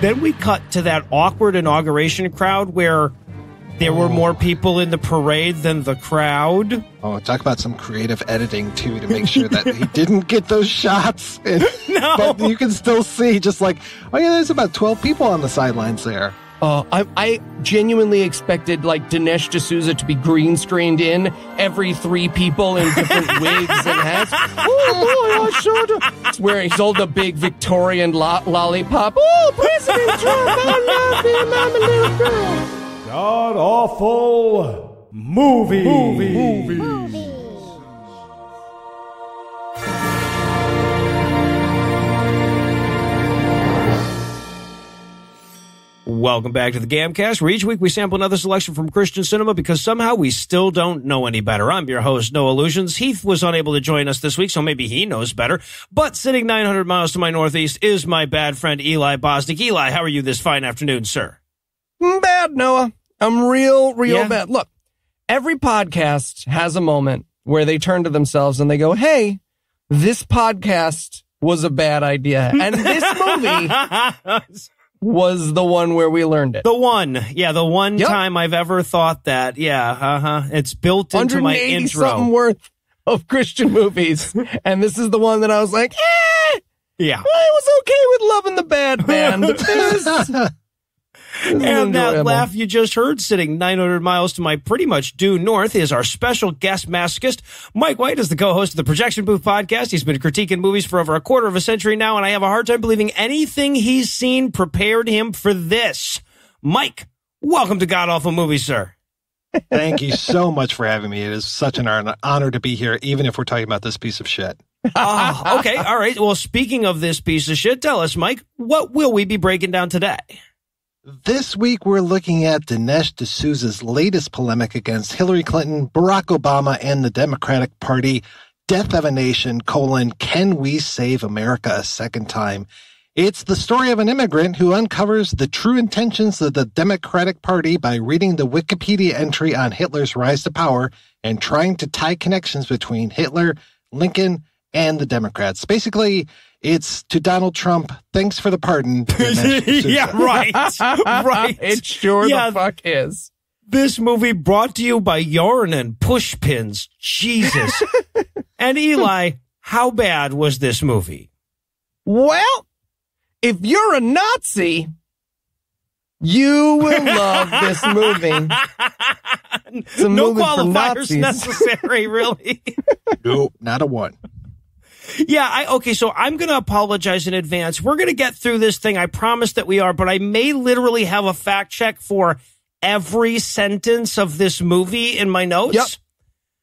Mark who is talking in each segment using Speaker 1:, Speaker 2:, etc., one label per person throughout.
Speaker 1: then we cut to that awkward inauguration crowd where there were more people in the parade than the crowd.
Speaker 2: Oh, talk about some creative editing, too, to make sure that he didn't get those shots.
Speaker 1: No.
Speaker 2: But you can still see just like, oh, yeah, there's about 12 people on the sidelines there.
Speaker 3: I genuinely expected like Dinesh D'Souza to be green screened in every 3 people in different wigs and hats. Oh boy, I should have. Where he's holding a big Victorian lollipop. Oh, President Trump, I love him. I'm a little girl.
Speaker 4: God awful movies.
Speaker 1: Welcome back to the GAMcast, where each week we sample another selection from Christian cinema because somehow we still don't know any better. I'm your host, Noah Lugeons. Heath was unable to join us this week, so maybe he knows better. But sitting 900 miles to my northeast is my bad friend Eli Bosnick. Eli, how are you this fine afternoon, sir?
Speaker 3: Bad, Noah. I'm real
Speaker 1: Yeah.
Speaker 3: bad. Look, every podcast has a moment where they turn to themselves and they go, hey, this podcast was a bad idea. And this movie was the one where we learned it.
Speaker 1: The one time I've ever thought that. Yeah, It's built into my
Speaker 3: 180
Speaker 1: intro.
Speaker 3: something worth of Christian movies. And this is the one that I was like,
Speaker 1: Yeah.
Speaker 3: I was okay with loving the bad band. This is
Speaker 1: And that
Speaker 3: enjoyable.
Speaker 1: laugh you just heard, sitting 900 miles to my pretty much due north, is our special guest masochist. Mike White is the co-host of the Projection Booth podcast. He's been critiquing movies for over a quarter of a century now, and I have a hard time believing anything he's seen prepared him for this. Mike, welcome to God Awful Movies, sir.
Speaker 2: Thank you so much for having me. It is such an honor to be here, even if we're talking about this piece of shit.
Speaker 1: Okay, all right. Well, speaking of this piece of shit, tell us, Mike, what will we be breaking down today?
Speaker 2: This week, we're looking at Dinesh D'Souza's latest polemic against Hillary Clinton, Barack Obama, and the Democratic Party, Death of a Nation, Can We Save America a Second Time? It's the story of an immigrant who uncovers the true intentions of the Democratic Party by reading the Wikipedia entry on Hitler's rise to power and trying to tie connections between Hitler, Lincoln, and the Democrats. Basically, it's to Donald Trump, thanks for the pardon.
Speaker 1: Yeah, right. Right.
Speaker 3: It sure
Speaker 1: Yeah.
Speaker 3: the fuck is.
Speaker 1: This movie brought to you by yarn and push pins. Jesus. And Eli, how bad was this movie?
Speaker 3: Well, if you're a Nazi, you will love this movie. It's a
Speaker 1: No
Speaker 3: movie for
Speaker 1: qualifiers
Speaker 3: Nazis.
Speaker 1: necessary, really.
Speaker 2: Nope, not a one.
Speaker 1: Yeah, so I'm going to apologize in advance. We're going to get through this thing. I promise that we are, but I may literally have a fact check for every sentence of this movie in my notes.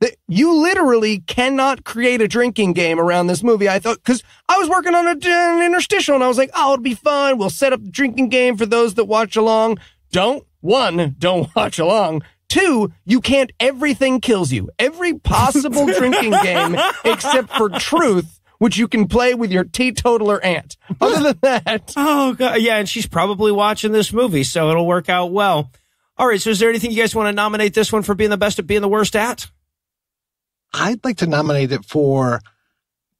Speaker 3: Yep. You literally cannot create a drinking game around this movie. I thought, because I was working on an interstitial and I was like, oh, it'll be fun. We'll set up the drinking game for those that watch along. Don't watch along. 2, you can't. Everything kills you. Every possible drinking game except for truth, which you can play with your teetotaler aunt. Other than that.
Speaker 1: Oh, God. Yeah, and she's probably watching this movie, so it'll work out well. All right, so is there anything you guys want to nominate this one for being the best at being the worst at?
Speaker 2: I'd like to nominate it for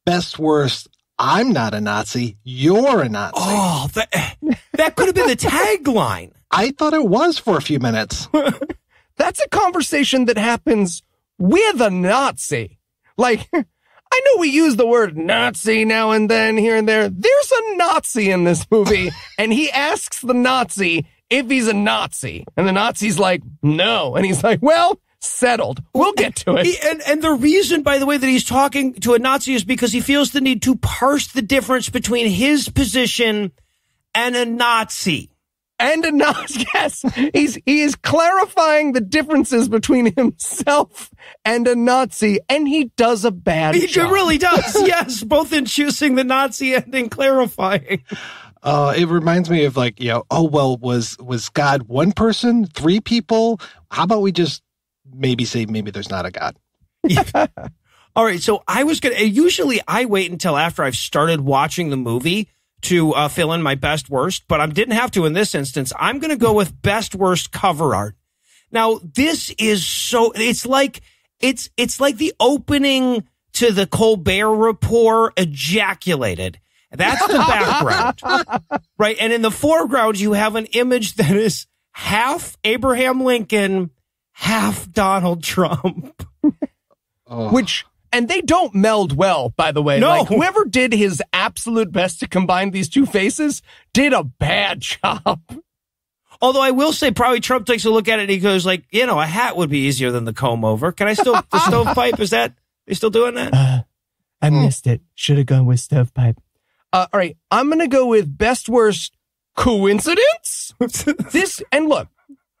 Speaker 2: Best Worst. I'm not a Nazi. You're a Nazi.
Speaker 1: Oh, that could have been the tagline.
Speaker 2: I thought it was for a few minutes.
Speaker 3: That's a conversation that happens with a Nazi. Like, I know we use the word Nazi now and then, here and there. There's a Nazi in this movie, and he asks the Nazi if he's a Nazi. And the Nazi's like, no. And he's like, well, settled. We'll get to it.
Speaker 1: And the reason, by the way, that he's talking to a Nazi is because he feels the need to parse the difference between his position and a Nazi.
Speaker 3: And a Nazi, yes. He is clarifying the differences between himself and a Nazi, and he does a bad job.
Speaker 1: He really does, yes, both in choosing the Nazi and in clarifying.
Speaker 2: It reminds me of like, was God one person, 3 people? How about we just maybe say maybe there's not a God?
Speaker 1: Yeah. All right, so usually I wait until after I've started watching the movie to fill in my best worst, but I didn't have to in this instance. I'm going to go with best worst cover art. Now, this is it's like the opening to the Colbert Report ejaculated. That's the background. Right? And in the foreground, you have an image that is half Abraham Lincoln, half Donald Trump.
Speaker 3: And they don't meld well, by the way.
Speaker 1: No.
Speaker 3: Like, whoever did his absolute best to combine these two faces did a bad job.
Speaker 1: Although I will say probably Trump takes a look at it and he goes like, a hat would be easier than the comb over. Can I still, the stovepipe, are you still doing that?
Speaker 3: I missed it. Should have gone with stovepipe. All right, I'm going to go with best worst coincidence. And look,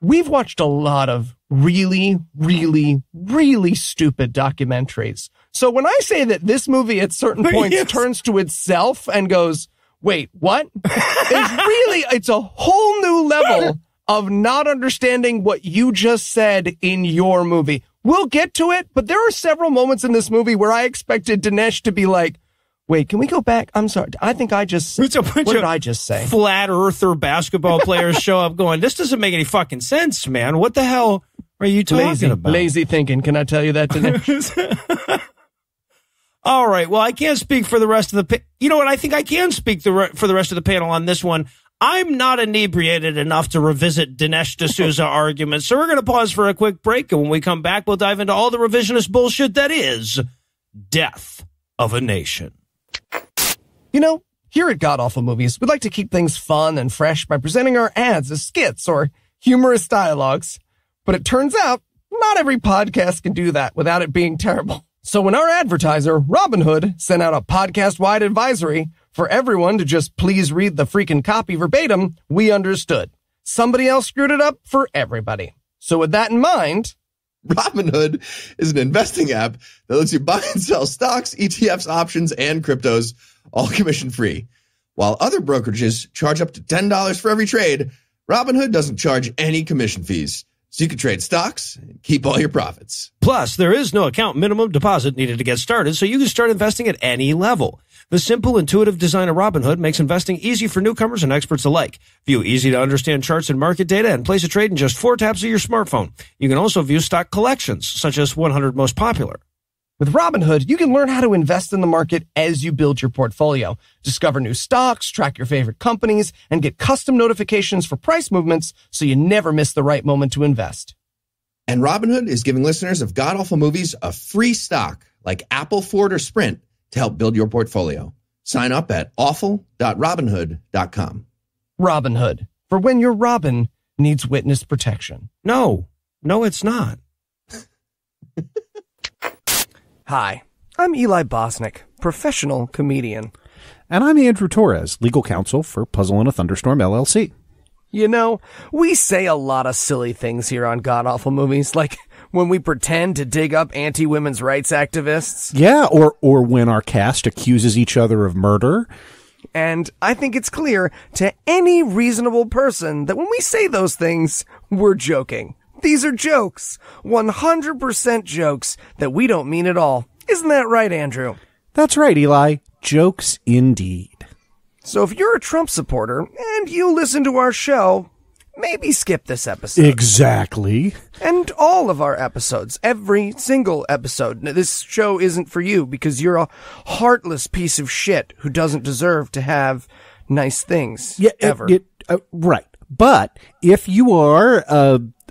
Speaker 3: we've watched a lot of really, really, really stupid documentaries. So when I say that this movie at certain points turns to itself and goes, wait, what? It's a whole new level of not understanding what you just said in your movie. We'll get to it, but there are several moments in this movie where I expected Dinesh to be like, wait, can we go back? I'm sorry. I think I just, what did I just say?
Speaker 1: Flat earther basketball players show up going, this doesn't make any fucking sense, man. What the hell are you talking about?
Speaker 3: Lazy thinking. Can I tell you that, Dinesh?
Speaker 1: All right. Well, I can't speak for the rest of the, you know what? I think I can speak for the rest of the panel on this one. I'm not inebriated enough to revisit Dinesh D'Souza arguments. So we're going to pause for a quick break. And when we come back, we'll dive into all the revisionist bullshit that is Death of a Nation.
Speaker 3: Here at God Awful Movies, we'd like to keep things fun and fresh by presenting our ads as skits or humorous dialogues. But it turns out not every podcast can do that without it being terrible. So when our advertiser, Robinhood, sent out a podcast-wide advisory for everyone to just please read the freaking copy verbatim, we understood. Somebody else screwed it up for everybody. So with that in mind,
Speaker 5: Robinhood is an investing app that lets you buy and sell stocks, ETFs, options, and cryptos, all commission-free. While other brokerages charge up to $10 for every trade, Robinhood doesn't charge any commission fees. So you can trade stocks and keep all your profits.
Speaker 1: Plus, there is no account minimum deposit needed to get started, so you can start investing at any level. The simple, intuitive design of Robinhood makes investing easy for newcomers and experts alike. View easy-to-understand charts and market data and place a trade in just 4 taps of your smartphone. You can also view stock collections, such as 100 most popular.
Speaker 3: With Robinhood, you can learn how to invest in the market as you build your portfolio. Discover new stocks, track your favorite companies, and get custom notifications for price movements so you never miss the right moment to invest.
Speaker 5: And Robinhood is giving listeners of God Awful Movies a free stock like Apple, Ford, or Sprint to help build your portfolio. Sign up at awful.robinhood.com.
Speaker 3: Robinhood, for when your Robin needs witness protection.
Speaker 1: No, it's not.
Speaker 3: Hi, I'm Eli Bosnick, professional comedian.
Speaker 6: And I'm Andrew Torres, legal counsel for Puzzle in a Thunderstorm, LLC.
Speaker 3: We say a lot of silly things here on God Awful Movies, like when we pretend to dig up anti-women's rights activists.
Speaker 6: Yeah, or when our cast accuses each other of murder.
Speaker 3: And I think it's clear to any reasonable person that when we say those things, we're joking. These are jokes, 100% jokes that we don't mean at all. Isn't that right, Andrew?
Speaker 6: That's right, Eli. Jokes indeed.
Speaker 3: So if you're a Trump supporter and you listen to our show, maybe skip this episode.
Speaker 6: Exactly.
Speaker 3: And all of our episodes, every single episode. Now, this show isn't for you because you're a heartless piece of shit who doesn't deserve to have nice things ever.
Speaker 6: Right. But if you are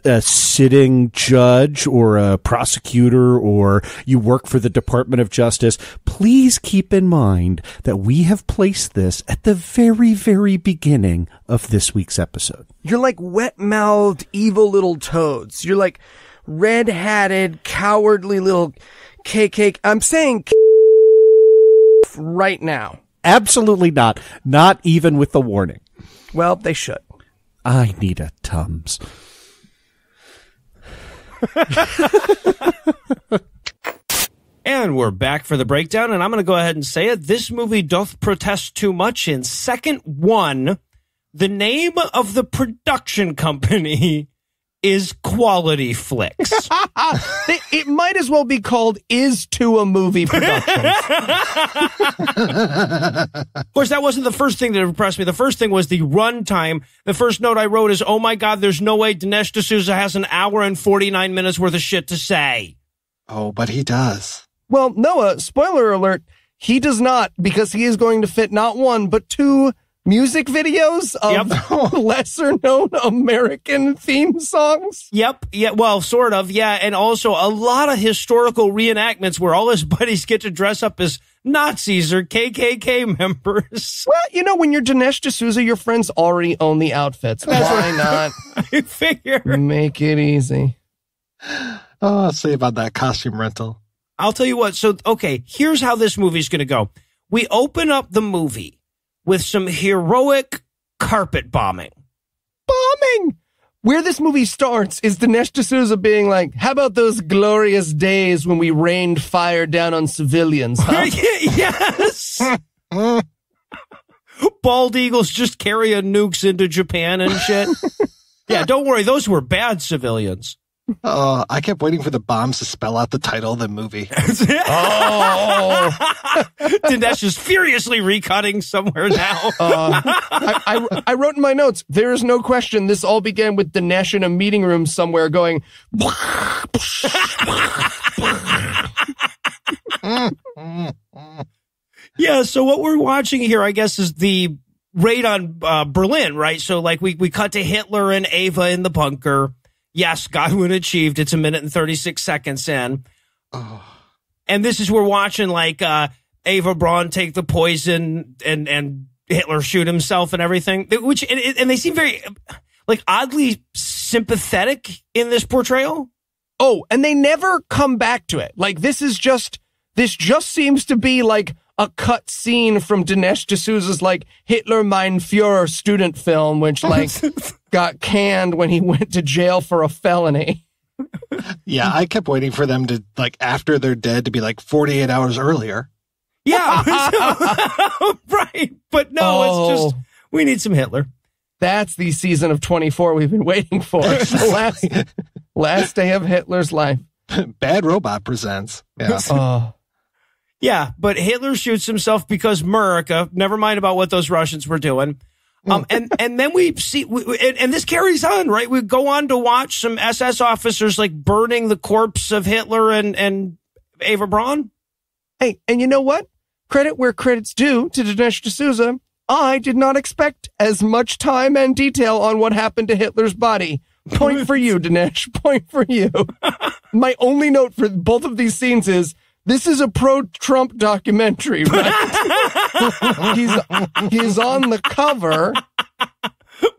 Speaker 6: a sitting judge or a prosecutor or you work for the Department of Justice, please keep in mind that we have placed this at the very, very beginning of this week's episode.
Speaker 3: You're like wet-mouthed, evil little toads. You're like red-hatted, cowardly little KK. I'm saying right now.
Speaker 6: Absolutely not. Not even with the warning.
Speaker 3: Well, they should.
Speaker 6: I need a Tums.
Speaker 1: And we're back for the breakdown, and I'm going to go ahead and say it. This movie doth protest too much. In second one, the name of the production company is Quality Flicks.
Speaker 3: It might as well be called Is to a Movie Productions.
Speaker 1: Of course, that wasn't the first thing that impressed me. The first thing was the runtime. The first note I wrote is, oh my God, there's no way Dinesh D'Souza has an hour and 49 minutes worth of shit to say.
Speaker 2: Oh, but he does.
Speaker 3: Well, Noah, spoiler alert, he does not, because he is going to fit not one, but two music videos of lesser known American theme songs.
Speaker 1: Yep. Yeah. Well, sort of. Yeah. And also a lot of historical reenactments where all his buddies get to dress up as Nazis or KKK members.
Speaker 3: Well, you know, when you're Dinesh D'Souza, your friends already own the outfits. Why not?
Speaker 1: I figure.
Speaker 3: Make it easy.
Speaker 2: Oh, I'll say about that costume rental.
Speaker 1: I'll tell you what. So, okay, here's how this movie's going to go. We open up the movie with some heroic carpet bombing.
Speaker 3: Bombing! Where this movie starts is Dinesh D'Souza being like, how about those glorious days when we rained fire down on civilians, huh?
Speaker 1: Yes! Bald eagles just carrying nukes into Japan and shit. Yeah, don't worry. Those were bad civilians.
Speaker 2: I kept waiting for the bombs to spell out the title of the movie.
Speaker 1: Dinesh is furiously recutting somewhere now.
Speaker 3: I wrote in my notes, there is no question this all began with Dinesh in a meeting room somewhere going...
Speaker 1: Yeah, so what we're watching here, I guess, is the raid on Berlin, right? So, like, we cut to Hitler and Ava in the bunker. Yes, Godwin achieved. It's 1 minute and 36 seconds in. Oh. And this is, we're watching, like, Ava Braun take the poison and Hitler shoot himself and everything. Which, and they seem very, like, oddly sympathetic in this portrayal.
Speaker 3: Oh, and they never come back to it. Like, this just seems to be, like, a cut scene from Dinesh D'Souza's, like, Hitler Mein Führer student film, which, like, got canned when he went to jail for a felony.
Speaker 2: Yeah, I kept waiting for them to, like, after they're dead, to be like 48 hours earlier.
Speaker 1: Yeah. Right. But no, it's just, we need some Hitler.
Speaker 3: That's the season of 24 we've been waiting for. The last day of Hitler's life.
Speaker 2: Bad Robot presents. Yeah.
Speaker 1: Yeah, but Hitler shoots himself because America, never mind about what those Russians were doing. And then we see, and this carries on, right? We go on to watch some SS officers, like, burning the corpse of Hitler and Ava Braun.
Speaker 3: Hey, and you know what? Credit where credit's due to Dinesh D'Souza. I did not expect as much time and detail on what happened to Hitler's body. Point for you, Dinesh. Point for you. My only note for both of these scenes is, this is a pro-Trump documentary, right? he's on the cover.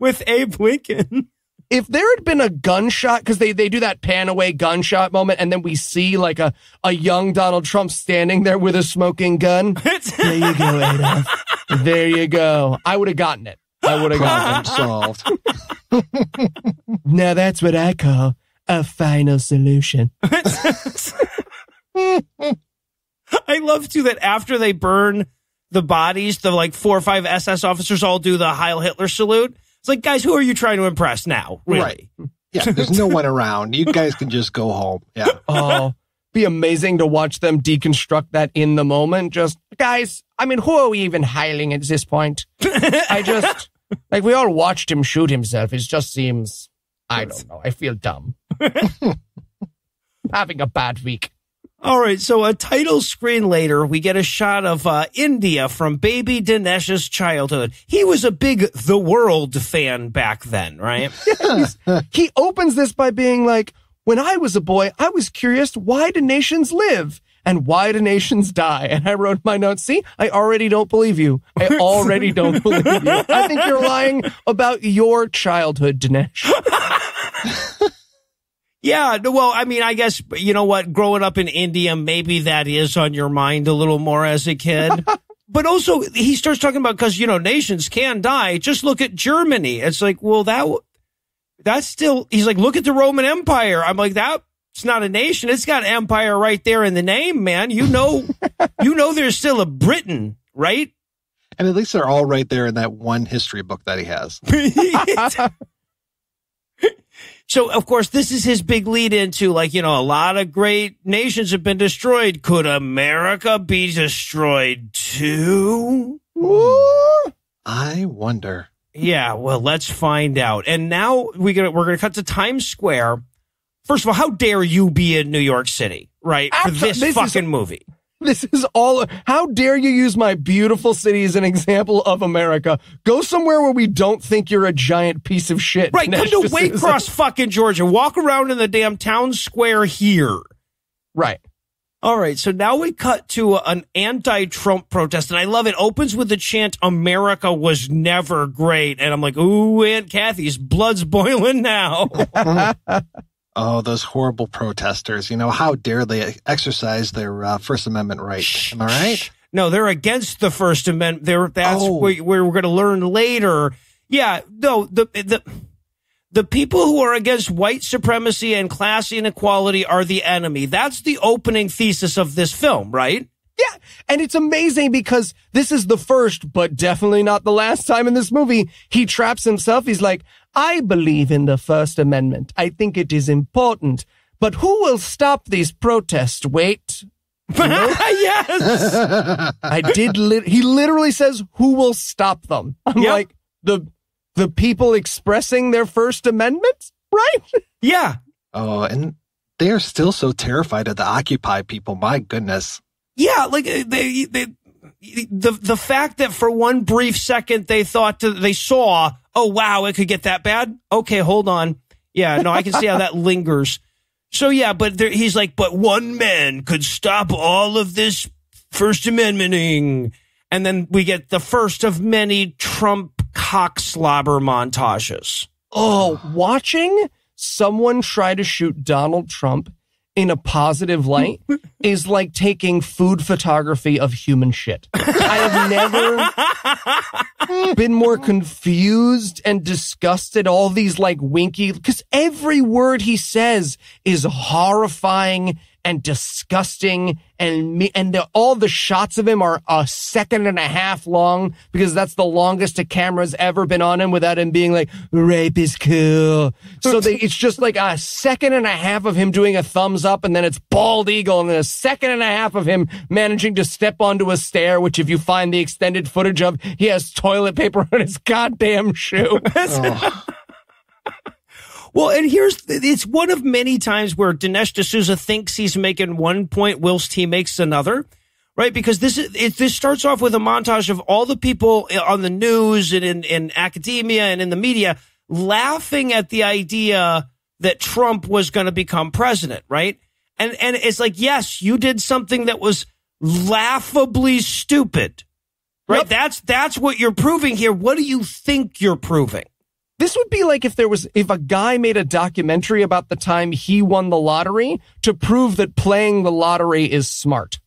Speaker 1: With Abe Lincoln.
Speaker 3: If there had been a gunshot, because they do that pan away gunshot moment, and then we see, like, a young Donald Trump standing there with a smoking gun. There you go, Adolf. There you go. I would have gotten it.
Speaker 2: Problem solved.
Speaker 3: Now that's what I call a final solution.
Speaker 1: I love, too, that after they burn the bodies, the, like, 4 or 5 SS officers all do the Heil Hitler salute. It's like, guys, who are you trying to impress now? Really?
Speaker 2: Right. Yeah, there's no one around. You guys can just go home. Yeah.
Speaker 3: Oh, be amazing to watch them deconstruct that in the moment. Just, guys, I mean, who are we even heiling at this point? Like, we all watched him shoot himself. It just seems, I don't know. I feel dumb. Having a bad week.
Speaker 1: All right, so a title screen later, we get a shot of India from baby Dinesh's childhood. He was a big The World fan back then, right?
Speaker 3: He opens this by being like, when I was a boy, I was curious, why do nations live? And why do nations die? And I wrote my notes, see, I already don't believe you. I already don't believe you. I think you're lying about your childhood, Dinesh.
Speaker 1: Yeah, well, I mean, I guess, you know what, growing up in India, maybe that is on your mind a little more as a kid. But also, he starts talking about, because, you know, nations can die. Just look at Germany. It's like, well, that's still, he's like, look at the Roman Empire. I'm like, that's not a nation. It's got empire right there in the name, man. You know there's still a Britain, right?
Speaker 2: And at least they're all right there in that one history book that he has.
Speaker 1: So, of course, this is his big lead into, like, you know, a lot of great nations have been destroyed. Could America be destroyed too?
Speaker 2: I wonder.
Speaker 1: Yeah, well, let's find out. And now we're gonna cut to Times Square. First of all, how dare you be in New York City, right? For this fucking movie.
Speaker 3: This is all, how dare you use my beautiful city as an example of America? Go somewhere where we don't think you're a giant piece of shit.
Speaker 1: Right, come to Waycross, fucking Georgia. Walk around in the damn town square here.
Speaker 3: Right.
Speaker 1: All right, so now we cut to an anti-Trump protest, and I love it. Opens with the chant, America was never great. And I'm like, ooh, Aunt Kathy's blood's boiling now.
Speaker 2: Oh, those horrible protesters. You know, how dare they exercise their First Amendment right? Am I right?
Speaker 1: No, they're against the First Amendment. That's where we're going to learn later. Yeah, no, the people who are against white supremacy and class inequality are the enemy. That's the opening thesis of this film, right?
Speaker 3: Yeah, and it's amazing because this is the first, but definitely not the last time in this movie he traps himself. He's like, I believe in the First Amendment. I think it is important. But who will stop these protests? Wait. You know?
Speaker 1: Yes.
Speaker 3: He literally says, who will stop them? I'm like, the people expressing their First Amendment, right?
Speaker 1: Yeah.
Speaker 2: Oh, and they are still so terrified of the Occupy people. My goodness.
Speaker 1: Yeah, like the fact that for one brief second they thought they saw, oh wow, it could get that bad. Okay, hold on. Yeah, no, I can see how that lingers. So yeah, but he's like, but one man could stop all of this First Amendmenting, and then we get the first of many Trump cockslobber montages.
Speaker 3: Oh, watching someone try to shoot Donald Trump in a positive light is like taking food photography of human shit. I have never been more confused and disgusted. All these like winky, because every word he says is horrifying and disgusting, and all the shots of him are a second and a half long because that's the longest a camera's ever been on him without him being like, rape is cool. So it's just like a second and a half of him doing a thumbs up, and then it's bald eagle, and then a second and a half of him managing to step onto a stair, which if you find the extended footage of, he has toilet paper on his goddamn shoe.
Speaker 1: Well, and it's one of many times where Dinesh D'Souza thinks he's making one point whilst he makes another, right? Because this starts off with a montage of all the people on the news and in academia and in the media laughing at the idea that Trump was going to become president, right? And it's like, yes, you did something that was laughably stupid, right? Yep. That's what you're proving here. What do you think you're proving?
Speaker 3: This would be like if a guy made a documentary about the time he won the lottery to prove that playing the lottery is smart.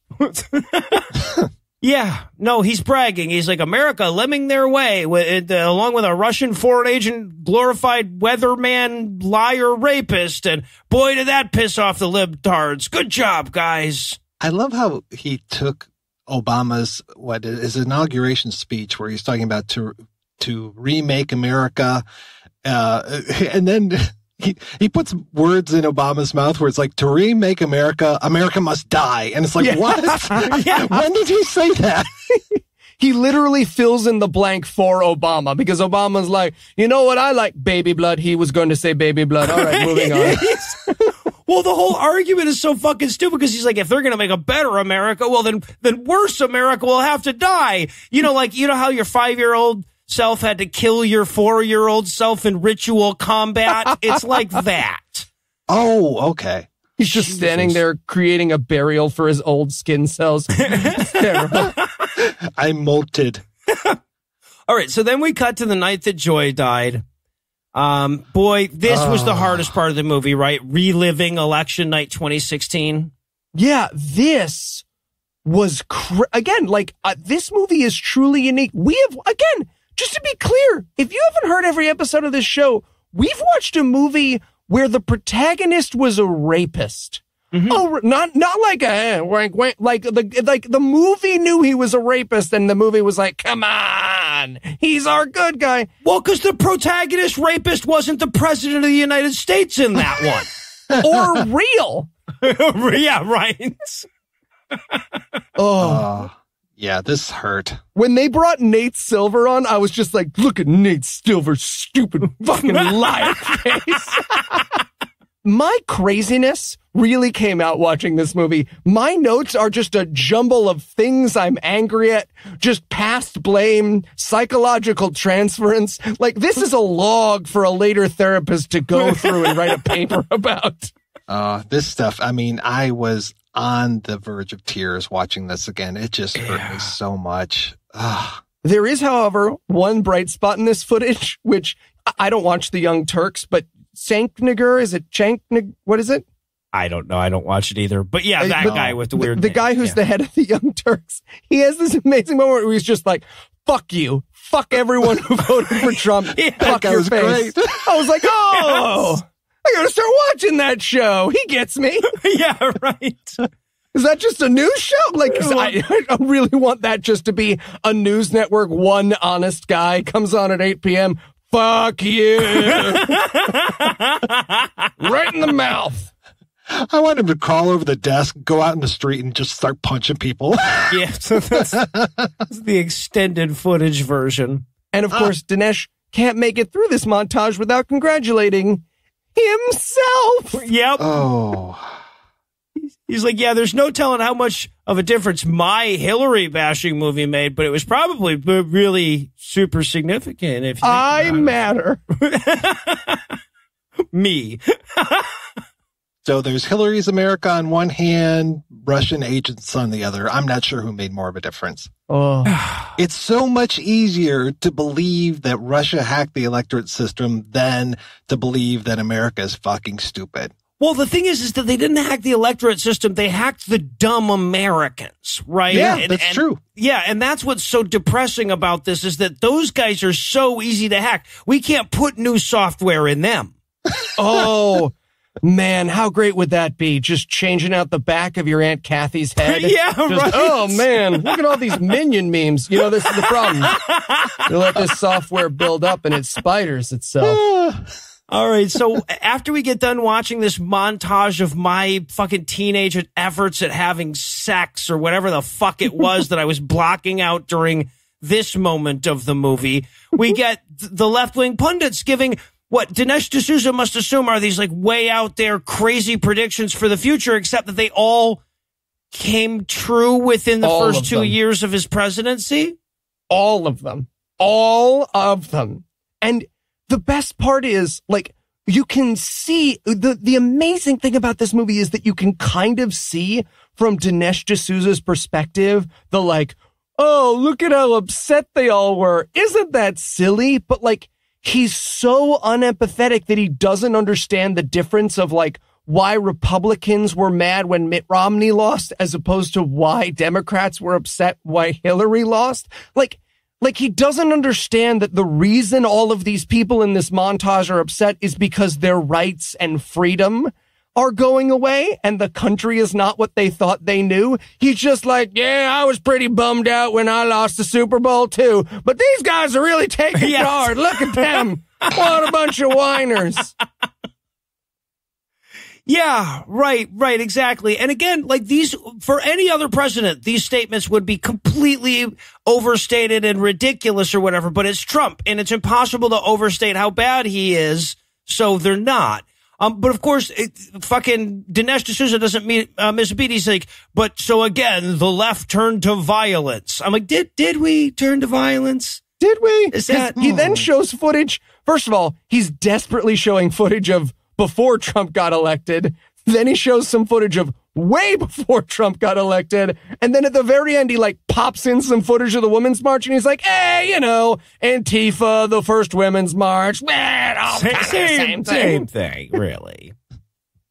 Speaker 1: Yeah, no, he's bragging. He's like, America lemming their way along with a Russian foreign agent, glorified weatherman, liar, rapist. And boy, did that piss off the libtards. Good job, guys.
Speaker 2: I love how he took Obama's, his inauguration speech where he's talking about to remake America. And then he puts words in Obama's mouth where it's like, to remake America, America must die. And it's like, what? When did he say that?
Speaker 3: He literally fills in the blank for Obama because Obama's like, you know what? I like baby blood. He was going to say baby blood. All right, moving on.
Speaker 1: Well, the whole argument is so fucking stupid because he's like, if they're going to make a better America, well, then worse America will have to die. You know how your 5-year-old self had to kill your 4-year-old self in ritual combat? It's like that.
Speaker 2: Oh, okay.
Speaker 3: He's just standing there creating a burial for his old skin cells. It's terrible.
Speaker 2: I molted.
Speaker 1: All right, so then we cut to the night that Joy died. Boy, this was the hardest part of the movie, right? Reliving election night 2016.
Speaker 3: Yeah, this was this movie is truly unique. We have, again, just to be clear, if you haven't heard every episode of this show, we've watched a movie where the protagonist was a rapist. Mm-hmm. Oh, not like a like the movie knew he was a rapist, and the movie was like, come on, he's our good guy.
Speaker 1: Well, because the protagonist rapist wasn't the president of the United States in that one,
Speaker 3: or real.
Speaker 1: Yeah, right.
Speaker 2: Yeah, this hurt.
Speaker 3: When they brought Nate Silver on, I was just like, look at Nate Silver's stupid fucking liar face. My craziness really came out watching this movie. My notes are just a jumble of things I'm angry at, just past blame, psychological transference. Like, this is a log for a later therapist to go through and write a paper about.
Speaker 2: This stuff, I mean, I was on the verge of tears watching this again. It just hurt me so much.
Speaker 3: There is, however, one bright spot in this footage, which I don't watch the Young Turks, but Shankniger, is it Shankniger? What is it?
Speaker 1: I don't know. I don't watch it either. But yeah, that guy with the weird
Speaker 3: The guy who's the head of the Young Turks. He has this amazing moment where he's just like, fuck you. Fuck everyone who voted for Trump. Fuck your face. Great. I was like, oh, I gotta start watching that show. He gets me.
Speaker 1: Yeah, right.
Speaker 3: Is that just a news show? Like, I really want that just to be a news network. One honest guy comes on at 8 p.m. Fuck you. Right in the mouth.
Speaker 2: I want him to crawl over the desk, go out in the street, and just start punching people.
Speaker 1: Yeah, so that's the extended footage version.
Speaker 3: And of course, Dinesh can't make it through this montage without congratulating himself.
Speaker 1: Yep.
Speaker 2: Oh.
Speaker 1: He's like, yeah, there's no telling how much of a difference my Hillary bashing movie made, but it was probably really super significant. If
Speaker 3: I matter.
Speaker 1: Me.
Speaker 2: So there's Hillary's America on one hand, Russian agents on the other. I'm not sure who made more of a difference.
Speaker 3: Oh.
Speaker 2: It's so much easier to believe that Russia hacked the electorate system than to believe that America is fucking stupid.
Speaker 1: Well, the thing is that they didn't hack the electorate system. They hacked the dumb Americans, right?
Speaker 2: Yeah, that's true.
Speaker 1: Yeah, and that's what's so depressing about this is that those guys are so easy to hack. We can't put new software in them.
Speaker 3: Oh, man, how great would that be? Just changing out the back of your Aunt Kathy's head.
Speaker 1: Yeah, right.
Speaker 3: Oh, man, look at all these Minion memes. You know, this is the problem. You let this software build up and it spiders itself.
Speaker 1: All right, so after we get done watching this montage of my fucking teenage efforts at having sex or whatever the fuck it was that I was blocking out during this moment of the movie, we get the left-wing pundits giving what Dinesh D'Souza must assume are these like way out there crazy predictions for the future, except that they all came true within the first 2 years of his presidency.
Speaker 3: All of them. All of them. And the best part is, like, you can see, the amazing thing about this movie is that you can kind of see from Dinesh D'Souza's perspective, the like, oh, look at how upset they all were. Isn't that silly? But like, he's so unempathetic that he doesn't understand the difference of like why Republicans were mad when Mitt Romney lost as opposed to why Democrats were upset why Hillary lost. Like he doesn't understand that the reason all of these people in this montage are upset is because their rights and freedom are going away and the country is not what they thought they knew. He's just like, yeah, I was pretty bummed out when I lost the Super Bowl too, but these guys are really taking guard. Look at them. What a bunch of whiners.
Speaker 1: Yeah, right, exactly. And again, like these, for any other president, these statements would be completely overstated and ridiculous or whatever, but it's Trump and it's impossible to overstate how bad he is. So they're not. But of course, fucking Dinesh D'Souza doesn't miss a beat. He's like, but so again, the left turned to violence. I'm like, did we turn to violence?
Speaker 3: Did we?
Speaker 1: Is that,
Speaker 3: he then shows footage. First of all, he's desperately showing footage of before Trump got elected. Then he shows some footage of way before Trump got elected. And then at the very end, he like pops in some footage of the Women's March and he's like, hey, you know, Antifa, the first Women's March. All same
Speaker 1: thing, really.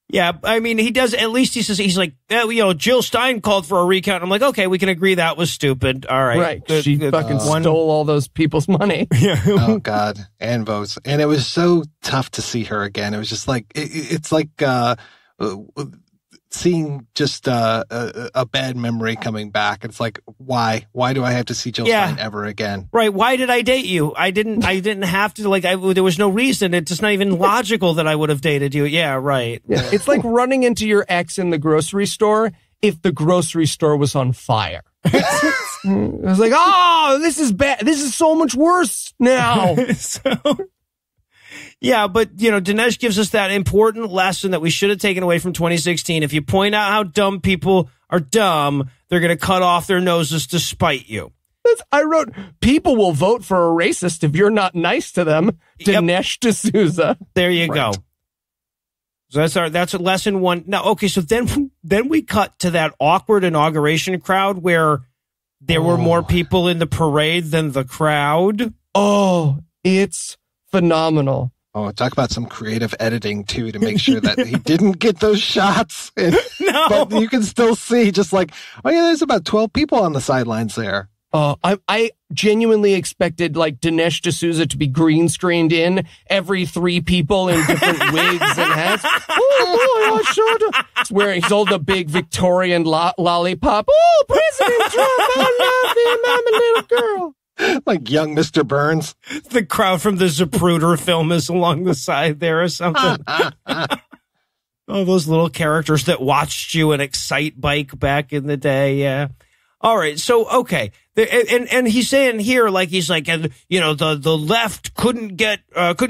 Speaker 1: Yeah, I mean, he does, at least he says, he's like, you know, Jill Stein called for a recount. I'm like, okay, we can agree that was stupid. All right.
Speaker 3: Right. She fucking stole all those people's money.
Speaker 1: Yeah.
Speaker 2: Oh, God. And votes. And it was so tough to see her again. It was just like, it's like seeing just a bad memory coming back. It's like, why? Why do I have to see Jill Stein ever again?
Speaker 1: Right. Why did I date you? I didn't have to, like, there was no reason. It's just not even logical that I would have dated you. Yeah, right.
Speaker 3: Yeah. It's like running into your ex in the grocery store if the grocery store was on fire. It was like, oh, this is bad. This is so much worse now.
Speaker 1: Yeah, but, Dinesh gives us that important lesson that we should have taken away from 2016. If you point out how dumb people are dumb, they're going to cut off their noses to spite you.
Speaker 3: I wrote, people will vote for a racist if you're not nice to them. Dinesh D'Souza.
Speaker 1: There you go. So that's lesson one. Now, okay, so then we cut to that awkward inauguration crowd where there were more people in the parade than the crowd.
Speaker 3: Oh, it's phenomenal.
Speaker 2: Oh, talk about some creative editing, too, to make sure that he didn't get those shots.
Speaker 1: No.
Speaker 2: But you can still see just like, oh, yeah, there's about 12 people on the sidelines there.
Speaker 3: I genuinely expected like Dinesh D'Souza to be green screened in every 3 people in different wigs and hats. Oh, boy, I should. It's where he's holding a big Victorian lollipop. Oh, President Trump, I love him. I'm a little girl.
Speaker 2: Like young Mr. Burns.
Speaker 1: The crowd from the Zapruder film is along the side there or something. Oh, those little characters that watched you in Excite Bike back in the day. Yeah. All right. So, okay. And he's saying here, the left couldn't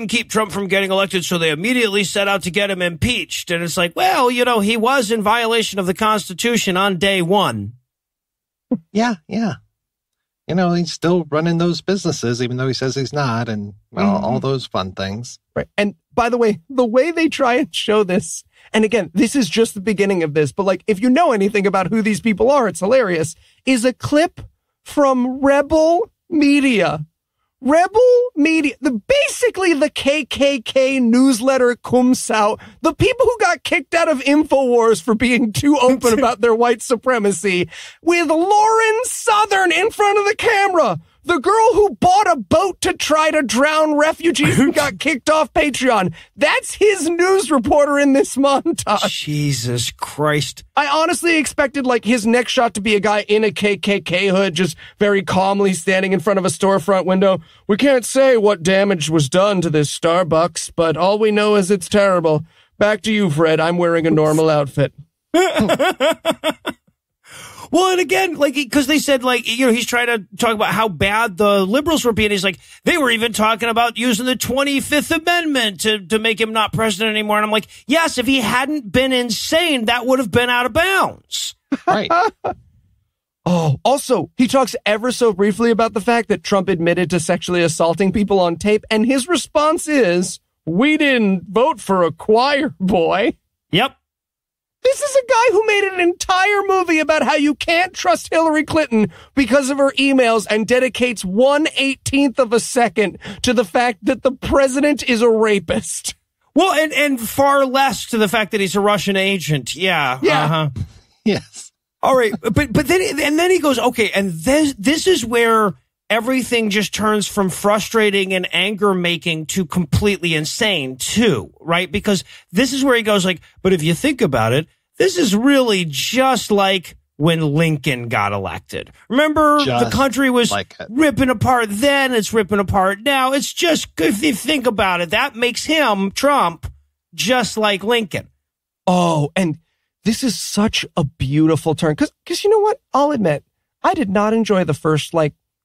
Speaker 1: keep Trump from getting elected. So they immediately set out to get him impeached. And it's like, well, he was in violation of the Constitution on day one.
Speaker 2: Yeah. He's still running those businesses, even though he says he's not, and all those fun things.
Speaker 3: Right. And by the way they try and show this, and again, this is just the beginning of this, but like, if you know anything about who these people are, it's hilarious, is a clip from Rebel Media. Basically the KKK newsletter comes out. The people who got kicked out of InfoWars for being too open about their white supremacy, with Lauren Southern in front of the camera. The girl who bought a boat to try to drown refugees and got kicked off Patreon. That's his news reporter in this montage.
Speaker 1: Jesus Christ.
Speaker 3: I honestly expected like his next shot to be a guy in a KKK hood, just very calmly standing in front of a storefront window. We can't say what damage was done to this Starbucks, but all we know is it's terrible. Back to you, Fred. I'm wearing a normal outfit.
Speaker 1: Well, and again, because they said, he's trying to talk about how bad the liberals were being. He's like, they were even talking about using the 25th Amendment to make him not president anymore. And I'm like, yes, if he hadn't been insane, that would have been out of bounds.
Speaker 2: Right.
Speaker 3: Oh, also, he talks ever so briefly about the fact that Trump admitted to sexually assaulting people on tape. And his response is, we didn't vote for a choir boy.
Speaker 1: Yep.
Speaker 3: This is a guy who made an entire movie about how you can't trust Hillary Clinton because of her emails and dedicates 1/18 of a second to the fact that the president is a rapist.
Speaker 1: Well, and far less to the fact that he's a Russian agent. Yeah. Uh-huh.
Speaker 2: Yes.
Speaker 1: All right. But then he goes, okay, and this is where everything just turns from frustrating and anger making to completely insane too, right? Because this is where he goes but if you think about it, this is really just like when Lincoln got elected. Remember, the country was ripping apart then, it's ripping apart now. It's just, if you think about it, that makes him, Trump, just like Lincoln.
Speaker 3: Oh, and this is such a beautiful turn. Because you know what? I'll admit, I did not enjoy the first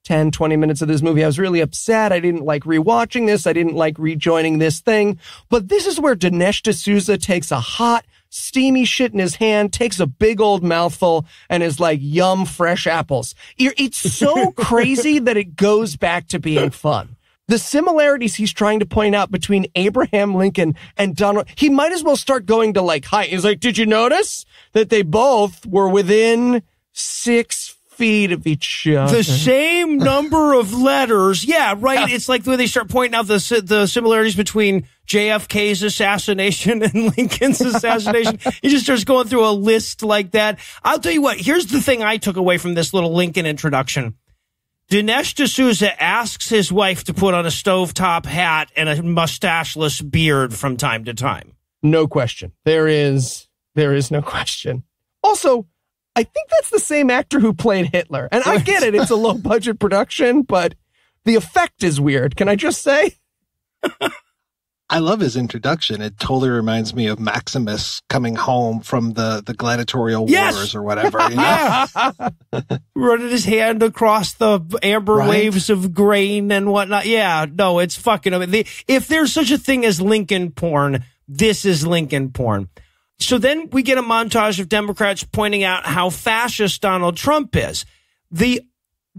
Speaker 3: 10, 20 minutes of this movie. I was really upset. I didn't like rewatching this. I didn't like rejoining this thing. But this is where Dinesh D'Souza takes a hot, steamy shit in his hand, takes a big old mouthful, and is like, yum, fresh apples. It's so crazy that it goes back to being fun. The similarities he's trying to point out between Abraham Lincoln and Donald, he might as well start going to height. He's like, did you notice that they both were within 6 feet of each other?
Speaker 1: The same number of letters. Yeah, right. It's like when they start pointing out the similarities between JFK's assassination and Lincoln's assassination. He just starts going through a list like that. I'll tell you what, here's the thing I took away from this little Lincoln introduction. Dinesh D'Souza asks his wife to put on a stovetop hat and a mustacheless beard from time to time.
Speaker 3: No question. There is no question. Also, I think that's the same actor who played Hitler. And I get it. It's a low budget production, but the effect is weird. Can I just say?
Speaker 2: I love his introduction. It totally reminds me of Maximus coming home from the gladiatorial wars or whatever. You know?
Speaker 1: Yeah. Running his hand across the amber waves of grain and whatnot. Yeah, no, it's fucking... if there's such a thing as Lincoln porn, this is Lincoln porn. So then we get a montage of Democrats pointing out how fascist Donald Trump is. The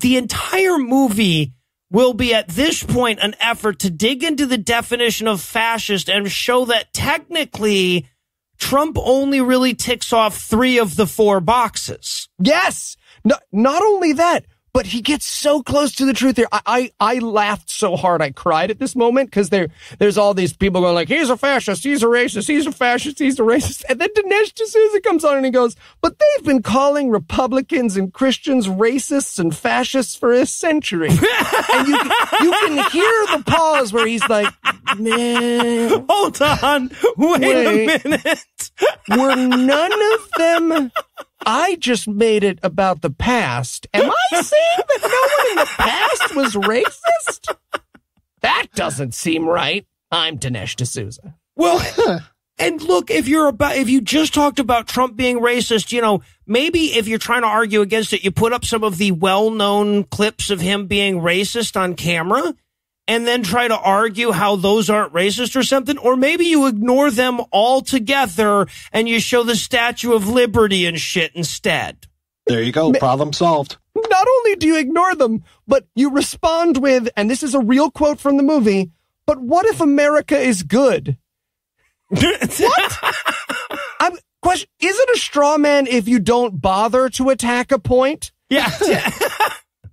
Speaker 1: entire movie will be at this point an effort to dig into the definition of fascist and show that technically Trump only really ticks off 3 of the 4 boxes.
Speaker 3: Yes. No, not only that, but he gets so close to the truth here. I laughed so hard I cried at this moment because there's all these people going like, he's a fascist, he's a racist, he's a fascist, he's a racist. And then Dinesh D'Souza comes on and he goes, but they've been calling Republicans and Christians racists and fascists for a century. And you can hear the pause where he's like, man.
Speaker 1: Hold on. Wait a minute.
Speaker 3: Were none of them... I just made it about the past. Am I saying that no one in the past was racist? That doesn't seem right. I'm Dinesh D'Souza.
Speaker 1: Well, and look, if you just talked about Trump being racist, you know, maybe if you're trying to argue against it, you put up some of the well-known clips of him being racist on camera and then try to argue how those aren't racist or something. Or maybe you ignore them altogether and you show the Statue of Liberty and shit instead.
Speaker 2: There you go. Problem solved.
Speaker 3: Not only do you ignore them, but you respond with, and this is a real quote from the movie, but what if America is good? What? Question, is it a straw man if you don't bother to attack a point?
Speaker 1: Yeah.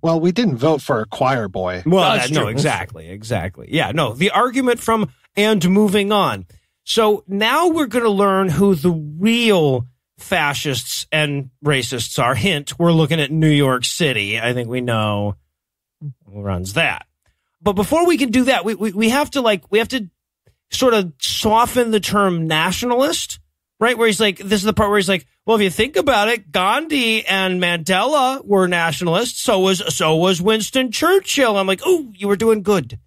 Speaker 2: Well, we didn't vote for a choir boy.
Speaker 1: Well, no, exactly. Yeah, no, the argument from and moving on. So now we're going to learn who the real fascists and racists are. Hint, we're looking at New York City. I think we know who runs that. But before we can do that, we have to sort of soften the term nationalist, right? Where he's like, this is the part where he's like, well, if you think about it, Gandhi and Mandela were nationalists. So was Winston Churchill. I'm like, oh, you were doing good.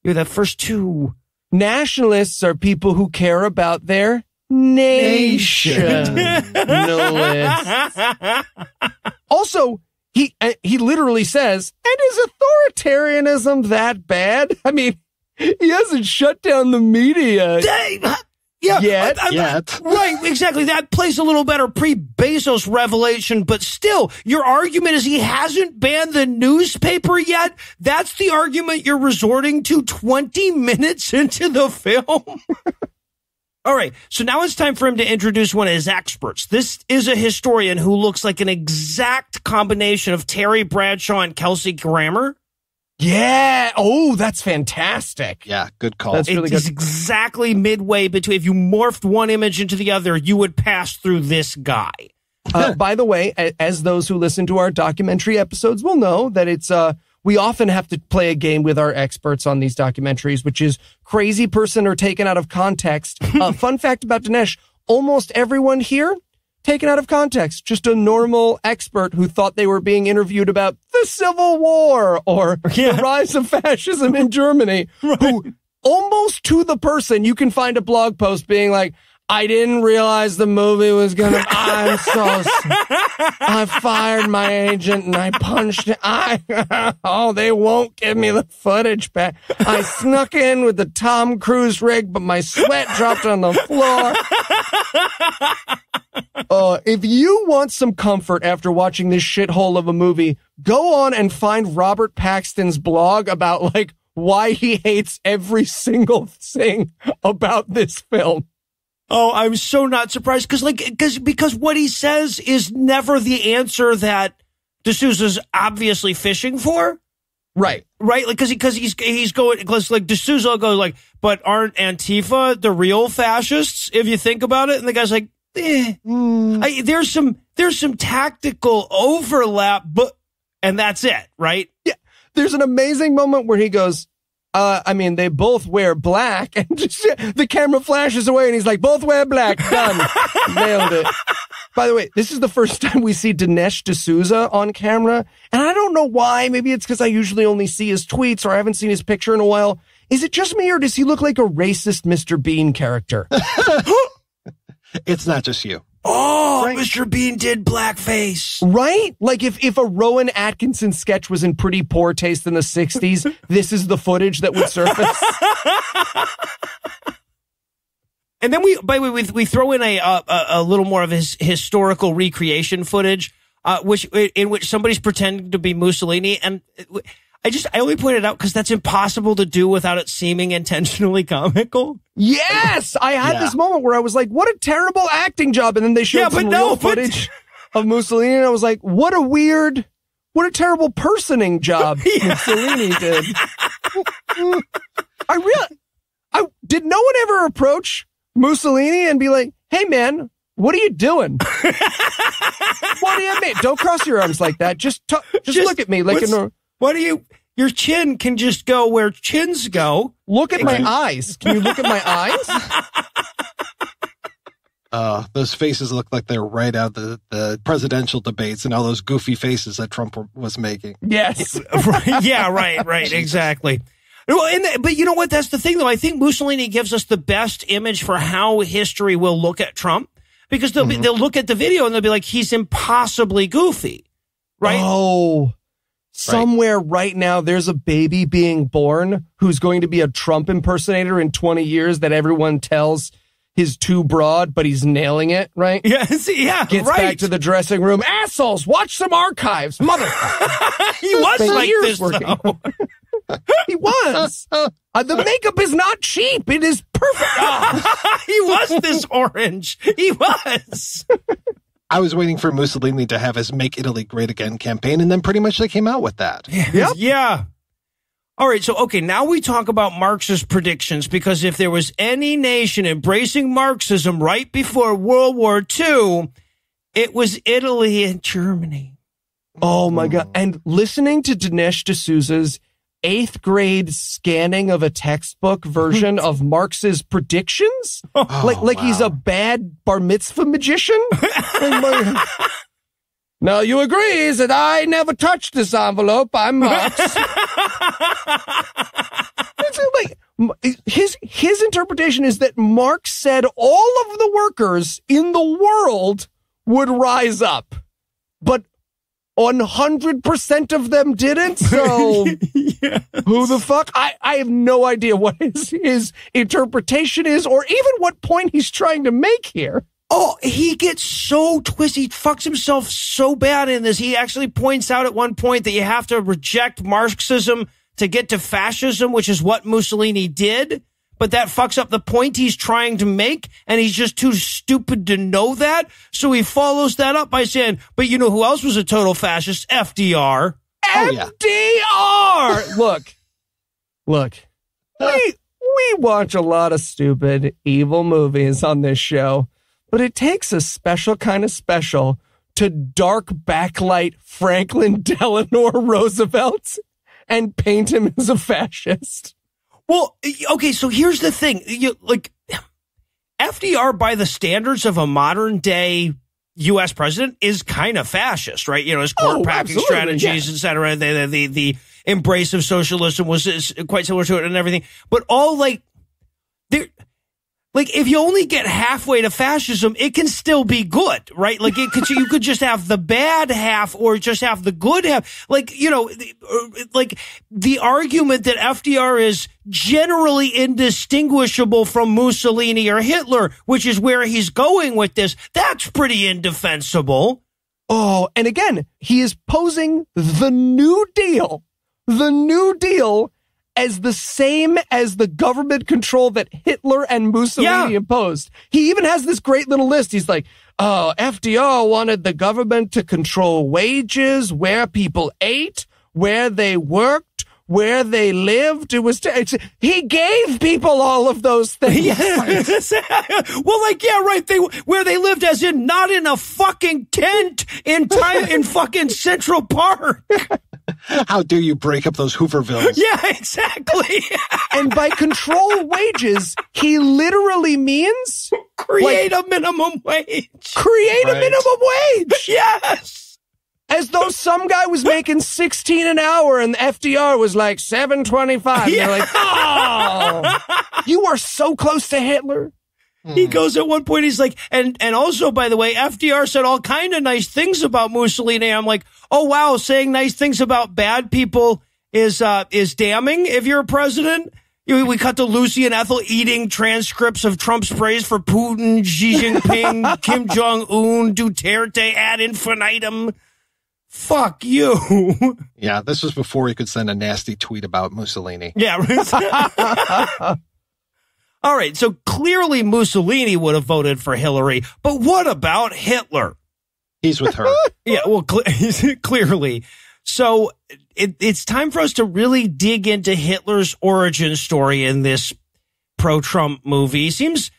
Speaker 1: You're the first 2.
Speaker 3: Nationalists are people who care about their nation. No less. Also, he literally says, and is authoritarianism that bad? I mean, he hasn't shut down the media.
Speaker 1: Yeah,
Speaker 2: yet.
Speaker 1: Right, exactly. That plays a little better pre-Bezos revelation, but still, your argument is he hasn't banned the newspaper yet? That's the argument you're resorting to 20 minutes into the film? All right, so now it's time for him to introduce one of his experts. This is a historian who looks like an exact combination of Terry Bradshaw and Kelsey Grammer.
Speaker 3: Yeah. Oh, that's fantastic.
Speaker 2: Yeah, good call.
Speaker 3: That's really good.
Speaker 1: It's exactly midway between. If you morphed one image into the other, you would pass through this guy.
Speaker 3: By the way, as those who listen to our documentary episodes will know, that it's we often have to play a game with our experts on these documentaries, which is crazy person or taken out of context. Fun fact about Dinesh, almost everyone here taken out of context. Just a normal expert who thought they were being interviewed about the Civil War or the rise of fascism in Germany, who almost to the person you can find a blog post being like, I didn't realize the movie was gonna, I fired my agent and I punched it. They won't give me the footage back. I snuck in with the Tom Cruise rig, but my sweat dropped on the floor. If you want some comfort after watching this shithole of a movie, go on and find Robert Paxton's blog about like why he hates every single thing about this film.
Speaker 1: Oh, I'm so not surprised because what he says is never the answer that D'Souza's obviously fishing for.
Speaker 3: Right.
Speaker 1: Like, because he's going, like D'Souza goes like, but aren't Antifa the real fascists if you think about it? And the guy's like, there's some tactical overlap, and that's it, right?
Speaker 3: Yeah. There's an amazing moment where he goes, they both wear black, and just the camera flashes away and he's like, both wear black. Done. Nailed it. By the way, this is the first time we see Dinesh D'Souza on camera. And I don't know why. Maybe it's because I usually only see his tweets or I haven't seen his picture in a while. is it just me or does he look like a racist Mr. Bean character?
Speaker 2: It's not just you.
Speaker 1: Oh,
Speaker 3: Right.
Speaker 1: Mr. Bean did blackface.
Speaker 3: Right? Like if a Rowan Atkinson sketch was in pretty poor taste in the 60s, this is the footage that would surface.
Speaker 1: And then we throw in a little more of his historical recreation footage, in which somebody's pretending to be Mussolini, and I only pointed out because that's impossible to do without it seeming intentionally comical.
Speaker 3: Yes! I had this moment where I was like, what a terrible acting job. And then they showed some real footage of Mussolini, and I was like, what a terrible personing job Mussolini did. Did no one ever approach Mussolini and be like, hey man, what are you doing? What do you mean? Don't cross your arms like that. Just look at me like
Speaker 1: your chin can just go where chins go.
Speaker 3: Look at my eyes. Can you look at my eyes?
Speaker 2: Those faces look like they're right out the presidential debates and all those goofy faces that Trump was making.
Speaker 3: Yes.
Speaker 1: Right. Yeah, right, exactly. Well, but you know what? That's the thing, though. I think Mussolini gives us the best image for how history will look at Trump, because they'll look at the video and they'll be like, he's impossibly goofy, right?
Speaker 3: Oh, somewhere right now there's a baby being born who's going to be a Trump impersonator in 20 years that everyone tells is too broad, but he's nailing it, right?
Speaker 1: Yes, yeah,
Speaker 3: Gets back to the dressing room. Assholes, watch some archives. Motherfucker.
Speaker 1: He was like this, though.
Speaker 3: He was. The makeup is not cheap. It is perfect. Oh.
Speaker 1: He was this orange. He was.
Speaker 2: I was waiting for Mussolini to have his Make Italy Great Again campaign, and then pretty much they came out with that.
Speaker 3: Yep.
Speaker 1: Yeah. All right, so, okay, now we talk about Marxist predictions, because if there was any nation embracing Marxism right before World War II, it was Italy and Germany.
Speaker 3: Oh, my God. And listening to Dinesh D'Souza's 8th grade scanning of a textbook version of Marx's predictions, he's a bad bar mitzvah magician. Now you agree that I never touched this envelope. I'm Marx. His interpretation is that Marx said all of the workers in the world would rise up, but 100% of them didn't, so yes. Who the fuck? I have no idea what his interpretation is, or even what point he's trying to make here.
Speaker 1: Oh, he gets so twisted. He fucks himself so bad in this. He actually points out at one point that you have to reject Marxism to get to fascism, which is what Mussolini did. But that fucks up the point he's trying to make, and he's just too stupid to know that. So he follows that up by saying, but you know who else was a total fascist? FDR.
Speaker 3: FDR! Look. We watch a lot of stupid, evil movies on this show, but it takes a special kind of special to dark backlight Franklin Delano Roosevelt and paint him as a fascist.
Speaker 1: Well, okay, so here's the thing. FDR, by the standards of a modern day U.S. president, is kind of fascist, right? You know, his court packing strategies, et cetera. The embrace of socialism is quite similar to it and everything. But if you only get halfway to fascism, it can still be good, right? You could just have the bad half or just have the good half. The argument that FDR is generally indistinguishable from Mussolini or Hitler, which is where he's going with this, that's pretty indefensible.
Speaker 3: Oh, and again, he is posing the New Deal as the same as the government control that Hitler and Mussolini imposed. He even has this great little list. He's like, FDR wanted the government to control wages, where people ate, where they worked, where they lived. He gave people all of those things.
Speaker 1: Yes. Where they lived, as in not in a fucking tent in fucking Central Park.
Speaker 2: How dare you break up those Hoovervilles?
Speaker 1: Yeah, exactly.
Speaker 3: And by control wages, he literally means
Speaker 1: create a minimum wage.
Speaker 3: A minimum wage.
Speaker 1: Yes.
Speaker 3: As though some guy was making 16 an hour and FDR was like $7.25.
Speaker 1: Yeah.
Speaker 3: They're like, oh, you are so close to Hitler.
Speaker 1: He goes at one point, he's like, and also, by the way, FDR said all kind of nice things about Mussolini. I'm like, oh, wow, saying nice things about bad people is damning if you're a president. We cut to Lucy and Ethel eating transcripts of Trump's praise for Putin, Xi Jinping, Kim Jong-un, Duterte ad infinitum. Fuck you.
Speaker 2: Yeah, this was before he could send a nasty tweet about Mussolini.
Speaker 1: Yeah. All right, so clearly Mussolini would have voted for Hillary, but what about Hitler?
Speaker 2: He's with her.
Speaker 1: Yeah, well, clearly. So it's time for us to really dig into Hitler's origin story in this pro-Trump movie. Seems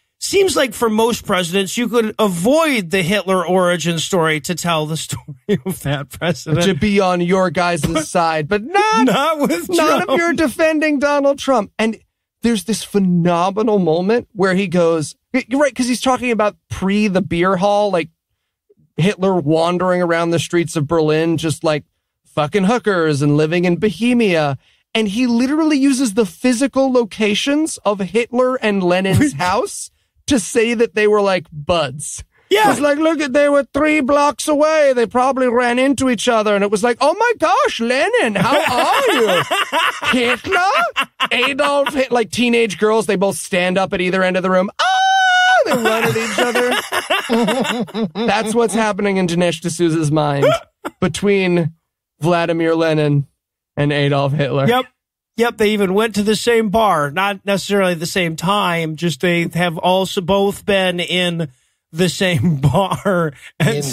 Speaker 1: like for most presidents, you could avoid the Hitler origin story to tell the story of that president.
Speaker 3: To be on your guys' side, but
Speaker 1: not with
Speaker 3: none
Speaker 1: Trump.
Speaker 3: of you defending Donald Trump. And there's this phenomenal moment where he goes, you're right, because he's talking about pre the beer hall, like Hitler wandering around the streets of Berlin, just like fucking hookers and living in Bohemia. And he literally uses the physical locations of Hitler and Lenin's house to say that they were like buds.
Speaker 1: Yeah.
Speaker 3: It's like, look, they were 3 blocks away. They probably ran into each other. And it was like, oh my gosh, Lenin, how are you? Hitler? Adolf Hitler? Like teenage girls, they both stand up at either end of the room. Oh, they run at each other. That's what's happening in Dinesh D'Souza's mind between Vladimir Lenin and Adolf Hitler.
Speaker 1: Yep, they even went to the same bar, not necessarily the same time, just they have also both been in the same bar at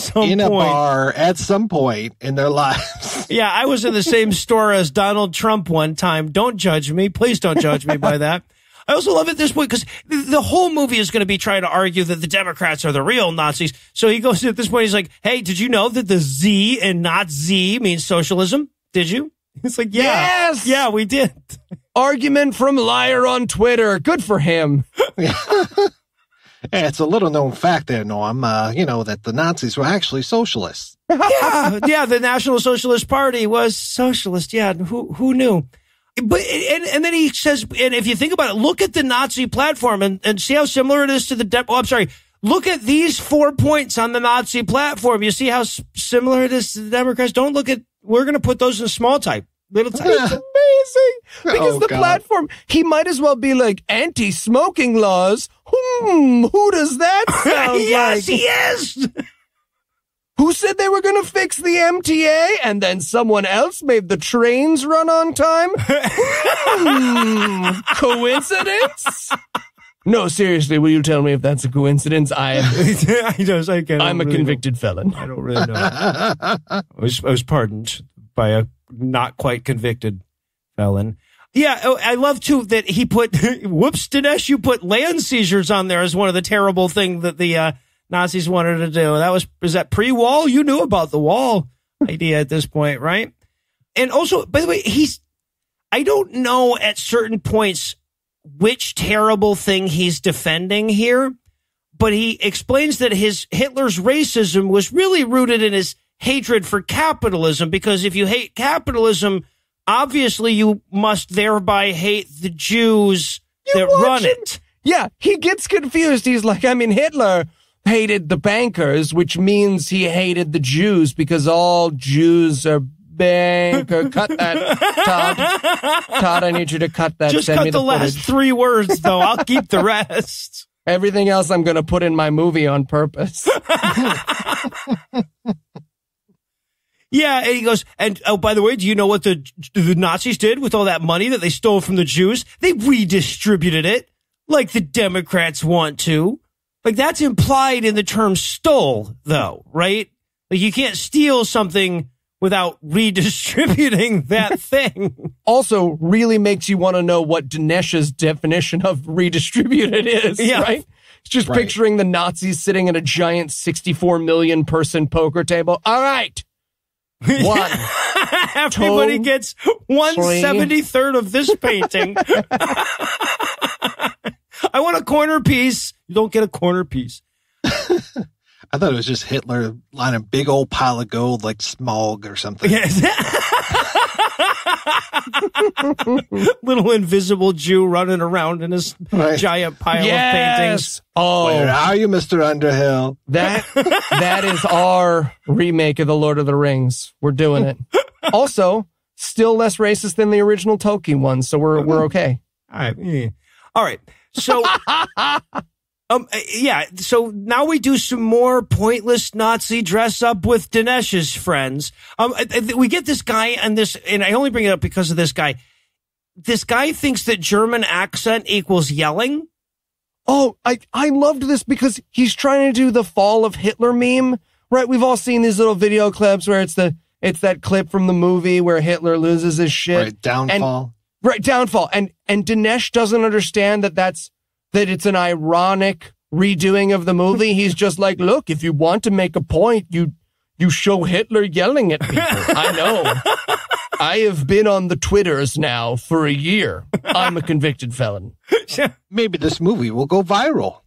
Speaker 1: some
Speaker 2: point in their lives.
Speaker 1: Yeah, I was in the same store as Donald Trump one time. Don't judge me. Please don't judge me by that. I also love at this point because the whole movie is going to be trying to argue that the Democrats are the real Nazis. So he goes at this point, he's like, hey, did you know that the Z and not Z means socialism? Did you? It's like, yeah.
Speaker 3: Yes!
Speaker 1: Yeah, we did.
Speaker 3: Argument from Liar on Twitter. Good for him.
Speaker 2: It's a little known fact there, Norm, that the Nazis were actually socialists.
Speaker 1: Yeah, the National Socialist Party was socialist. Yeah, who knew? But and then he says, and if you think about it, look at the Nazi platform and see how similar it is to the look at these 4 points on the Nazi platform. You see how similar it is to the Democrats? Don't look at, we're going to put those in small type, little type.
Speaker 3: It's amazing. Because platform, he might as well be like anti-smoking laws. Who does that sound
Speaker 1: yes,
Speaker 3: like?
Speaker 1: He is.
Speaker 3: Who said they were going to fix the MTA and then someone else made the trains run on time? Coincidence? No, seriously, will you tell me if that's a coincidence? I'm a convicted felon.
Speaker 1: I don't really know. I was pardoned by a not quite convicted felon. Yeah, I love, too, that he put, whoops, Dinesh, you put land seizures on there as one of the terrible things that the Nazis wanted to do. Was that pre-wall? You knew about the wall idea at this point, right? And also, by the way, I don't know at certain points which terrible thing he's defending here, but he explains that Hitler's racism was really rooted in his hatred for capitalism, because if you hate capitalism, obviously you must thereby hate the Jews that run it.
Speaker 3: Yeah, he gets confused. He's like, Hitler hated the bankers, which means he hated the Jews because all Jews are banker. Cut that, Todd. Todd, I need you to cut that.
Speaker 1: Just cut the last 3 words, though. I'll keep the rest.
Speaker 3: Everything else I'm going to put in my movie on purpose.
Speaker 1: Yeah, and he goes, and oh, by the way, do you know what the Nazis did with all that money that they stole from the Jews? They redistributed it like the Democrats want to. Like, that's implied in the term stole, though, right? Like, you can't steal something without redistributing that thing.
Speaker 3: Also, really makes you want to know what Dinesh's definition of redistributed is, right? It's just picturing the Nazis sitting at a giant 64 million person poker table. All right. 1.
Speaker 1: Everybody gets 1/73 of this painting. I want a corner piece. You don't get a corner piece.
Speaker 2: I thought it was just Hitler on a big old pile of gold like Smaug or something.
Speaker 1: Yes. Little invisible Jew running around in his giant pile of paintings.
Speaker 3: Oh,
Speaker 2: where are you, Mr. Underhill?
Speaker 3: That is our remake of the Lord of the Rings. We're doing it. Also, still less racist than the original Tolkien one, so we're okay.
Speaker 1: All right. So, so now we do some more pointless Nazi dress up with Dinesh's friends. We get this guy and I only bring it up because of this guy. This guy thinks that German accent equals yelling.
Speaker 3: Oh, I loved this because he's trying to do the fall of Hitler meme, right? We've all seen these little video clips where it's that clip from the movie where Hitler loses his shit.
Speaker 2: Right, downfall.
Speaker 3: Downfall. And Dinesh doesn't understand that it's an ironic redoing of the movie. He's just like, look, if you want to make a point, you show Hitler yelling at people. I know. I have been on the Twitters now for a year. I'm a convicted felon.
Speaker 2: Maybe this movie will go viral.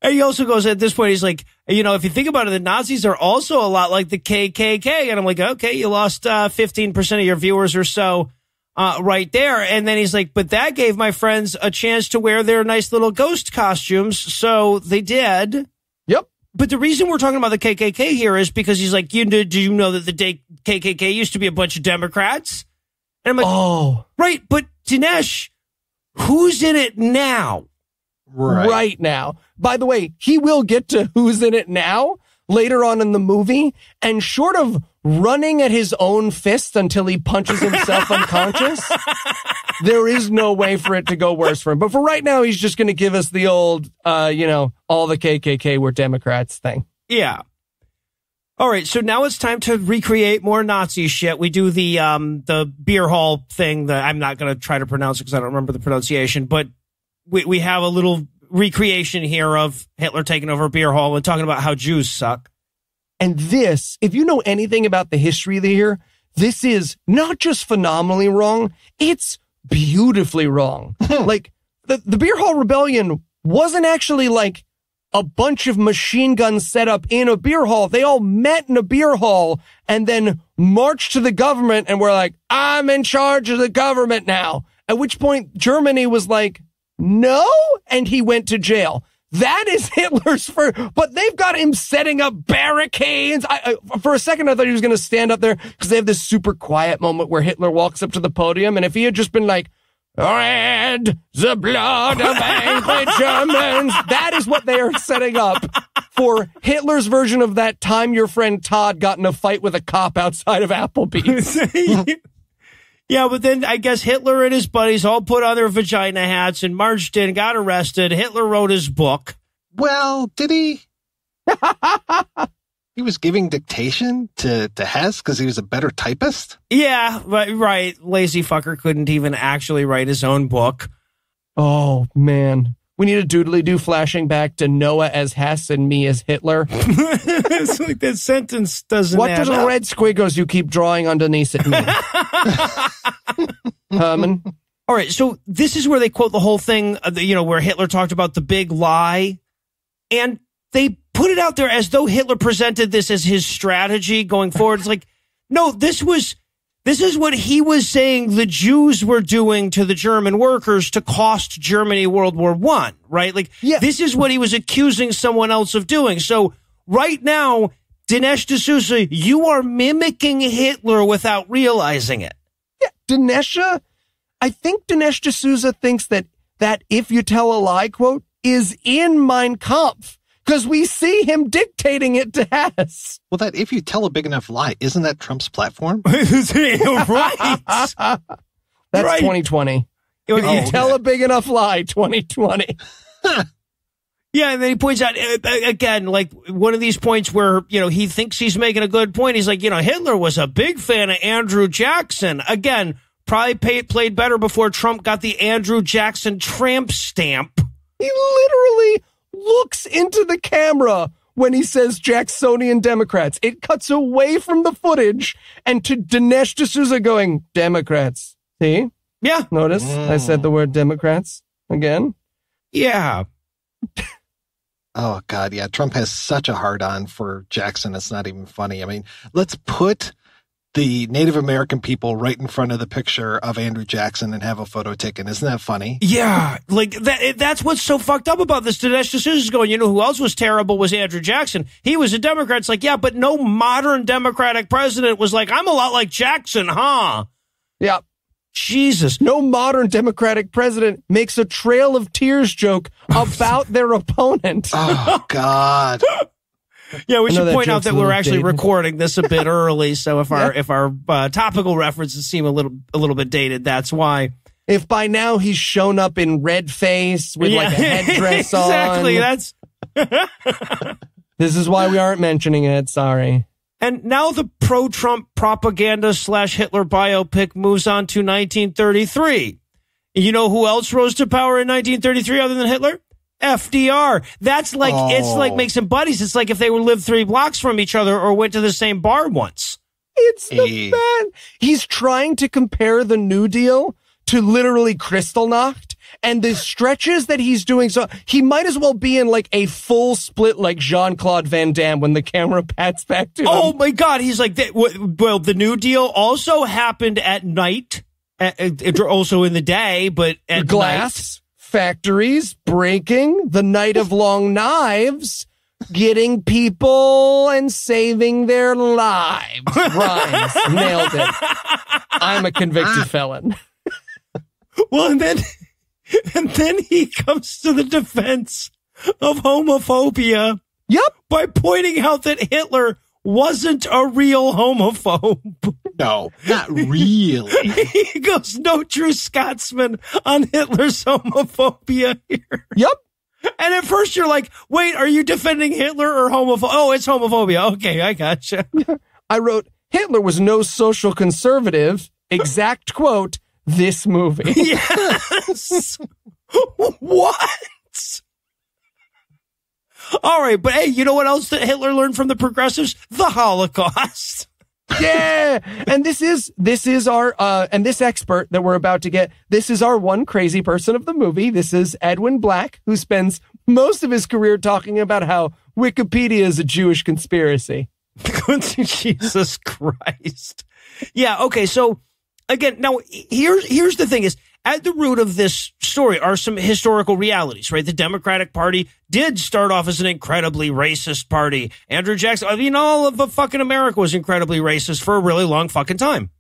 Speaker 1: And he also goes, at this point, he's like, if you think about it, the Nazis are also a lot like the KKK. And I'm like, okay, you lost 15% of your viewers or so right there. And then he's like, but that gave my friends a chance to wear their nice little ghost costumes. So they did.
Speaker 3: Yep.
Speaker 1: But the reason we're talking about the KKK here is because he's like, do you know that the KKK used to be a bunch of Democrats? And I'm like, oh, right. But Dinesh, who's in it now?
Speaker 3: Right now. By the way, he will get to who's in it now later on in the movie, and short of running at his own fist until he punches himself unconscious, there is no way for it to go worse for him. But for right now, he's just going to give us the old, all the KKK were Democrats thing.
Speaker 1: Yeah. All right, so now it's time to recreate more Nazi shit. We do the beer hall thing that I'm not going to try to pronounce it because I don't remember the pronunciation, but we have a little recreation here of Hitler taking over a beer hall and talking about how Jews suck.
Speaker 3: And this, if you know anything about the history of the year, this is not just phenomenally wrong, it's beautifully wrong. Like, the beer hall rebellion wasn't actually like a bunch of machine guns set up in a beer hall. They all met in a beer hall and then marched to the government and were like, I'm in charge of the government now. At which point Germany was like, no, and he went to jail. That is Hitler's but they've got him setting up barricades. For a second, I thought he was going to stand up there because they have this super quiet moment where Hitler walks up to the podium. And if he had just been like, red, the blood of angry Germans, that is what they are setting up for Hitler's version of that time your friend Todd got in a fight with a cop outside of Applebee's.
Speaker 1: Yeah, but then I guess Hitler and his buddies all put on their vagina hats and marched in, got arrested. Hitler wrote his book.
Speaker 2: Well, did he? He was giving dictation to Hess because he was a better typist?
Speaker 1: Yeah, right. Lazy fucker couldn't even actually write his own book.
Speaker 3: Oh, man. We need a doodly-doo flashing back to Noah as Hess and me as Hitler.
Speaker 1: It's like that sentence doesn't
Speaker 3: What do the red squiggles you keep drawing underneath it mean? Herman?
Speaker 1: All right, so this is where they quote the whole thing, where Hitler talked about the big lie. And they put it out there as though Hitler presented this as his strategy going forward. It's like, no, this is what he was saying the Jews were doing to the German workers to cost Germany World War I, right? Like, yeah. This is what he was accusing someone else of doing. So right now, Dinesh D'Souza, you are mimicking Hitler without realizing it.
Speaker 3: Yeah, I think Dinesh D'Souza thinks that if you tell a lie quote is in Mein Kampf. Because we see him dictating it to Hess.
Speaker 2: Well, that if you tell a big enough lie, isn't that Trump's platform?
Speaker 1: Right.
Speaker 3: That's right. 2020. If you tell a big enough lie, 2020.
Speaker 1: Yeah, and then he points out, again, like one of these points where, he thinks he's making a good point. He's like, Hitler was a big fan of Andrew Jackson. Again, probably played better before Trump got the Andrew Jackson tramp stamp.
Speaker 3: He literally looks into the camera when he says Jacksonian Democrats. It cuts away from the footage and to Dinesh D'Souza going, Democrats. See?
Speaker 1: Yeah.
Speaker 3: Notice I said the word Democrats again.
Speaker 1: Yeah.
Speaker 2: Oh, God, yeah. Trump has such a hard-on for Jackson. It's not even funny. I mean, let's put the Native American people right in front of the picture of Andrew Jackson and have a photo taken. Isn't that funny?
Speaker 1: Yeah, like that's what's so fucked up about this. Dinesh D'Souza's going, you know who else was terrible was Andrew Jackson. He was a Democrat. It's like, yeah, but no modern Democratic president was like, I'm a lot like Jackson, huh?
Speaker 3: Yeah.
Speaker 1: Jesus.
Speaker 3: No modern Democratic president makes a Trail of Tears joke about their opponent.
Speaker 2: Oh, God.
Speaker 1: Yeah, we should point out
Speaker 3: joke's
Speaker 1: that
Speaker 3: a
Speaker 1: we're
Speaker 3: little
Speaker 1: actually
Speaker 3: dated.
Speaker 1: recording this a bit early, so if our topical references seem a little bit dated, that's why.
Speaker 3: If by now he's shown up in red face with like a headdress
Speaker 1: exactly,
Speaker 3: on.
Speaker 1: that's
Speaker 3: This is why we aren't mentioning it. Sorry.
Speaker 1: And now the pro-Trump propaganda / Hitler biopic moves on to 1933. You know who else rose to power in 1933 other than Hitler? FDR. That's like, It's like makes them buddies. It's like if they lived 3 blocks from each other or went to the same bar once.
Speaker 3: It's the bad. He's trying to compare the New Deal to literally Kristallnacht. And the stretches that he's doing, so he might as well be in like a full split like Jean-Claude Van Damme when the camera pats back to him.
Speaker 1: Oh my God. He's like, well, the New Deal also happened at night, also in the day, but at
Speaker 3: glass factories breaking, the night of long knives, getting people and saving their lives. Rhymes. Nailed it. I'm a convicted felon.
Speaker 1: Well, and then he comes to the defense of homophobia.
Speaker 3: Yep.
Speaker 1: By pointing out that Hitler wasn't a real homophobe.
Speaker 2: No, not really.
Speaker 1: He goes, no true Scotsman on Hitler's homophobia here.
Speaker 3: Yep.
Speaker 1: And at first you're like, wait, are you defending Hitler or homophobia? Oh, it's homophobia. Okay, I gotcha.
Speaker 3: I wrote, Hitler was no social conservative. Exact quote, this movie.
Speaker 1: Yes. What? All right, but hey, you know what else that Hitler learned from the progressives? The Holocaust.
Speaker 3: Yeah. And this is our, and this expert that we're about to get, this is our one crazy person of the movie. This is Edwin Black, who spends most of his career talking about how Wikipedia is a Jewish conspiracy.
Speaker 1: Jesus Christ. Yeah. Okay. So again, now here's the thing is, at the root of this story are some historical realities, right? The Democratic Party did start off as an incredibly racist party. Andrew Jackson, I mean, all of fucking America was incredibly racist for a really long fucking time.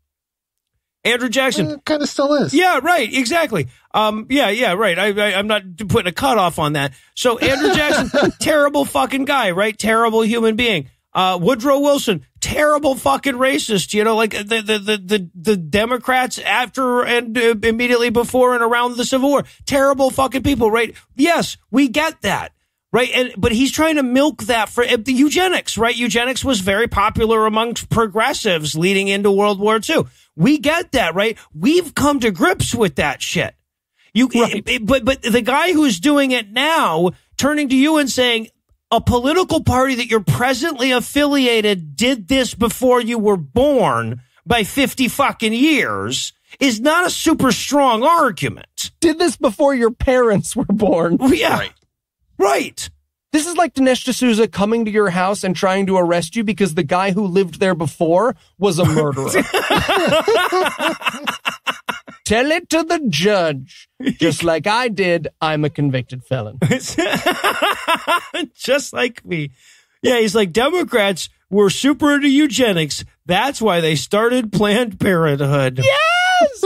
Speaker 1: Andrew Jackson.
Speaker 2: Kind of still is.
Speaker 1: Yeah, right. Exactly. Yeah, right. I'm not putting a cutoff on that. So Andrew Jackson, terrible fucking guy, right? Terrible human being. Woodrow Wilson, terrible fucking racist, you know, like the Democrats after and immediately before and around the Civil War, terrible fucking people, right? Yes, we get that, right? But he's trying to milk that for the eugenics, right? Eugenics was very popular amongst progressives leading into World War II. We get that, right? We've come to grips with that shit. But the guy who's doing it now, turning to you and saying, a political party that you're presently affiliated did this before you were born by 50 fucking years is not a super strong argument.
Speaker 3: Did this before your parents were born.
Speaker 1: Yeah. Right.
Speaker 3: This is like Dinesh D'Souza coming to your house and trying to arrest you because the guy who lived there before was a murderer. Tell it to the judge. Just like I did, I'm a convicted felon.
Speaker 1: Just like me. Yeah, he's like, Democrats were super into eugenics. That's why they started Planned Parenthood.
Speaker 3: Yes!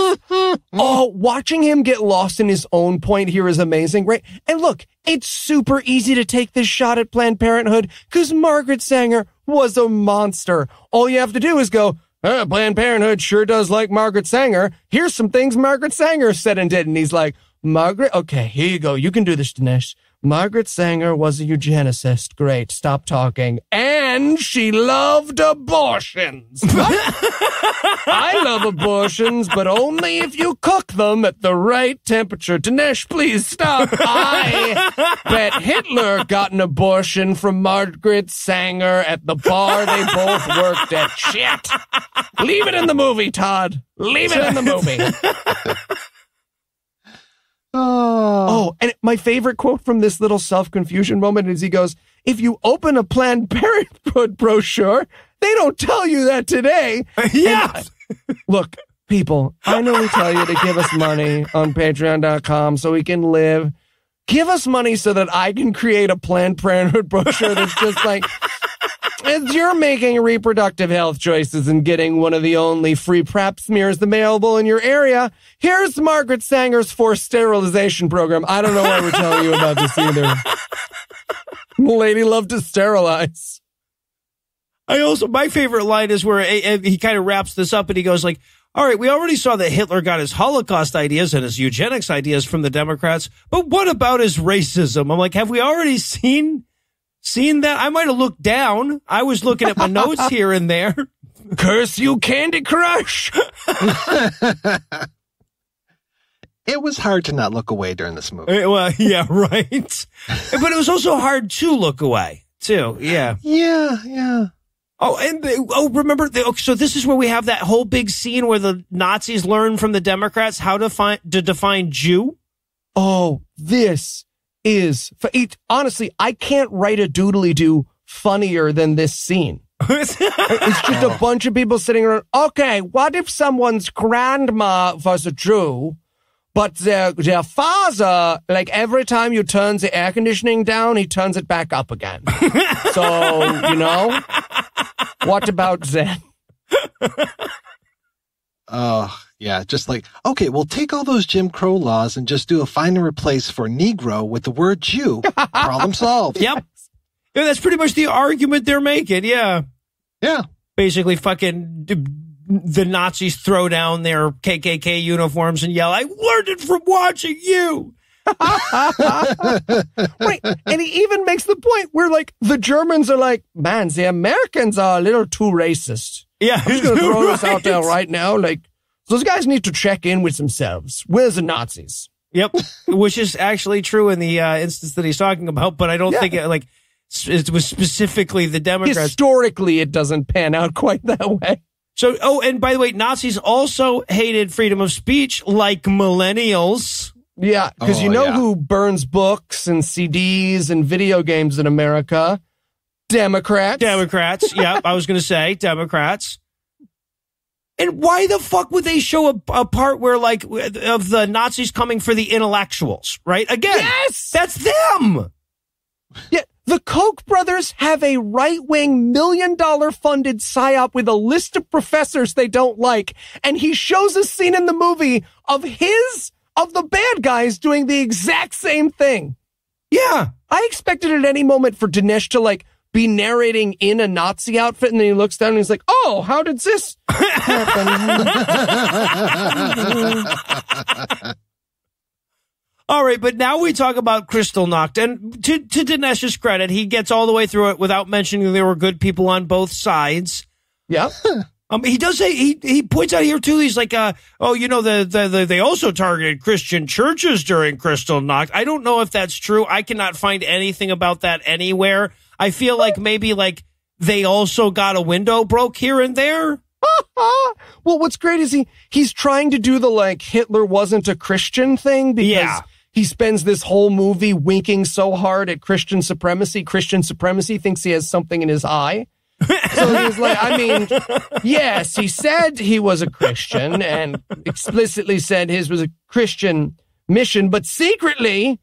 Speaker 3: Oh, watching him get lost in his own point here is amazing, right? And look, it's super easy to take this shot at Planned Parenthood because Margaret Sanger was a monster. All you have to do is go, Planned Parenthood sure does like Margaret Sanger. Here's some things Margaret Sanger said and did. And he's like, Margaret, okay, here you go. You can do this, Dinesh. Margaret Sanger was a eugenicist. Great. Stop talking. And she loved abortions. I love abortions, but only if you cook them at the right temperature. Dinesh, please stop. I bet Hitler got an abortion from Margaret Sanger at the bar they both worked at. Shit. Leave it in the movie, Todd. Leave it in the movie. Oh, and my favorite quote from this little self-confusion moment is he goes, if you open a Planned Parenthood brochure, they don't tell you that today.
Speaker 1: Yeah.
Speaker 3: Look, people, I know we tell you to give us money on patreon.com so we can live. Give us money so that I can create a Planned Parenthood brochure that's just like, as you're making reproductive health choices and getting one of the only free PrEP smears available in your area, here's Margaret Sanger's forced sterilization program. I don't know why we're telling you about this either. Lady loved to sterilize.
Speaker 1: My favorite line is where he kind of wraps this up and he goes like, all right, we already saw that Hitler got his Holocaust ideas and his eugenics ideas from the Democrats, but what about his racism? I'm like, have we already seen that? I might have looked down. I was looking at my notes here and there.
Speaker 3: Curse you, Candy Crush!
Speaker 2: It was hard to not look away during this movie.
Speaker 1: Well, yeah, right. But it was also hard to look away, too. Yeah.
Speaker 2: Yeah.
Speaker 1: Oh, and remember, so this is where we have that whole big scene where the Nazis learn from the Democrats how to define Jew.
Speaker 3: Oh, this is, honestly, I can't write a doodly-doo funnier than this scene. It's just a bunch of people sitting around. Okay, what if someone's grandma was a Jew, but their father, like every time you turn the air conditioning down, he turns it back up again. So, what about that?
Speaker 2: Oh, yeah, just like, okay, we'll take all those Jim Crow laws and just do a find and replace for Negro with the word Jew. Problem solved.
Speaker 1: Yep. Yeah, that's pretty much the argument they're making, yeah.
Speaker 2: Yeah.
Speaker 1: Basically, fucking the Nazis throw down their KKK uniforms and yell, I learned it from watching you.
Speaker 3: Right, and he even makes the point where, like, the Germans are like, man, the Americans are a little too racist.
Speaker 1: Yeah.
Speaker 3: I'm just going to throw this out there right now. Like, those guys need to check in with themselves. Where's the Nazis?
Speaker 1: Yep, which is actually true in the instance that he's talking about, but I don't think it was specifically the Democrats.
Speaker 3: Historically, it doesn't pan out quite that way.
Speaker 1: So, and by the way, Nazis also hated freedom of speech like millennials.
Speaker 3: Yeah, because who burns books and CDs and video games in America? Democrats.
Speaker 1: Yeah, I was going to say Democrats. And why the fuck would they show a part where, like, of the Nazis coming for the intellectuals, right? Again,
Speaker 3: yes!
Speaker 1: That's them.
Speaker 3: Yeah, the Koch brothers have a right-wing $1 million funded psyop with a list of professors they don't like. And he shows a scene in the movie of the bad guys doing the exact same thing.
Speaker 1: Yeah.
Speaker 3: I expected at any moment for Dinesh to, like, be narrating in a Nazi outfit, and then he looks down and he's like, oh, how did this happen?
Speaker 1: All right, but now we talk about Kristallnacht, and to Dinesh's credit, he gets all the way through it without mentioning there were good people on both sides.
Speaker 3: Yeah.
Speaker 1: He does say, he points out here too, he's like, they also targeted Christian churches during Kristallnacht. I don't know if that's true. I cannot find anything about that anywhere. I feel like maybe like they also got a window broke here and there.
Speaker 3: Well, what's great is he's trying to do the, like, Hitler wasn't a Christian thing because he spends this whole movie winking so hard at Christian supremacy. Christian supremacy thinks he has something in his eye. So he's like, I mean, yes, he said he was a Christian and explicitly said his was a Christian mission, but secretly,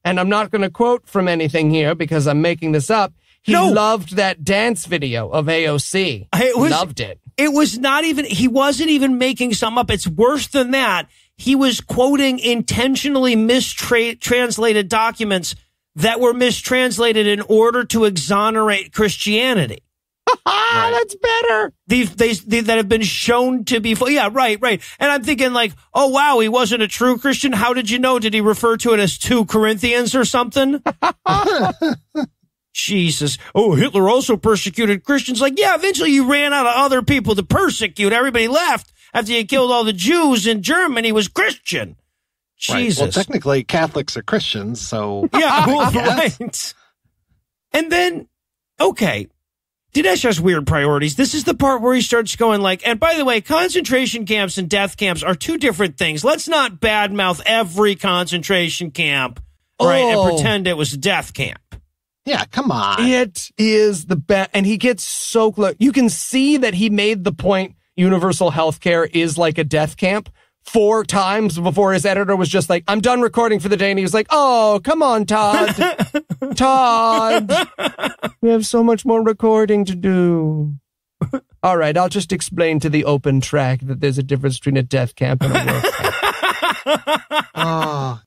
Speaker 3: and I'm not going to quote from anything here because I'm making this up, he loved that dance video of AOC. Loved it.
Speaker 1: It was not even, he wasn't even making some up. It's worse than that. He was quoting intentionally mistranslated documents that were mistranslated in order to exonerate Christianity.
Speaker 3: Right. That's better.
Speaker 1: That have been shown to be, yeah, right. And I'm thinking like, oh, wow, he wasn't a true Christian. How did you know? Did he refer to it as 2 Corinthians or something? Jesus. Oh, Hitler also persecuted Christians. Like, yeah, eventually you ran out of other people to persecute. Everybody left after you killed all the Jews in Germany was Christian. Jesus.
Speaker 2: Right. Well, technically, Catholics are Christians, so...
Speaker 1: Yeah, well, right. And then, okay, Dinesh has weird priorities. This is the part where he starts going like, and by the way, concentration camps and death camps are two different things. Let's not badmouth every concentration camp, right, and pretend it was a death camp.
Speaker 2: Yeah, come on.
Speaker 3: It is the best. And he gets so close. You can see that he made the point universal health care is like a death camp 4 times before his editor was just like, I'm done recording for the day. And he was like, oh, come on, Todd. Todd. We have so much more recording to do. All right, I'll just explain to the open track that there's a difference between a death camp and a work camp.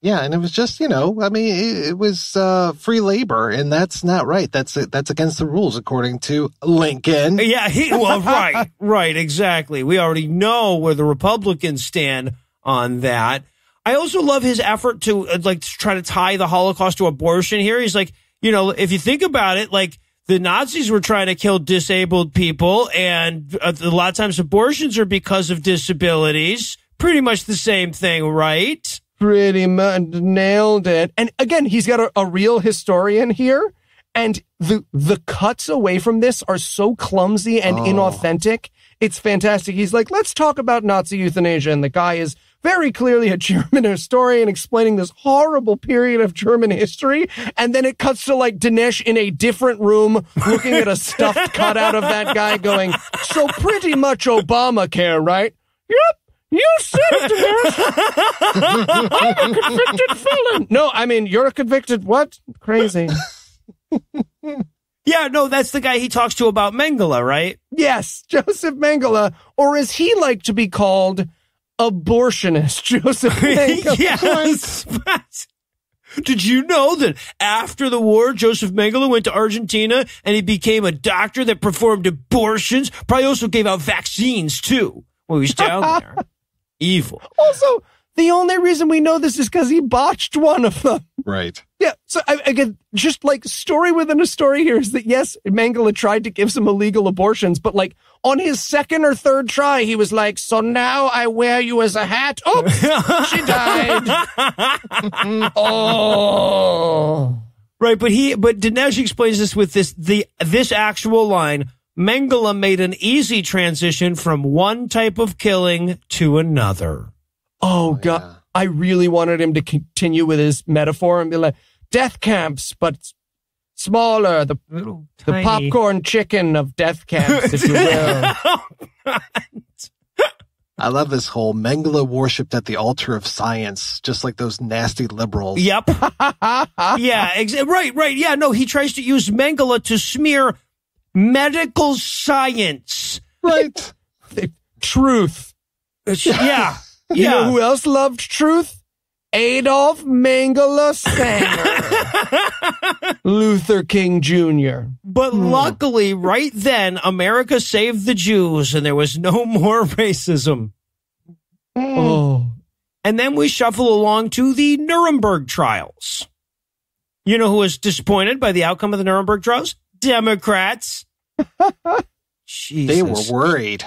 Speaker 2: Yeah, and it was just, it was free labor, and that's not right. That's against the rules, according to Lincoln.
Speaker 1: Yeah, right, exactly. We already know where the Republicans stand on that. I also love his effort to try to tie the Holocaust to abortion here. He's like, if you think about it, like the Nazis were trying to kill disabled people, and a lot of times abortions are because of disabilities. Pretty much the same thing, right?
Speaker 3: Pretty much nailed it. And again, he's got a real historian here. And the cuts away from this are so clumsy and inauthentic. It's fantastic. He's like, let's talk about Nazi euthanasia. And the guy is very clearly a German historian explaining this horrible period of German history. And then it cuts to like Dinesh in a different room looking at a stuffed cutout of that guy going, so pretty much Obamacare, right? Yep. You said it, Dinesh. I'm a convicted felon. No, I mean, you're a convicted what? Crazy.
Speaker 1: Yeah, no, that's the guy he talks to about Mengele, right?
Speaker 3: Yes, Joseph Mengele, or as he liked to be called, abortionist Joseph Mengele.
Speaker 1: Yes. Did you know that after the war, Joseph Mengele went to Argentina and he became a doctor that performed abortions? Probably also gave out vaccines, too, when he was down there. Evil.
Speaker 3: Also, the only reason we know this is because he botched one of them.
Speaker 2: Right.
Speaker 3: Yeah. So again, just like story within a story here is that yes, Mengele tried to give some illegal abortions, but like on his second or third try, he was like, so now I wear you as a hat. Oops, she died. Oh.
Speaker 1: Right. But Dinesh explains this with this actual line. Mengele made an easy transition from one type of killing to another.
Speaker 3: Oh, God. Yeah. I really wanted him to continue with his metaphor and be like, death camps, but smaller, the popcorn chicken of death camps, if you will.
Speaker 2: I love this whole Mengele worshipped at the altar of science, just like those nasty liberals.
Speaker 1: Yep. Yeah, right. Yeah, no, he tries to use Mengele to smear medical science.
Speaker 2: Right.
Speaker 3: Truth.
Speaker 1: Yeah.
Speaker 3: You know who else loved truth? Adolf Mengele Sanger. Luther King Jr.
Speaker 1: But luckily, right then, America saved the Jews and there was no more racism.
Speaker 3: Oh.
Speaker 1: And then we shuffle along to the Nuremberg Trials. You know who was disappointed by the outcome of the Nuremberg Trials? Democrats. Jesus.
Speaker 2: They were worried.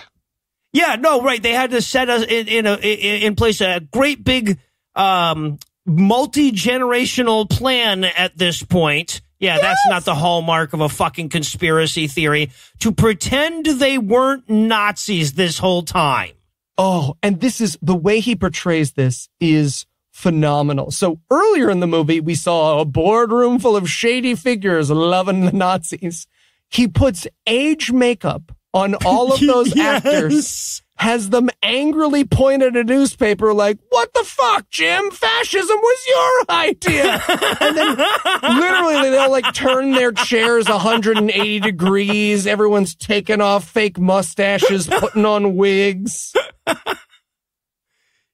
Speaker 1: Yeah, no, right. They had to set us in place a great big multi-generational plan at this point. Yeah, yes. That's not the hallmark of a fucking conspiracy theory, to pretend they weren't Nazis this whole time.
Speaker 3: Oh, and this is the way he portrays this is phenomenal. So earlier in the movie, we saw a boardroom full of shady figures loving the Nazis. He puts age makeup on all of those actors, has them angrily point at a newspaper like, what the fuck, Jim? Fascism was your idea. And then literally they'll like turn their chairs 180 degrees. Everyone's taking off fake mustaches, putting on wigs.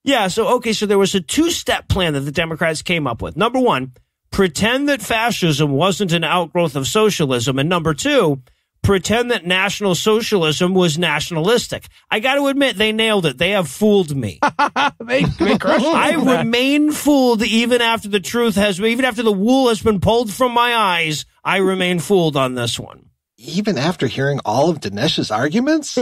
Speaker 1: Yeah, so there was a 2-step plan that the Democrats came up with. Number 1, pretend that fascism wasn't an outgrowth of socialism. And number 2, pretend that National Socialism was nationalistic. I got to admit, they nailed it. They have fooled me.
Speaker 3: they crushed it.
Speaker 1: I remain fooled even after even after the wool has been pulled from my eyes. I remain fooled on this one.
Speaker 2: Even after hearing all of Dinesh's arguments?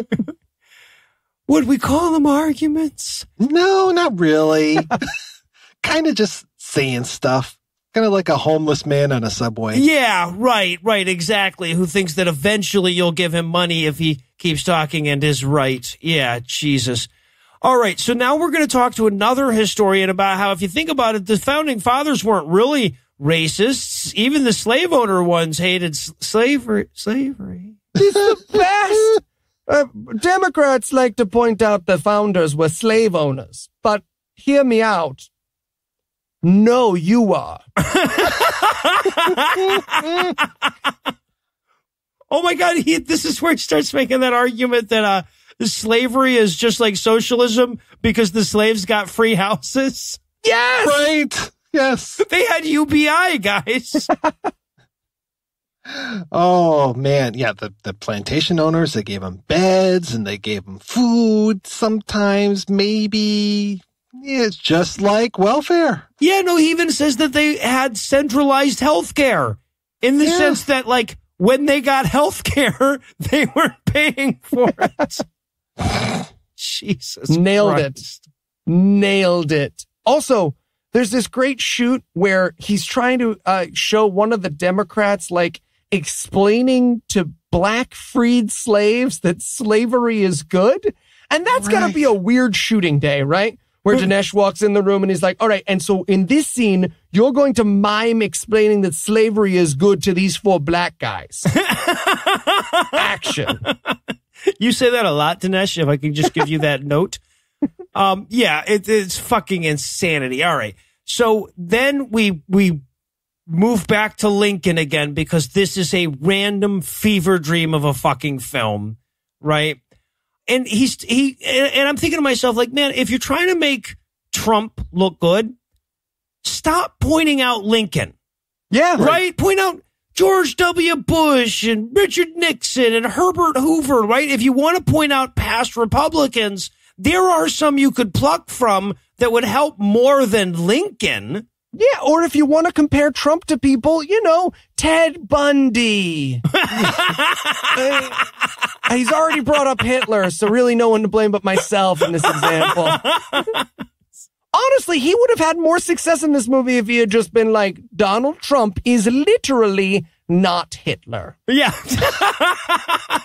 Speaker 1: Would we call them arguments?
Speaker 2: No, not really. Kind of just saying stuff. Kind of like a homeless man on a subway.
Speaker 1: Yeah, right, exactly. Who thinks that eventually you'll give him money if he keeps talking and is right. Yeah, Jesus. All right, so now we're going to talk to another historian about how, if you think about it, the founding fathers weren't really racists. Even the slave owner ones hated slavery.
Speaker 3: It's the best. Democrats like to point out the founders were slave owners, but hear me out. No, you are.
Speaker 1: Oh my God, this is where he starts making that argument that slavery is just like socialism because the slaves got free houses.
Speaker 3: Yes!
Speaker 2: Right. Yes.
Speaker 1: They had UBI, guys.
Speaker 2: Oh, man. Yeah, the plantation owners, they gave them beds and they gave them food. Sometimes, maybe... It's just like welfare.
Speaker 1: Yeah, no, he even says that they had centralized health care in the sense that, like, when they got health care, they weren't paying for it. Jesus
Speaker 3: Nailed
Speaker 1: Christ.
Speaker 3: Nailed it. Also, there's this great shoot where he's trying to show one of the Democrats, like, explaining to black freed slaves that slavery is good. And that's got to be a weird shooting day, right? Where Dinesh walks in the room and he's like, all right, and so in this scene, you're going to mime explaining that slavery is good to these 4 black guys. Action.
Speaker 1: You say that a lot, Dinesh, if I can just give you that note. Yeah, it's fucking insanity. All right. So then we move back to Lincoln again because this is a random fever dream of a fucking film, right? And and I'm thinking to myself, like, man, if you're trying to make Trump look good, stop pointing out Lincoln.
Speaker 3: Yeah.
Speaker 1: Right? Point out George W. Bush and Richard Nixon and Herbert Hoover, right? If you want to point out past Republicans, there are some you could pluck from that would help more than Lincoln.
Speaker 3: Yeah, or if you want to compare Trump to people, Ted Bundy. He's already brought up Hitler, so really no one to blame but myself in this example. Honestly, he would have had more success in this movie if he had just been like, Donald Trump is literally not Hitler.
Speaker 1: Yeah.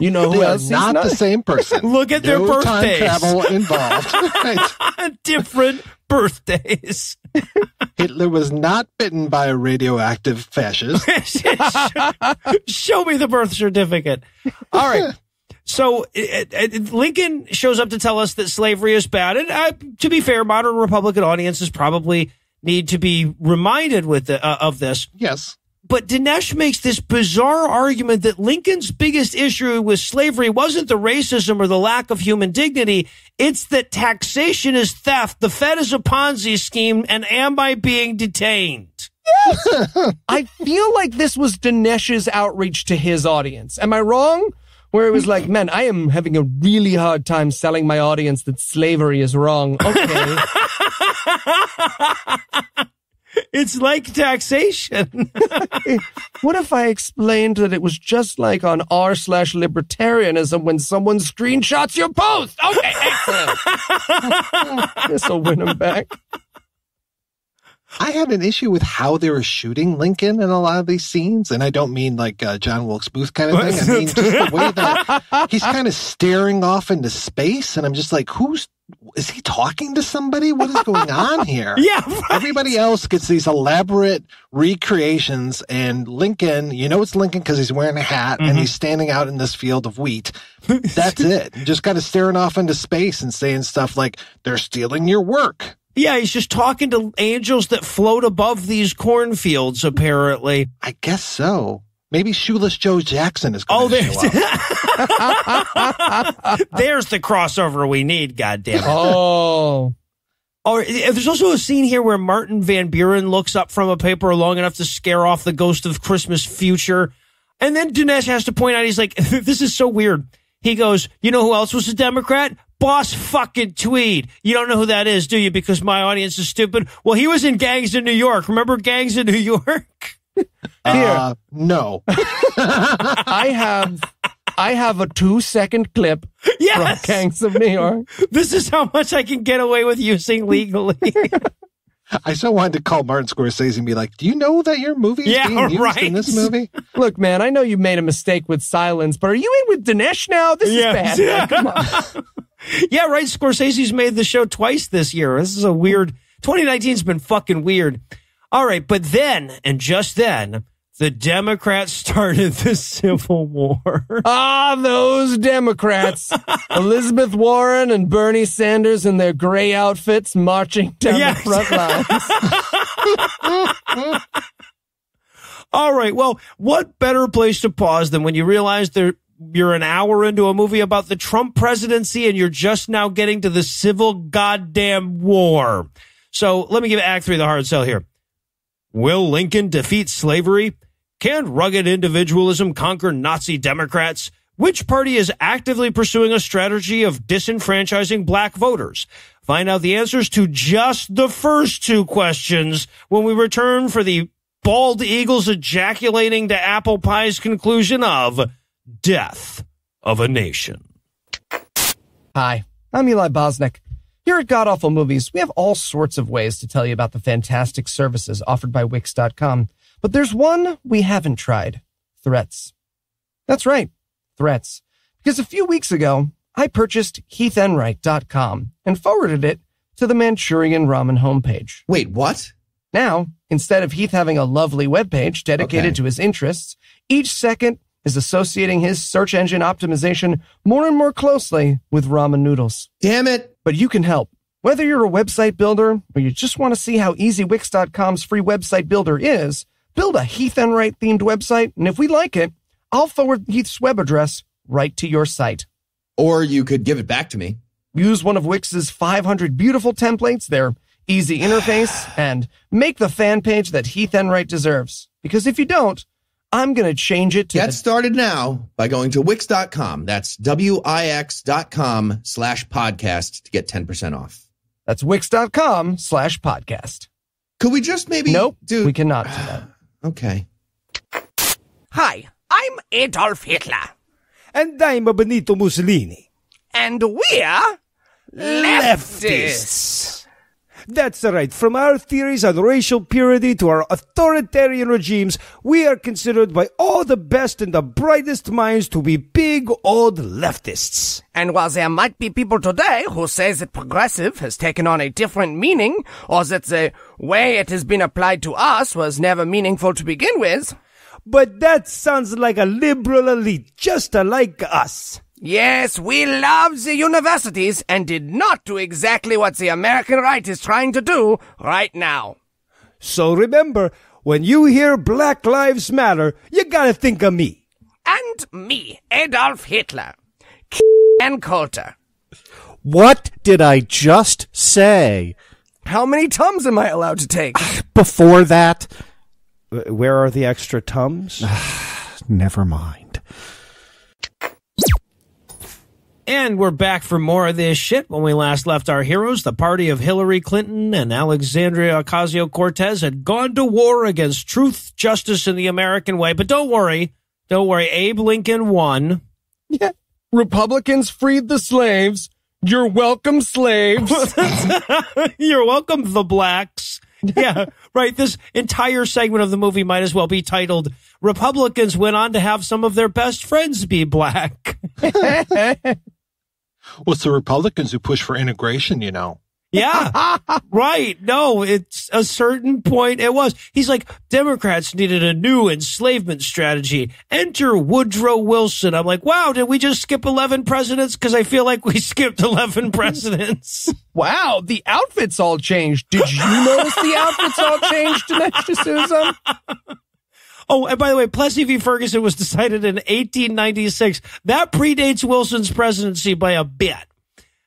Speaker 3: You know who else?
Speaker 2: Not the same person.
Speaker 1: Look at their birthdays.
Speaker 2: Time travel involved. Right.
Speaker 1: Different birthdays.
Speaker 2: Hitler was not bitten by a radioactive fascist.
Speaker 1: Show me the birth certificate. All right. So Lincoln shows up to tell us that slavery is bad. And to be fair, modern Republican audiences probably need to be reminded of this.
Speaker 2: Yes.
Speaker 1: But Dinesh makes this bizarre argument that Lincoln's biggest issue with slavery wasn't the racism or the lack of human dignity. It's that taxation is theft. The Fed is a Ponzi scheme. And am I being detained?
Speaker 3: Yes. I feel like this was Dinesh's outreach to his audience. Am I wrong? Where it was like, man, I am having a really hard time selling my audience that slavery is wrong. Okay.
Speaker 1: It's like taxation.
Speaker 3: What if I explained that it was just like on r/libertarianism when someone screenshots your post? Okay, excellent. This'll win him back.
Speaker 2: I had an issue with how they were shooting Lincoln in a lot of these scenes, and I don't mean like John Wilkes Booth kind of thing. I mean just the way that he's kind of staring off into space, and I'm just like, is he talking to somebody? What is going on here?
Speaker 1: Yeah, right.
Speaker 2: Everybody else gets these elaborate recreations, and Lincoln, it's Lincoln because he's wearing a hat and he's standing out in this field of wheat. That's it. Just kind of staring off into space and saying stuff like, they're stealing your work.
Speaker 1: Yeah, he's just talking to angels that float above these cornfields, apparently.
Speaker 2: I guess so. Maybe Shoeless Joe Jackson is going to show up.
Speaker 1: There's the crossover we need, goddammit.
Speaker 3: Oh.
Speaker 1: Or there's also a scene here where Martin Van Buren looks up from a paper long enough to scare off the ghost of Christmas future. And then Dinesh has to point out, he's like, this is so weird. He goes, you know who else was a Democrat? Boss fucking Tweed. You don't know who that is, do you? Because my audience is stupid. Well, he was in Gangs in New York. Remember Gangs in New York?
Speaker 3: Here.
Speaker 2: No.
Speaker 3: I have a 2-second clip from Gangs of New York.
Speaker 1: This is how much I can get away with using legally.
Speaker 2: I so wanted to call Martin Scorsese and be like, do you know that your movie is being used in this movie?
Speaker 3: Look, man, I know you made a mistake with Silence, but are you in with Dinesh now? This is bad. Man. Come on.
Speaker 1: Yeah, right. Scorsese's made the show twice this year. This is a weird... 2019's been fucking weird. All right, but then, and just then, the Democrats started the Civil War.
Speaker 3: Ah, those Democrats. Elizabeth Warren and Bernie Sanders in their gray outfits marching down the front lines.
Speaker 1: All right, well, what better place to pause than when you realize you're an hour into a movie about the Trump presidency and you're just now getting to the Civil Goddamn War. So let me give Act 3 the hard sell here. Will Lincoln defeat slavery? Can rugged individualism conquer Nazi Democrats? Which party is actively pursuing a strategy of disenfranchising black voters? Find out the answers to just the first two questions when we return for the bald eagles ejaculating to apple pie's conclusion of Death of a Nation.
Speaker 3: Hi, I'm Eli Bosnick. Here at God Awful Movies, we have all sorts of ways to tell you about the fantastic services offered by Wix.com. But there's one we haven't tried. Threats. That's right. Threats. Because a few weeks ago, I purchased HeathEnright.com and forwarded it to the Manchurian Ramen homepage.
Speaker 5: Wait, what?
Speaker 3: Now, instead of Heath having a lovely webpage dedicated to his interests, each second is associating his search engine optimization more and more closely with ramen noodles.
Speaker 5: Damn it.
Speaker 3: But you can help. Whether you're a website builder or you just want to see how easy Wix.com's free website builder is, build a Heath Enright themed website, and if we like it, I'll forward Heath's web address right to your site.
Speaker 5: Or you could give it back to me.
Speaker 3: Use one of Wix's 500 beautiful templates, their easy interface, and make the fan page that Heath Enright deserves. Because if you don't, I'm going to change it to...
Speaker 5: Get started now by going to Wix.com. That's Wix.com/podcast to get 10% off.
Speaker 3: That's Wix.com/podcast.
Speaker 5: Could we just maybe...
Speaker 3: Nope, we cannot do that.
Speaker 5: Okay.
Speaker 7: Hi, I'm Adolf Hitler.
Speaker 4: And I'm Benito Mussolini.
Speaker 7: And we're leftists.
Speaker 4: That's right. From our theories on racial purity to our authoritarian regimes, we are considered by all the best and the brightest minds to be big old leftists.
Speaker 7: And while there might be people today who say that progressive has taken on a different meaning, or that the way it has been applied to us was never meaningful to begin with.
Speaker 4: But that sounds like a liberal elite, just like us.
Speaker 7: Yes, we love the universities and did not do exactly what the American right is trying to do right now.
Speaker 4: So remember, when you hear Black Lives Matter, you gotta think of me.
Speaker 7: And me, Adolf Hitler. And Coulter.
Speaker 6: What did I just say?
Speaker 3: How many Tums am I allowed to take?
Speaker 6: Before that?
Speaker 4: Where are the extra Tums?
Speaker 6: Never mind.
Speaker 1: And we're back for more of this shit. When we last left our heroes, the party of Hillary Clinton and Alexandria Ocasio-Cortez had gone to war against truth, justice, and the American way. But don't worry, Abe Lincoln won.
Speaker 3: Yeah. Republicans freed the slaves. You're welcome, slaves.
Speaker 1: You're welcome, the blacks. Yeah, right. This entire segment of the movie might as well be titled, Republicans went on to have some of their best friends be black.
Speaker 2: Well, it's the Republicans who push for integration, you know.
Speaker 1: Yeah, right. No, it's a certain point. It was. He's like, Democrats needed a new enslavement strategy. Enter Woodrow Wilson. I'm like, wow, did we just skip 11 presidents? Because I feel like we skipped 11 presidents.
Speaker 3: Wow, the outfits all changed. Did you notice the outfits all changed, Dinesh D'Souza?
Speaker 1: Oh, and by the way, Plessy v. Ferguson was decided in 1896. That predates Wilson's presidency by a bit.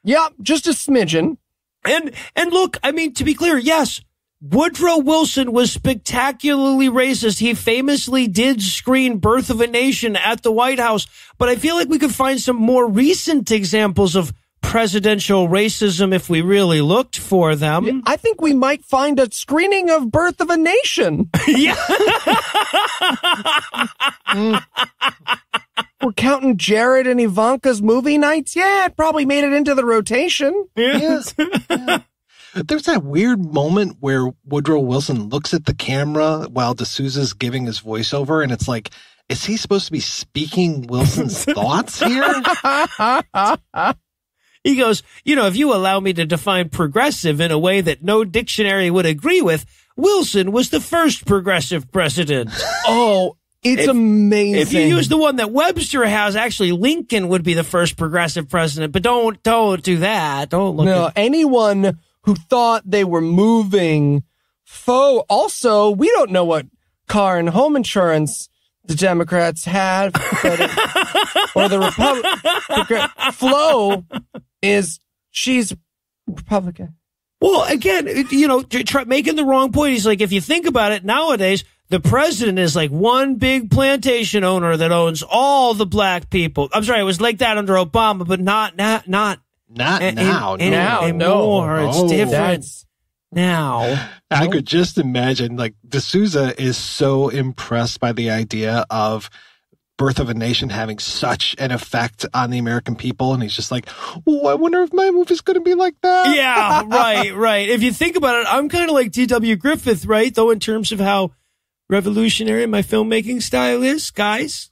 Speaker 3: Yep, just a smidgen.
Speaker 1: And look, I mean, to be clear, yes, Woodrow Wilson was spectacularly racist. He famously did screen Birth of a Nation at the White House. But I feel like we could find some more recent examples of presidential racism if we really looked for them.
Speaker 3: Yeah, I think we might find a screening of Birth of a Nation.
Speaker 1: Yeah.
Speaker 3: We're counting Jared and Ivanka's movie nights. Yeah, it probably made it into the rotation.
Speaker 1: Yes.
Speaker 2: Yeah. There's that weird moment where Woodrow Wilson looks at the camera while D'Souza's giving his voiceover, and it's like, is he supposed to be speaking Wilson's thoughts here?
Speaker 1: He goes, if you allow me to define progressive in a way that no dictionary would agree with, Wilson was the first progressive president.
Speaker 3: Oh, it's amazing.
Speaker 1: If you use the one that Webster has, actually Lincoln would be the first progressive president. But don't do that. Don't look at
Speaker 3: anyone who thought they were moving forward. Also, we don't know what car and home insurance the Democrats had, or the Republican. Flo she's Republican.
Speaker 1: Well, again, making the wrong point. He's like, if you think about it nowadays, the president is like one big plantation owner that owns all the black people. I'm sorry, it was like that under Obama, but not now. It's different now.
Speaker 2: I could just imagine, like, D'Souza is so impressed by the idea of Birth of a Nation having such an effect on the American people, and he's just like, oh, I wonder if my movie's going to be like that.
Speaker 1: Yeah, right. If you think about it, I'm kind of like T.W. Griffith, right? Though in terms of how revolutionary my filmmaking style is, guys.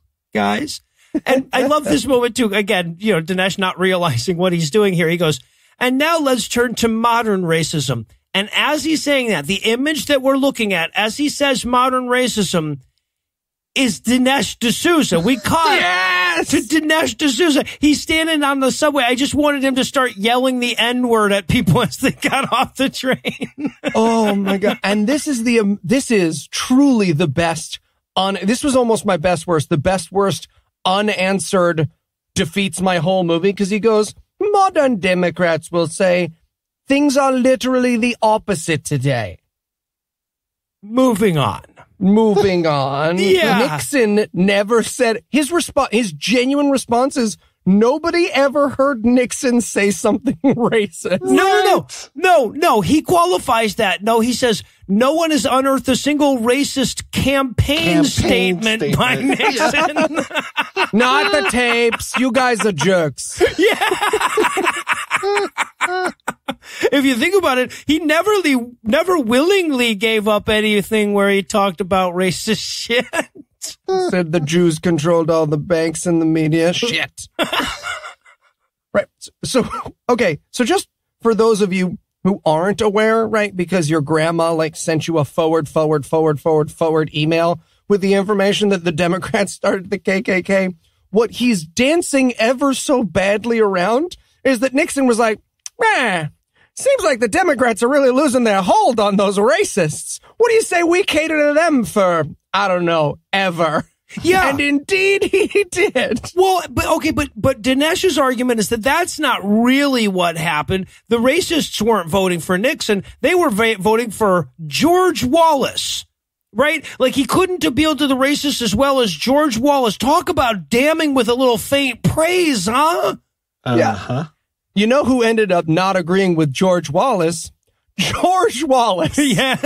Speaker 1: And I love this moment too. Again, Dinesh not realizing what he's doing here. He goes, and now let's turn to modern racism. And as he's saying that, the image that we're looking at, as he says modern racism, is Dinesh D'Souza. We caught to Dinesh D'Souza. He's standing on the subway. I just wanted him to start yelling the N-word at people as they got off the train.
Speaker 3: Oh my God. And this is truly the best this was almost my best worst. The best worst unanswered defeats my whole movie, because he goes, modern Democrats will say things are literally the opposite today.
Speaker 1: Moving on.
Speaker 3: Yeah. Nixon never said his genuine response is, nobody ever heard Nixon say something racist.
Speaker 1: No. He qualifies that. No, he says no one has unearthed a single racist campaign statement by Nixon.
Speaker 3: Not the tapes. You guys are jerks.
Speaker 1: Yeah. If you think about it, he never willingly gave up anything where he talked about racist shit.
Speaker 3: Said the Jews controlled all the banks and the media. Shit. Right. So, okay. So just for those of you who aren't aware, right, because your grandma sent you a forward email with the information that the Democrats started the KKK, what he's dancing ever so badly around is that Nixon was like, seems like the Democrats are really losing their hold on those racists. What do you say we cater to them for, I don't know, ever?
Speaker 1: Yeah.
Speaker 3: And indeed he did.
Speaker 1: Well, but Dinesh's argument is that that's not really what happened. The racists weren't voting for Nixon. They were voting for George Wallace, right? Like, he couldn't appeal to the racists as well as George Wallace. Talk about damning with a little faint praise, huh?
Speaker 3: Yeah. You know who ended up not agreeing with George Wallace? George Wallace.
Speaker 1: Yeah.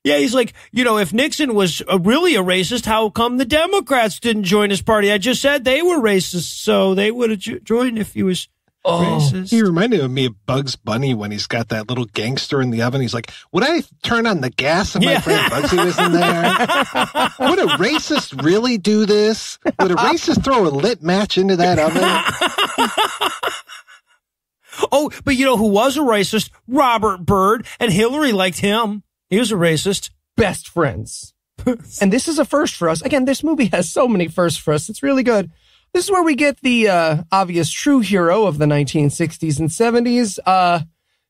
Speaker 1: Yeah, he's like, if Nixon was really a racist, how come the Democrats didn't join his party? I just said they were racist, so they would have joined if he was racist.
Speaker 2: He reminded me of Bugs Bunny when he's got that little gangster in the oven. He's like, would I turn on the gas if my friend Bugsy was in there? Would a racist really do this? Would a racist throw a lit match into that oven?
Speaker 1: Oh, but who was a racist? Robert Byrd, and Hillary liked him. He was a racist.
Speaker 3: Best friends. And this is a first for us. Again, this movie has so many firsts for us. It's really good. This is where we get the obvious true hero of the 1960s and 70s.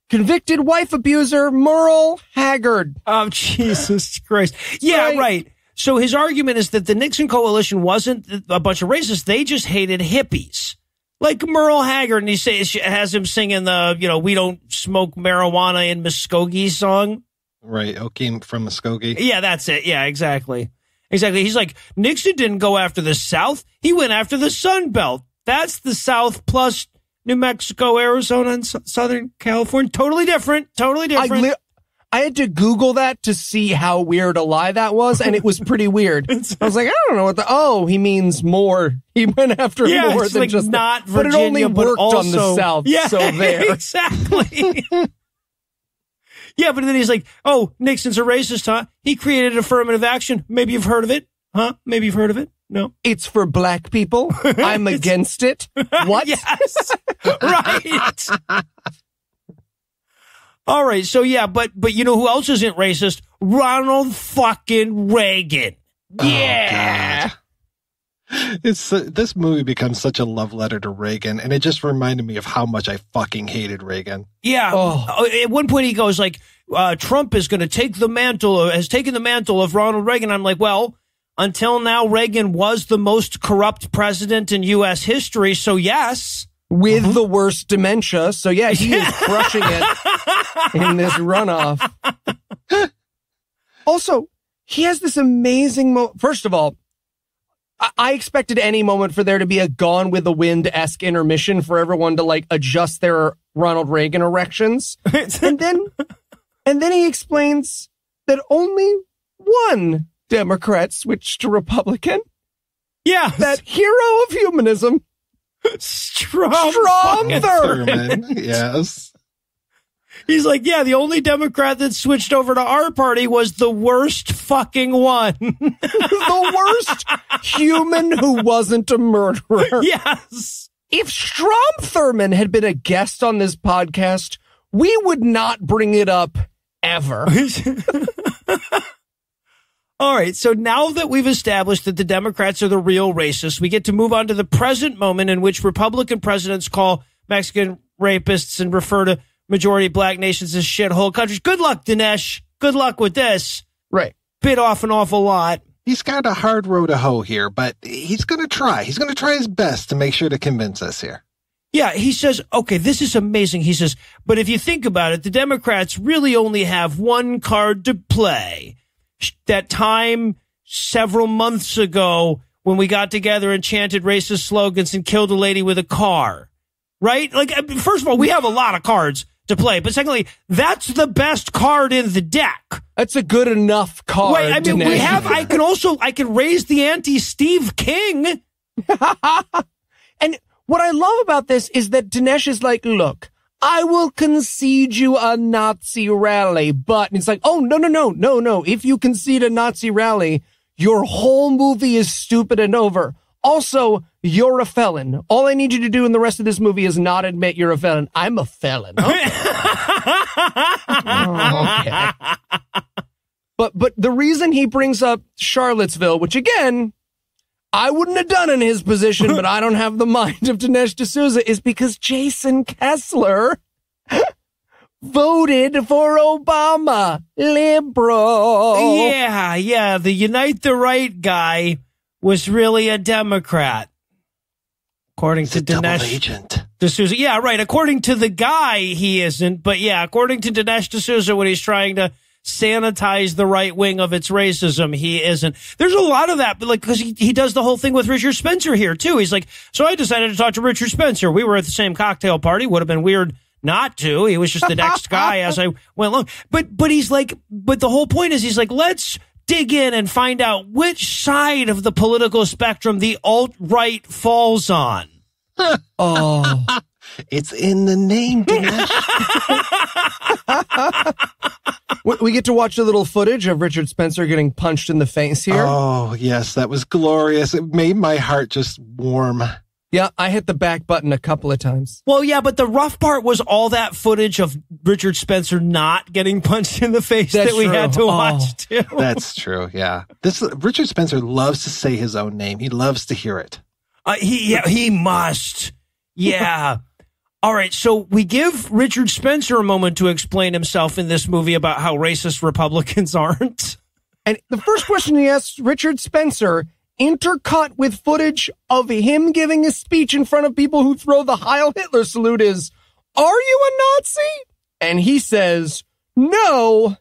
Speaker 3: Convicted wife abuser, Merle Haggard.
Speaker 1: Oh, Jesus Christ. Yeah, right. So his argument is that the Nixon coalition wasn't a bunch of racists. They just hated hippies. Like Merle Haggard, and he has him singing the, we don't smoke marijuana in Muskogee song.
Speaker 2: Right, Okie from Muskogee.
Speaker 1: Yeah, that's it. Yeah, exactly. He's like, Nixon didn't go after the South. He went after the Sun Belt. That's the South plus New Mexico, Arizona, and Southern California. Totally different.
Speaker 3: I had to Google that to see how weird a lie that was, and it was pretty weird. I was like, I don't know what he means more. He went after more
Speaker 1: it's
Speaker 3: than
Speaker 1: like
Speaker 3: just
Speaker 1: not
Speaker 3: Virginia,
Speaker 1: Virginia,
Speaker 3: but it only worked
Speaker 1: also,
Speaker 3: on the South.
Speaker 1: Yeah,
Speaker 3: so there.
Speaker 1: Exactly. Yeah, but then he's like, oh, Nixon's a racist, huh? He created affirmative action. Maybe you've heard of it, huh? Maybe you've heard of it. No.
Speaker 3: It's for black people. I'm against it. What?
Speaker 1: Yes. Right. All right. So yeah, but you know who else isn't racist? Ronald fucking Reagan. Yeah.
Speaker 2: Oh, this movie becomes such a love letter to Reagan, and it just reminded me of how much I fucking hated Reagan.
Speaker 1: Yeah. At one point he goes like, Trump is going to take the mantle, has taken the mantle of Ronald Reagan. I'm like, well, until now, Reagan was the most corrupt president in U.S. history. So yes.
Speaker 3: With the worst dementia. So yeah, he is crushing it in this runoff. Also, he has this amazing First of all, I expected any moment for there to be a Gone with the Wind-esque intermission for everyone to like adjust their Ronald Reagan erections. and then he explains that only one Democrat switched to Republican.
Speaker 1: Yeah.
Speaker 3: That hero of humanism.
Speaker 1: Strom
Speaker 2: Thurmond. Yes.
Speaker 1: He's like, yeah, the only Democrat that switched over to our party was the worst fucking one.
Speaker 3: The worst human who wasn't a murderer.
Speaker 1: Yes.
Speaker 3: If Strom Thurmond had been a guest on this podcast, we would not bring it up ever.
Speaker 1: All right, so now that we've established that the Democrats are the real racists, we get to move on to the present moment in which Republican presidents call Mexican rapists and refer to majority black nations as shithole countries. Good luck, Dinesh. Good luck with this.
Speaker 3: Right.
Speaker 1: Bit off an awful lot.
Speaker 2: He's got a hard row to hoe here, but he's going to try. He's going to try his best to make sure to convince us here.
Speaker 1: Yeah, he says, okay, this is amazing. He says, but if you think about it, the Democrats really only have one card to play. That time several months ago when we got together and chanted racist slogans and killed a lady with a car, right? Like, first of all, we have a lot of cards to play, but secondly, that's the best card in the deck.
Speaker 3: That's a good enough card.
Speaker 1: Right, I mean, we have, I can raise the ante Steve King.
Speaker 3: And what I love about this is that Dinesh is like, look, I will concede you a Nazi rally, but it's like, oh, no. If you concede a Nazi rally, your whole movie is stupid and over. Also, you're a felon. All I need you to do in the rest of this movie is not admit you're a felon. I'm a felon. Okay. Okay. But the reason he brings up Charlottesville, which again, I wouldn't have done in his position, but I don't have the mind of Dinesh D'Souza, is because Jason Kessler voted for Obama. Liberal.
Speaker 1: Yeah. The Unite the Right guy was really a Democrat. According to Dinesh D'Souza. Yeah, right. According to the guy, he isn't. But yeah, according to Dinesh D'Souza, when he's trying to sanitize the right wing of its racism, he isn't. There's a lot of that, but like, because he does the whole thing with Richard Spencer here too. He's like, so I decided to talk to Richard Spencer. We were at the same cocktail party. Would have been weird not to. He was just the next guy as I went along. But he's like, but the whole point is he's like, let's dig in and find out which side of the political spectrum the alt-right falls on.
Speaker 3: Oh.
Speaker 2: It's in the name, Dinesh.
Speaker 3: We get to watch a little footage of Richard Spencer getting punched in the face here.
Speaker 2: Oh, yes, that was glorious. It made my heart just warm.
Speaker 3: Yeah, I hit the back button a couple of times.
Speaker 1: Well, yeah, but the rough part was all that footage of Richard Spencer not getting punched in the face that we had to watch, too.
Speaker 2: That's true, yeah. Richard Spencer loves to say his own name. He loves to hear it.
Speaker 1: He must. Yeah. All right, so we give Richard Spencer a moment to explain himself in this movie about how racist Republicans aren't.
Speaker 3: And the first question he asks Richard Spencer, intercut with footage of him giving a speech in front of people who throw the Heil Hitler salute, is, are you a Nazi? And he says, no.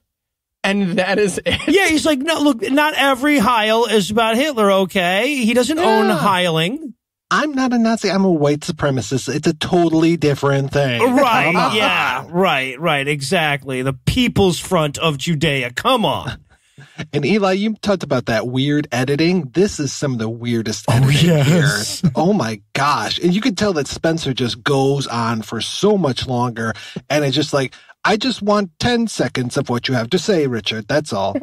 Speaker 3: And that is it.
Speaker 1: Yeah, he's like, no, look, not every Heil is about Hitler, okay? He doesn't own heiling.
Speaker 2: I'm not a Nazi. I'm a white supremacist. It's a totally different thing.
Speaker 1: Right. Yeah. Right. Exactly. The People's Front of Judea. Come on.
Speaker 2: And Eli, you talked about that weird editing. This is some of the weirdest editing here. Oh my gosh. And you can tell that Spencer just goes on for so much longer. And it's just like, I just want 10 seconds of what you have to say, Richard. That's all.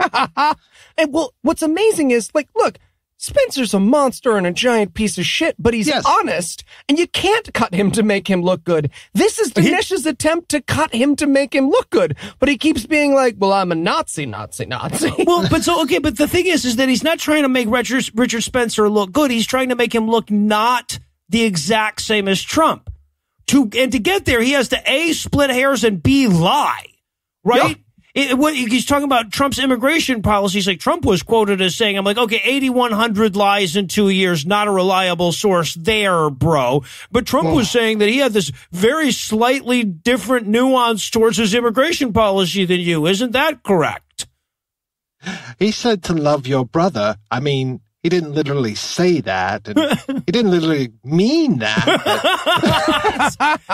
Speaker 3: And well, what's amazing is, like, look, Spencer's a monster and a giant piece of shit, but he's honest, and you can't cut him to make him look good. This is Dinesh's attempt to cut him to make him look good, but he keeps being like, well, I'm a Nazi.
Speaker 1: Well, but the thing is that he's not trying to make Richard Spencer look good. He's trying to make him look not the exact same as Trump. To get there, he has to A, split hairs, and B, lie, right? Yeah. He's talking about Trump's immigration policies. Like, Trump was quoted as saying, I'm like, okay, 8,100 lies in 2 years, not a reliable source there, bro. But Trump was saying that he had this very slightly different nuance towards his immigration policy than you. Isn't that correct?
Speaker 2: He said to love your brother. I mean, he didn't literally say that. And he didn't literally mean that.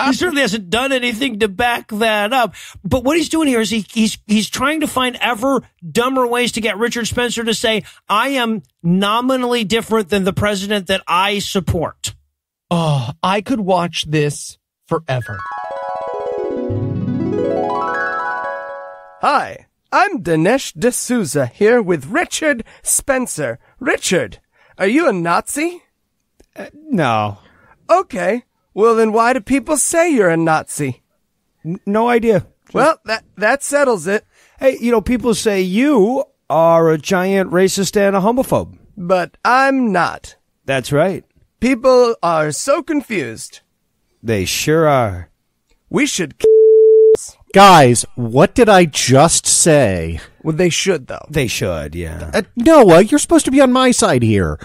Speaker 1: He certainly hasn't done anything to back that up. But what he's doing here is he's trying to find ever dumber ways to get Richard Spencer to say, I am nominally different than the president that I support.
Speaker 3: Oh, I could watch this forever.
Speaker 7: Hi, I'm Dinesh D'Souza here with Richard Spencer. Richard, are you a Nazi?
Speaker 4: No.
Speaker 7: Okay, well then why do people say you're a Nazi?
Speaker 4: No idea.
Speaker 7: Well, that settles it.
Speaker 4: Hey, people say you are a giant racist and a homophobe.
Speaker 7: But I'm not.
Speaker 4: That's right.
Speaker 7: People are so confused.
Speaker 4: They sure are.
Speaker 7: We should...
Speaker 6: Guys, what did I just say?
Speaker 7: Well, they should, though.
Speaker 1: They should, yeah.
Speaker 6: Noah, you're supposed to be on my side here.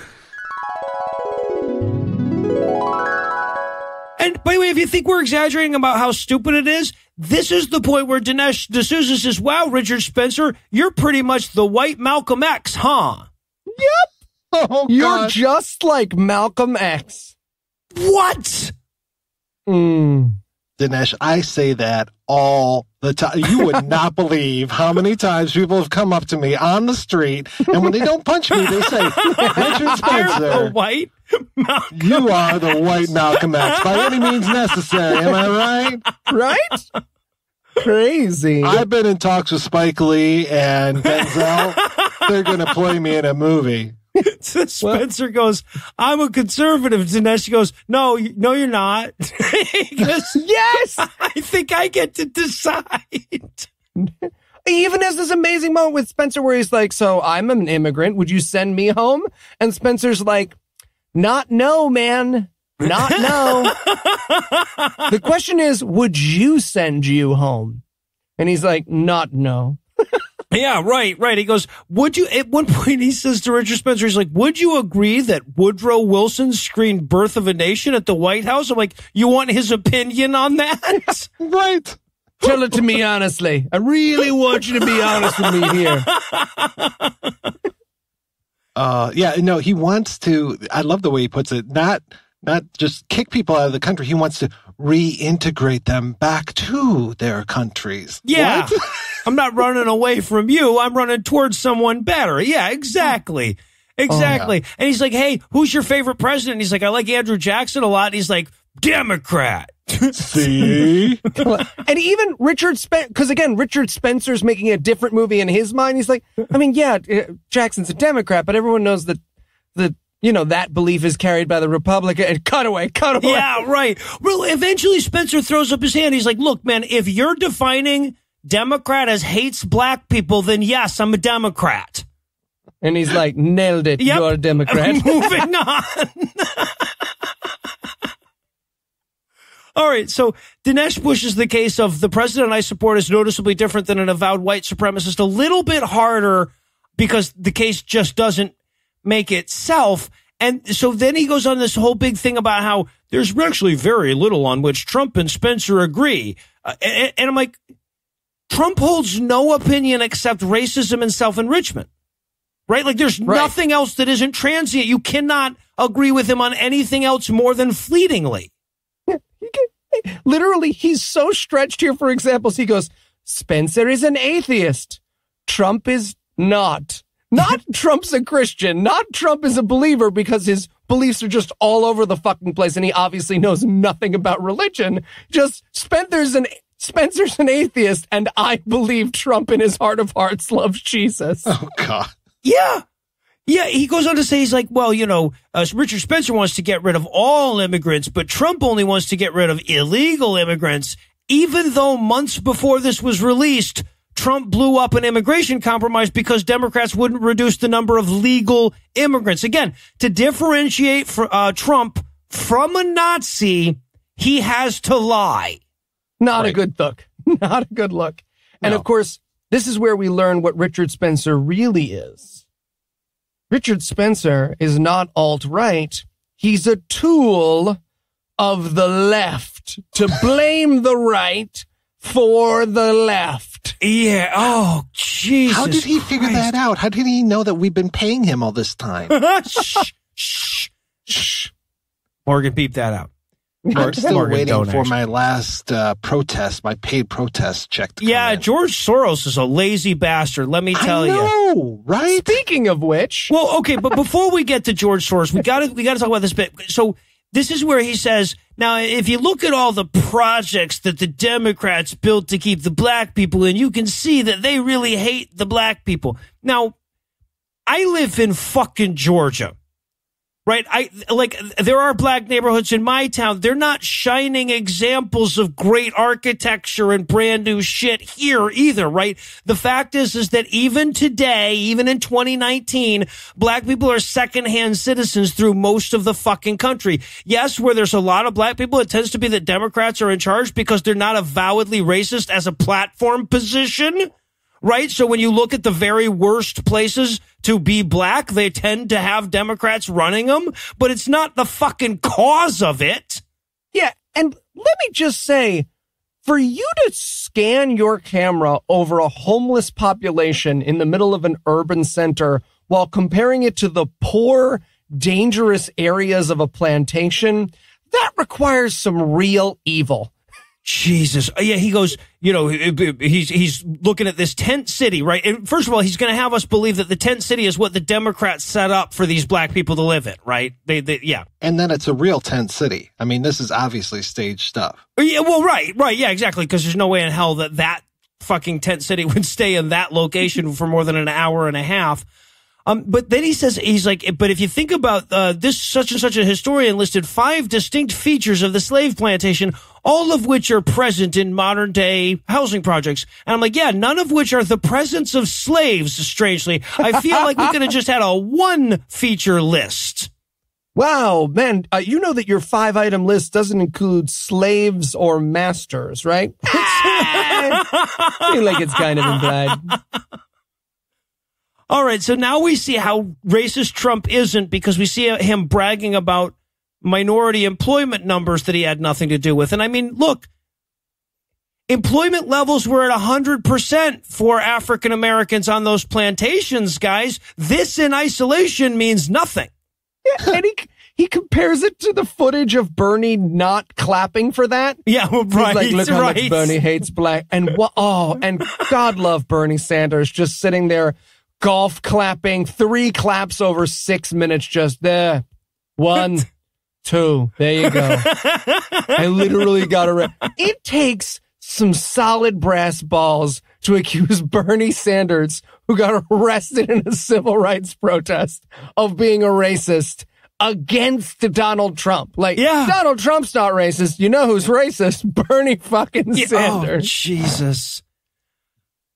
Speaker 1: And by the way, if you think we're exaggerating about how stupid it is, this is the point where Dinesh D'Souza says, wow, Richard Spencer, you're pretty much the white Malcolm X, huh?
Speaker 3: Yep.
Speaker 2: Oh,
Speaker 3: you're just like Malcolm X.
Speaker 1: What?
Speaker 2: Dinesh, I say that all the time. You would not believe how many times people have come up to me on the street, and when they don't punch me, they say, Richard Spencer,
Speaker 1: white Malcolm
Speaker 2: you are the white Malcolm X by any means necessary. Am I right?
Speaker 3: Right? Crazy.
Speaker 2: I've been in talks with Spike Lee and Denzel. They're going to play me in a movie.
Speaker 1: So Spencer goes, I'm a conservative. Dinesh goes, no, you're not. He goes,
Speaker 3: yes,
Speaker 1: I think I get to decide.
Speaker 3: He even has this amazing moment with Spencer where he's like, so I'm an immigrant. Would you send me home? And Spencer's like, not no, man. Not no. The question is, would you send you home? And he's like, not no.
Speaker 1: Yeah, right. He goes, would you, at one point he says to Richard Spencer, he's like, would you agree that Woodrow Wilson screened Birth of a Nation at the White House? I'm like, you want his opinion on that?
Speaker 2: Right.
Speaker 3: Tell it to me honestly. I really want you to be honest with me here.
Speaker 2: He wants to, I love the way he puts it, not just kick people out of the country. He wants to reintegrate them back to their countries.
Speaker 1: Yeah.
Speaker 2: What?
Speaker 1: I'm not running away from you. I'm running towards someone better. Yeah, exactly. Exactly. Oh, yeah. And he's like, hey, who's your favorite president? And he's like, I like Andrew Jackson a lot. And he's like, Democrat.
Speaker 2: See?
Speaker 3: And even Richard Spencer, because again, Richard Spencer's making a different movie in his mind. He's like, I mean, yeah, Jackson's a Democrat, but everyone knows that that belief is carried by the Republican. And cut away.
Speaker 1: Yeah, right. Well, eventually Spencer throws up his hand. He's like, look, man, if you're defining Democrat as hates black people, then yes, I'm a Democrat.
Speaker 3: And he's like, nailed it.
Speaker 1: Yep.
Speaker 3: You're a Democrat.
Speaker 1: Moving on. All right, so Dinesh pushes the case of the president I support is noticeably different than an avowed white supremacist a little bit harder because the case just doesn't make itself. And so then he goes on this whole big thing about how there's actually very little on which Trump and Spencer agree. And I'm like, Trump holds no opinion except racism and self-enrichment. Right? Like there's nothing else that isn't transient. You cannot agree with him on anything else more than fleetingly.
Speaker 3: Literally, he's so stretched here for examples. He goes, Spencer is an atheist. Trump is not. Not Trump's a Christian. Not Trump is a believer because his beliefs are just all over the fucking place and he obviously knows nothing about religion. Just Spencer's an atheist and I believe Trump in his heart of hearts loves Jesus.
Speaker 2: Oh, God.
Speaker 1: Yeah. Yeah, he goes on to say, he's like, well, Richard Spencer wants to get rid of all immigrants, but Trump only wants to get rid of illegal immigrants, even though months before this was released, Trump blew up an immigration compromise because Democrats wouldn't reduce the number of legal immigrants. Again, to differentiate Trump from a Nazi, he has to lie.
Speaker 3: Not a good look. Not a good look. And of course, this is where we learn what Richard Spencer really is. Richard Spencer is not alt-right. He's a tool of the left to blame the right for the left.
Speaker 1: Yeah. Oh, Jesus.
Speaker 2: How did he figure that out? How did he know that we've been paying him all this time?
Speaker 1: Shh. Morgan, beep that out.
Speaker 2: I'm still
Speaker 1: Morgan,
Speaker 2: waiting for my last protest, my paid protest check to come in.
Speaker 1: George Soros is a lazy bastard, let me tell you.
Speaker 2: I know, right?
Speaker 3: Speaking of which.
Speaker 1: Well, okay, but before we get to George Soros, we gotta talk about this bit. So this is where he says, now, if you look at all the projects that the Democrats built to keep the black people in, you can see that they really hate the black people. Now, I live in fucking Georgia. Right? There are black neighborhoods in my town. They're not shining examples of great architecture and brand new shit here either, right? The fact is that even today, even in 2019, black people are secondhand citizens through most of the fucking country. Yes, where there's a lot of black people, it tends to be that Democrats are in charge because they're not avowedly racist as a platform position. Right? So when you look at the very worst places to be black, they tend to have Democrats running them, but it's not the fucking cause of it.
Speaker 3: Yeah, and let me just say, for you to scan your camera over a homeless population in the middle of an urban center while comparing it to the poor, dangerous areas of a plantation, that requires some real evil.
Speaker 1: Jesus. Yeah, he goes, he's looking at this tent city, right? And first of all, he's going to have us believe that the tent city is what the Democrats set up for these black people to live in, right? Yeah.
Speaker 2: And then it's a real tent city. I mean, this is obviously staged stuff.
Speaker 1: Yeah, well, right. Yeah, exactly. Because there's no way in hell that fucking tent city would stay in that location for more than an hour and a half. But then he says, he's like, but if you think about this, such and such a historian listed 5 distinct features of the slave plantation, all of which are present in modern day housing projects. And I'm like, yeah, none of which are the presence of slaves, strangely. I feel like we could have just had a 1 feature list.
Speaker 3: Wow, man, you know that your 5-item list doesn't include slaves or masters, right? I feel like it's kind of implied.
Speaker 1: All right, so now we see how racist Trump isn't because we see him bragging about minority employment numbers that he had nothing to do with. And I mean, look, employment levels were at 100% for African Americans on those plantations, guys. This in isolation means nothing.
Speaker 3: Yeah, and he compares it to the footage of Bernie not clapping for that.
Speaker 1: Yeah, right.
Speaker 3: He's like, look how much Bernie hates black. And and God love Bernie Sanders just sitting there golf clapping, 3 claps over 6 minutes, just there. 1, 2. There you go. I literally got it takes some solid brass balls to accuse Bernie Sanders, who got arrested in a civil rights protest, of being a racist against Donald Trump. Like, Donald Trump's not racist. You know who's racist? Bernie fucking Sanders.
Speaker 1: Oh, Jesus.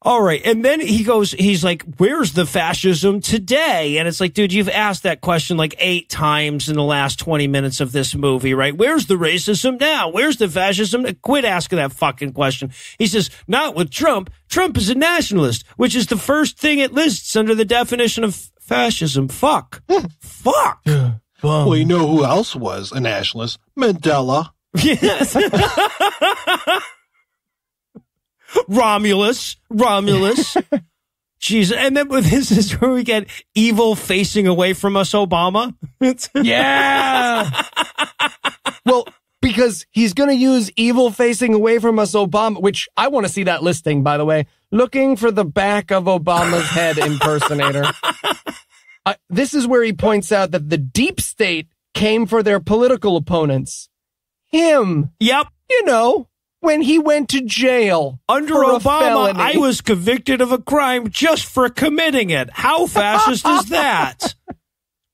Speaker 1: All right. And then he's like, where's the fascism today? And it's like, dude, you've asked that question like 8 times in the last 20 minutes of this movie, right? Where's the racism now? Where's the fascism? Quit asking that fucking question. He says, not with Trump. Trump is a nationalist, which is the first thing it lists under the definition of fascism. Fuck. Fuck.
Speaker 2: Well, you know who else was a nationalist? Mandela.
Speaker 1: Yes. Romulus. Jeez, and then this is where we get evil facing away from us, Obama.
Speaker 3: Yeah. Well, because he's going to use evil facing away from us, Obama, which I want to see that listing, by the way. Looking for the back of Obama's head impersonator. This is where he points out that the deep state came for their political opponents. Him.
Speaker 1: Yep.
Speaker 3: You know, when he went to jail.
Speaker 1: Under
Speaker 3: for a
Speaker 1: Obama,
Speaker 3: felony.
Speaker 1: I was convicted of a crime just for committing it. How fascist is that?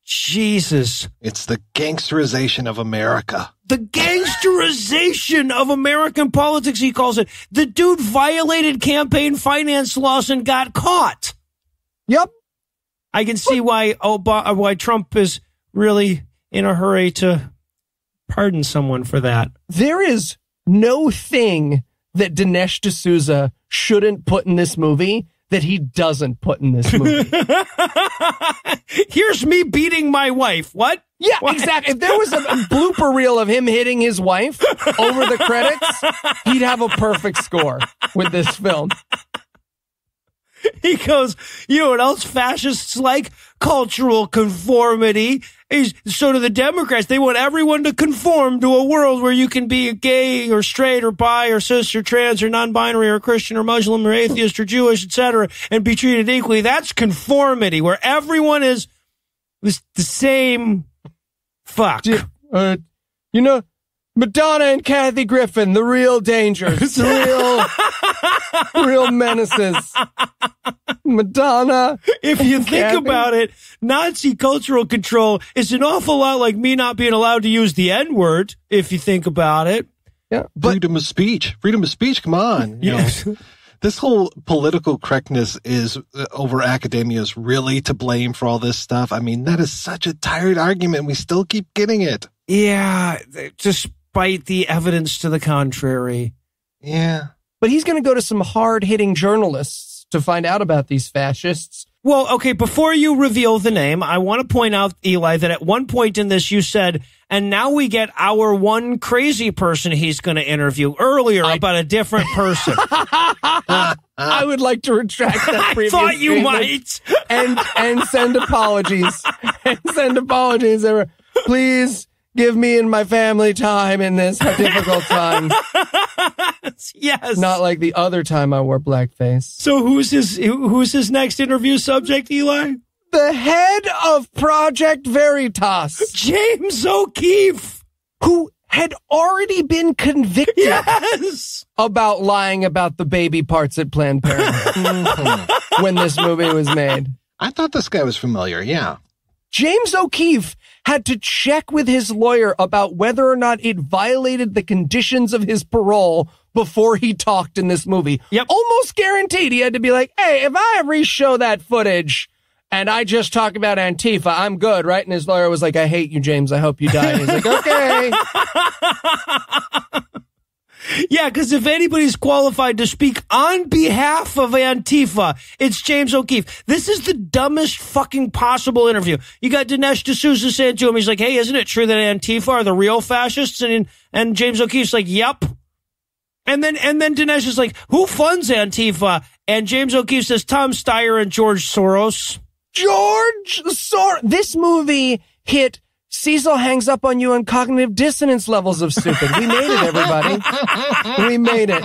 Speaker 1: Jesus.
Speaker 2: It's the gangsterization of America.
Speaker 1: The gangsterization of American politics, he calls it. The dude violated campaign finance laws and got caught.
Speaker 3: Yep.
Speaker 1: I can see why Trump is really in a hurry to pardon someone for that.
Speaker 3: There is no thing that Dinesh D'Souza shouldn't put in this movie that he doesn't put in this movie.
Speaker 1: Here's me beating my wife. What?
Speaker 3: Yeah, exactly. If there was a blooper reel of him hitting his wife over the credits, he'd have a perfect score with this film.
Speaker 1: He goes, you know what else fascists like? Cultural conformity. So do the Democrats. They want everyone to conform to a world where you can be gay or straight or bi or cis or trans or non-binary or Christian or Muslim or atheist or Jewish, etc., and be treated equally. That's conformity, where everyone is the same. Fuck.
Speaker 3: You know, Madonna and Kathy Griffin, the real dangers, the real menaces. Madonna.
Speaker 1: If you think about it, Nazi cultural control is an awful lot like me not being allowed to use the N-word, if you think about it.
Speaker 3: Yeah,
Speaker 2: Freedom of speech. Freedom of speech. Come on. You know, this whole political correctness is over academia is really to blame for all this stuff. I mean, that is such a tired argument. We still keep getting it.
Speaker 1: Yeah, despite the evidence to the contrary.
Speaker 2: Yeah.
Speaker 3: But he's going to go to some hard-hitting journalists to find out about these fascists.
Speaker 1: Well, okay, before you reveal the name, I want to point out, Eli, that at one point in this you said, and now we get our one crazy person he's going to interview earlier about a different person.
Speaker 3: I would like to retract that
Speaker 1: I
Speaker 3: previous
Speaker 1: thought you
Speaker 3: statement
Speaker 1: might.
Speaker 3: and send apologies. Please give me and my family time in this difficult time.
Speaker 1: Yes.
Speaker 3: Not like the other time I wore blackface.
Speaker 1: So who's his next interview subject, Eli?
Speaker 3: The head of Project Veritas.
Speaker 1: James O'Keefe.
Speaker 3: Who had already been convicted
Speaker 1: Yes.
Speaker 3: about lying about the baby parts at Planned Parenthood when this movie was made.
Speaker 2: I thought this guy was familiar. Yeah.
Speaker 3: James O'Keefe had to check with his lawyer about whether or not it violated the conditions of his parole before he talked in this movie.
Speaker 1: Yep.
Speaker 3: Almost guaranteed he had to be like, hey, if I re-show that footage and I just talk about Antifa, I'm good, right? And his lawyer was like, I hate you, James. I hope you die. And he's like, okay.
Speaker 1: Yeah, because if anybody's qualified to speak on behalf of Antifa, it's James O'Keefe. This is the dumbest fucking possible interview. You got Dinesh D'Souza saying to him, he's like, hey, isn't it true that Antifa are the real fascists? And James O'Keefe's like, yep. And then Dinesh is like, who funds Antifa? And James O'Keefe says, Tom Steyer and George Soros.
Speaker 3: George Soros. This movie hit Cecil hangs up on you on cognitive dissonance levels of stupid. We made it, everybody. We made it.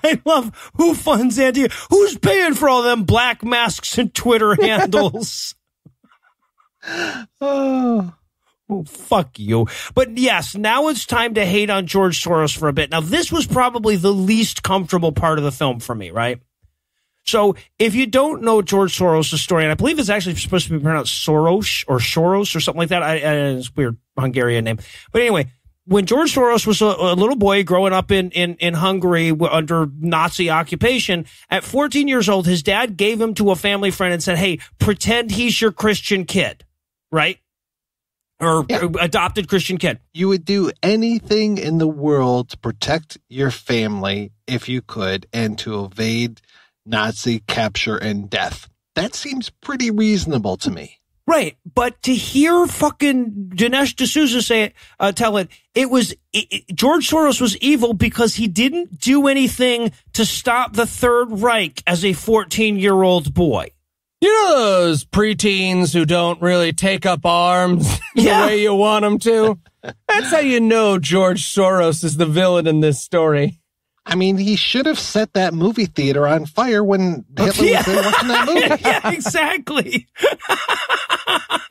Speaker 1: I love who funds Antifa. Who's paying for all them black masks and Twitter handles? Oh, fuck you. But yes, now it's time to hate on George Soros for a bit. Now, this was probably the least comfortable part of the film for me, right? So if you don't know George Soros' story, and I believe it's actually supposed to be pronounced Soros or something like that. It's a weird Hungarian name. But anyway, when George Soros was a little boy growing up in Hungary under Nazi occupation, at 14 years old, his dad gave him to a family friend and said, hey, pretend he's your Christian kid, right? Or adopted Christian kid.
Speaker 2: You would do anything in the world to protect your family if you could and to evade Nazi capture and death. That seems pretty reasonable to me.
Speaker 1: Right. But to hear fucking Dinesh D'Souza say it, tell it, George Soros was evil because he didn't do anything to stop the Third Reich as a 14-year-old boy.
Speaker 3: You know those preteens who don't really take up arms the way you want them to? That's how you know George Soros is the villain in this story.
Speaker 2: I mean, he should have set that movie theater on fire when Hitler was there watching that movie.
Speaker 1: Yeah, exactly.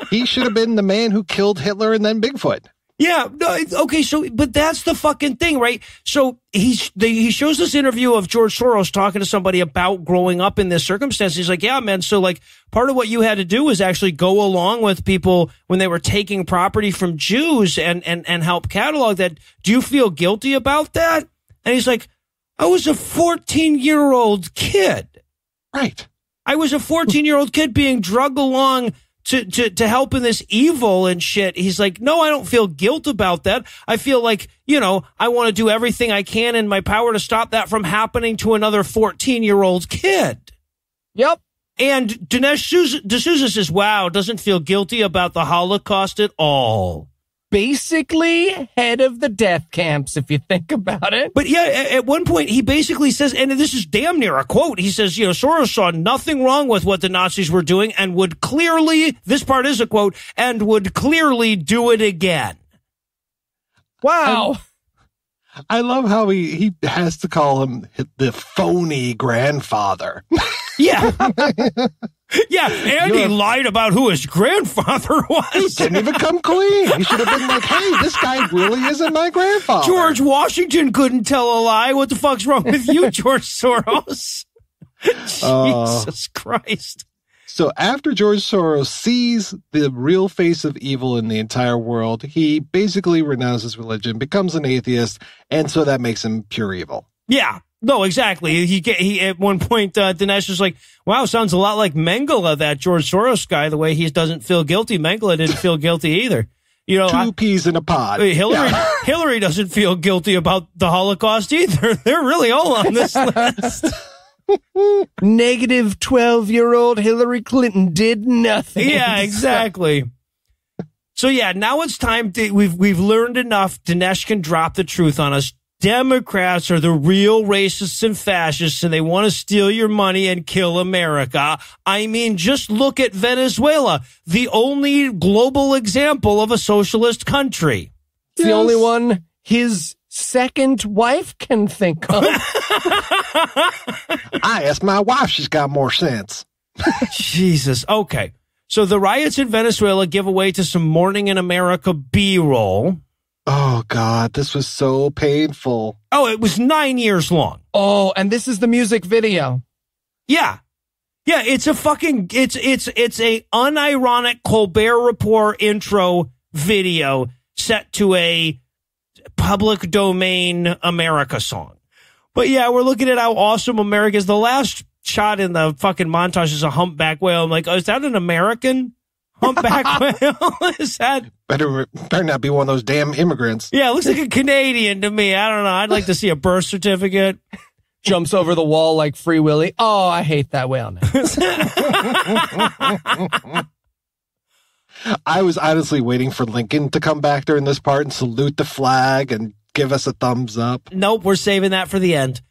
Speaker 2: He should have been the man who killed Hitler and then Bigfoot.
Speaker 1: Yeah. No, okay. So, but that's the fucking thing, right? So he shows this interview of George Soros talking to somebody about growing up in this circumstance. He's like, yeah, man. So like part of what you had to do was actually go along with people when they were taking property from Jews and help catalog that. Do you feel guilty about that? And he's like, I was a 14-year-old kid.
Speaker 2: Right.
Speaker 1: I was a 14-year-old kid being drugged along to help in this evil and shit. He's like, no, I don't feel guilt about that. I feel like, I want to do everything I can in my power to stop that from happening to another 14-year-old kid.
Speaker 3: Yep.
Speaker 1: And Dinesh D'Souza says, wow, doesn't feel guilty about the Holocaust at all.
Speaker 3: Basically head of the death camps, if you think about it.
Speaker 1: But yeah, at one point, he basically says, and this is damn near a quote, he says, Soros saw nothing wrong with what the Nazis were doing and would clearly, this part is a quote, and would clearly do it again.
Speaker 3: Wow.
Speaker 2: I love how he has to call him the phony grandfather.
Speaker 1: Yeah. Yeah, and he lied about who his grandfather was.
Speaker 2: He didn't even come clean. He should have been like, hey, this guy really isn't my grandfather.
Speaker 1: George Washington couldn't tell a lie. What the fuck's wrong with you, George Soros? Jesus Christ.
Speaker 2: So after George Soros sees the real face of evil in the entire world, he basically renounces religion, becomes an atheist, and so that makes him pure evil.
Speaker 1: Yeah. No, exactly. He at one point, Dinesh was like, wow, sounds a lot like Mengele, that George Soros guy, the way he doesn't feel guilty. Mengele didn't feel guilty either.
Speaker 2: Two peas in a pod.
Speaker 1: Hillary doesn't feel guilty about the Holocaust either. They're really all on this list.
Speaker 3: Negative 12-year-old Hillary Clinton did nothing.
Speaker 1: Yeah, exactly. So yeah, now it's time. We've learned enough. Dinesh can drop the truth on us. Democrats are the real racists and fascists, and they want to steal your money and kill America. I mean, just look at Venezuela, the only global example of a socialist country.
Speaker 3: It's the only one his second wife can think of.
Speaker 2: I asked my wife, she's got more sense.
Speaker 1: Jesus. Okay. So the riots in Venezuela give away to some Morning in America B-roll.
Speaker 2: Oh, God, this was so painful.
Speaker 1: Oh, it was 9 years long.
Speaker 3: Oh, and this is the music video.
Speaker 1: Yeah. Yeah, it's a fucking, it's a unironic Colbert Report intro video set to a public domain America song. But yeah, we're looking at how awesome America is. The last shot in the fucking montage is a humpback whale. I'm like, oh, is that an American humpback whale? Is that?
Speaker 2: Better not be one of those damn immigrants.
Speaker 1: Yeah, it looks like a Canadian to me. I don't know. I'd like to see a birth certificate.
Speaker 3: Jumps over the wall like Free Willy. Oh, I hate that whale now.
Speaker 2: I was honestly waiting for Lincoln to come back during this part and salute the flag and give us a thumbs up.
Speaker 1: Nope, we're saving that for the end.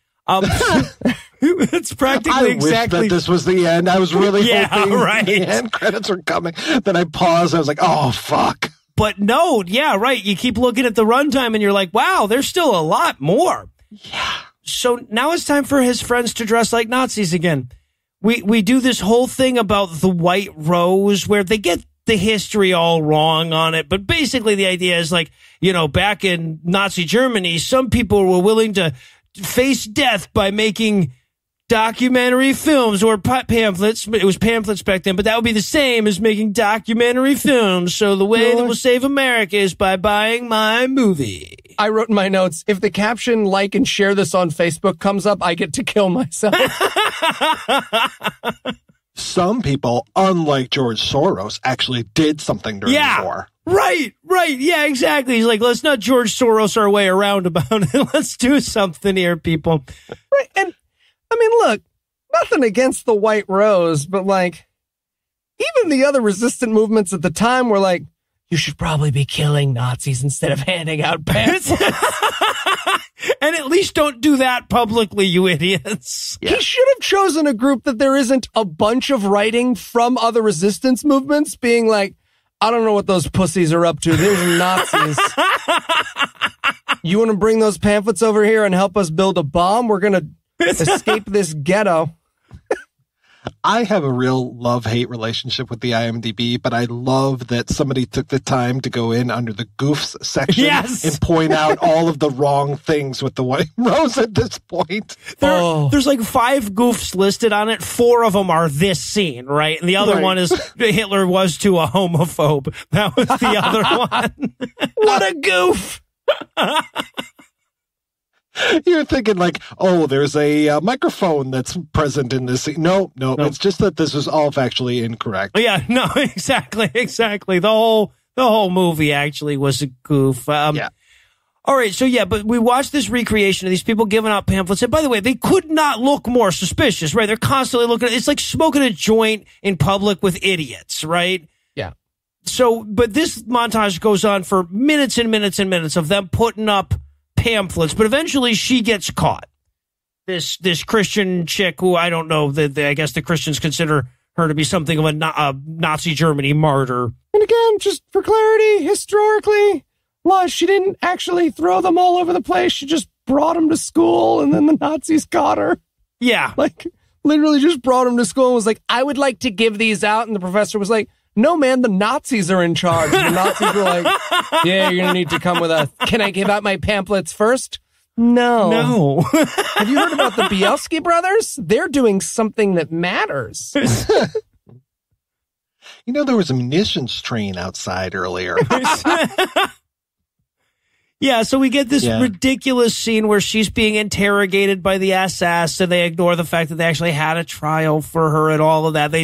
Speaker 1: It's practically exactly.
Speaker 2: I wish that this was the end. I was really hoping
Speaker 1: right.
Speaker 2: The end credits were coming. Then I paused. I was like, oh, fuck.
Speaker 1: But no, yeah, right. You keep looking at the runtime and you're like, wow, there's still a lot more.
Speaker 2: Yeah.
Speaker 1: So now it's time for his friends to dress like Nazis again. We do this whole thing about the white rose where they get the history all wrong on it. But basically the idea is like, back in Nazi Germany, some people were willing to face death by making documentary films or pamphlets. It was pamphlets back then, but that would be the same as making documentary films. So the way that we'll save America is by buying my movie.
Speaker 3: I wrote in my notes, if the caption like and share this on Facebook comes up, I get to kill myself.
Speaker 2: Some people, unlike George Soros, actually did something during the war.
Speaker 1: Right. Yeah, exactly. He's like, let's not George Soros our way around about it. Let's do something here, people.
Speaker 3: Right. And I mean, look, nothing against the white rose, but like, even the other resistant movements at the time were like, you should probably be killing Nazis instead of handing out pamphlets.
Speaker 1: And at least don't do that publicly, you idiots.
Speaker 3: Yeah. He should have chosen a group that there isn't a bunch of writing from other resistance movements being like, I don't know what those pussies are up to. There's Nazis. You want to bring those pamphlets over here and help us build a bomb? We're going to escape this ghetto.
Speaker 2: I have a real love-hate relationship with the IMDb, but I love that somebody took the time to go in under the goofs section and point out all of the wrong things with the white rose at this point.
Speaker 1: There's like 5 goofs listed on it. 4 of them are this scene, right? And the other one is Hitler was to a homophobe. That was the other one.
Speaker 3: What a goof!
Speaker 2: You're thinking like, oh, there's a microphone that's present in this scene. No, it's just that this was all factually incorrect.
Speaker 1: Yeah, no, exactly. The whole movie actually was a goof.
Speaker 2: Yeah.
Speaker 1: All right, so yeah, but we watched this recreation of these people giving out pamphlets. And by the way, they could not look more suspicious, right? They're constantly looking. It's like smoking a joint in public with idiots, right?
Speaker 3: Yeah.
Speaker 1: So, but this montage goes on for minutes and minutes and minutes of them putting up pamphlets, but eventually she gets caught. This Christian chick who I don't know, I guess the Christians consider her to be something of a Nazi Germany martyr.
Speaker 3: And again, just for clarity, historically, she didn't actually throw them all over the place. She just brought them to school, and then the Nazis caught her.
Speaker 1: Yeah.
Speaker 3: Like, literally just brought them to school and was like, I would like to give these out. And the professor was like, no, man, the Nazis are in charge. And the Nazis were like, yeah, you're going to need to come with us. Can I give out my pamphlets first? No. Have you heard about the Bielski brothers? They're doing something that matters.
Speaker 2: You know, there was a munitions train outside earlier.
Speaker 1: Yeah, so we get this ridiculous scene where she's being interrogated by the SS, and they ignore the fact that they actually had a trial for her and all of that.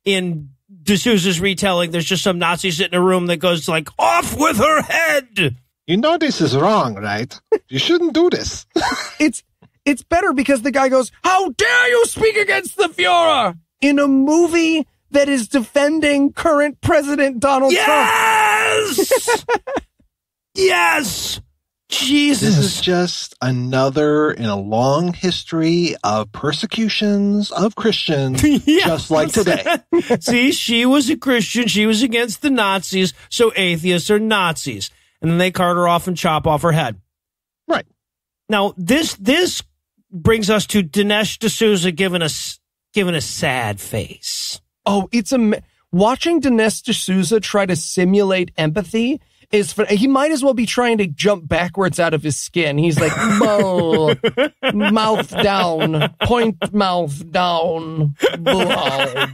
Speaker 1: In D'Souza's retelling, there's just some Nazi sitting in a room that goes like, off with her head.
Speaker 2: You know this is wrong, right? You shouldn't do this.
Speaker 3: It's better because the guy goes, how dare you speak against the Fuhrer in a movie that is defending current President Donald Trump.
Speaker 1: Yes! Jesus.
Speaker 2: This is just another in a long history of persecutions of Christians, just like today.
Speaker 1: See, she was a Christian. She was against the Nazis, so atheists are Nazis. And then they cart her off and chop off her head.
Speaker 2: Right.
Speaker 1: Now, this brings us to Dinesh D'Souza giving a sad face.
Speaker 3: Oh, watching Dinesh D'Souza try to simulate empathy is fun. He might as well be trying to jump backwards out of his skin. He's like, mouth down, point mouth down. Wow.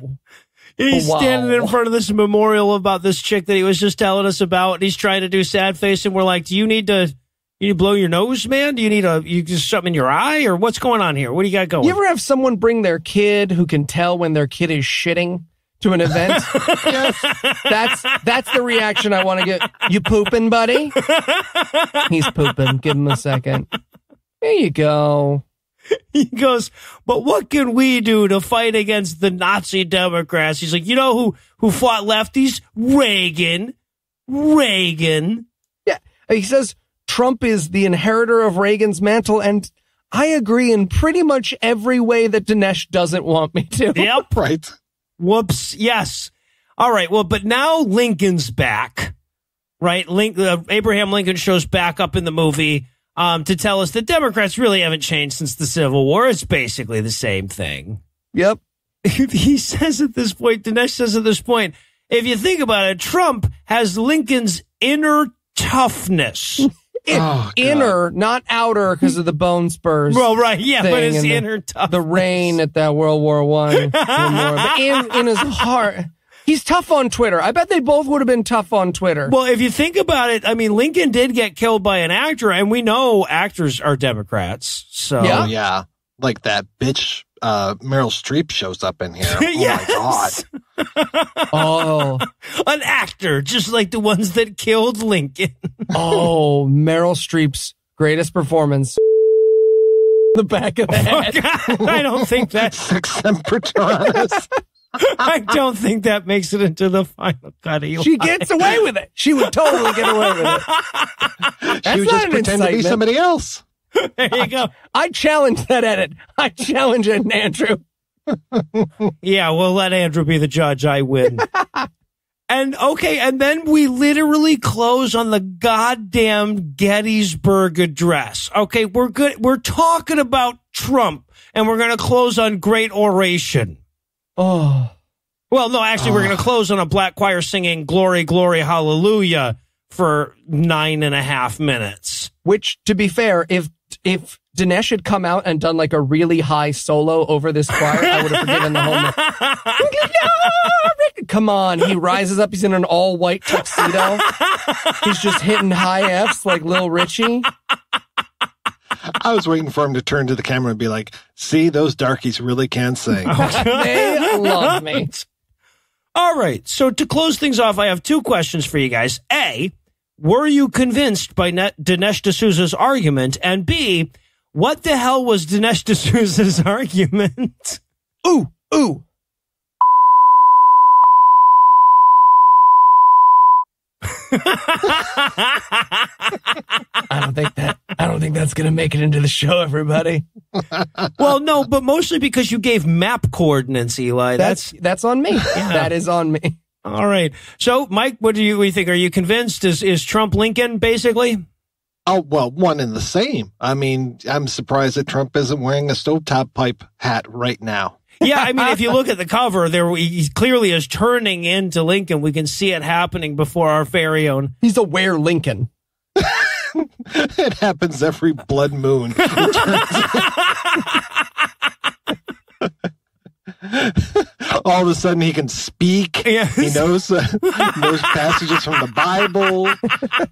Speaker 1: He's standing in front of this memorial about this chick that he was just telling us about, and he's trying to do sad face, and we're like, do you need to blow your nose, man? Do you need just something in your eye, or what's going on here? What do you got going?
Speaker 3: You ever have someone bring their kid who can tell when their kid is shitting to an event? Yes. That's the reaction I want to get. You pooping, buddy? He's pooping. Give him a second. There you go.
Speaker 1: He goes, but what can we do to fight against the Nazi Democrats? He's like, you know who fought lefties? Reagan.
Speaker 3: Yeah. He says Trump is the inheritor of Reagan's mantle, and I agree in pretty much every way that Dinesh doesn't want me to.
Speaker 1: Yep.
Speaker 2: Right.
Speaker 1: Whoops. Yes. All right. Well, but now Lincoln's back, right? Abraham Lincoln shows back up in the movie to tell us that Democrats really haven't changed since the Civil War. It's basically the same thing.
Speaker 3: Yep.
Speaker 1: He says at this point, Dinesh says at this point, if you think about it, Trump has Lincoln's inner toughness.
Speaker 3: Inner, not outer, because of the bone spurs.
Speaker 1: Well, right, yeah, but his inner toughness.
Speaker 3: The rain at that World War I. But in his heart. He's tough on Twitter. I bet they both would have been tough on Twitter.
Speaker 1: Well, if you think about it, I mean, Lincoln did get killed by an actor, and we know actors are Democrats. So
Speaker 2: yeah. Like that bitch Meryl Streep shows up in here.
Speaker 1: Yes.
Speaker 2: Oh, my God.
Speaker 1: An actor, just like the ones that killed Lincoln.
Speaker 3: Meryl Streep's greatest performance. The back of the head.
Speaker 1: I don't think that.
Speaker 2: Semper Tyrannis.
Speaker 1: I don't think that makes it into the final cut. Eli.
Speaker 3: She gets away with it. She would totally get away with it.
Speaker 2: She would just pretend to be somebody else.
Speaker 1: There you go.
Speaker 3: I challenge that edit. I challenge it, Andrew.
Speaker 1: Yeah, we'll let Andrew be the judge. I win. And then we literally close on the goddamn Gettysburg Address. Okay, we're good. We're talking about Trump, and we're going to close on great oration.
Speaker 3: Oh.
Speaker 1: Well, no, actually, we're going to close on a black choir singing Glory, Glory, Hallelujah for 9.5 minutes.
Speaker 3: Which, to be fair, if Dinesh had come out and done like a really high solo over this choir, I would have forgiven the whole Come on, he rises up, he's in an all-white tuxedo. He's just hitting high Fs like Lil Richie.
Speaker 2: I was waiting for him to turn to the camera and be like, see, those darkies really can sing.
Speaker 3: They love me.
Speaker 1: All right, so to close things off, I have 2 questions for you guys. A, were you convinced by Dinesh D'Souza's argument? And B, what the hell was Dinesh D'Souza's argument?
Speaker 3: Ooh. I don't think that's gonna make it into the show, everybody.
Speaker 1: Well, no, but mostly because you gave map coordinates, Eli.
Speaker 3: That's on me. Yeah. That is on me.
Speaker 1: All right. So, Mike, what do you think? Are you convinced? Is Trump Lincoln, basically?
Speaker 2: Oh, well, one and the same. I mean, I'm surprised that Trump isn't wearing a stovetop pipe hat right now.
Speaker 1: Yeah, I mean, if you look at the cover, he clearly is turning into Lincoln. We can see it happening before our very own.
Speaker 3: He's aware Lincoln.
Speaker 2: It happens every blood moon. All of a sudden, he can speak.
Speaker 1: Yes.
Speaker 2: He knows passages from the Bible.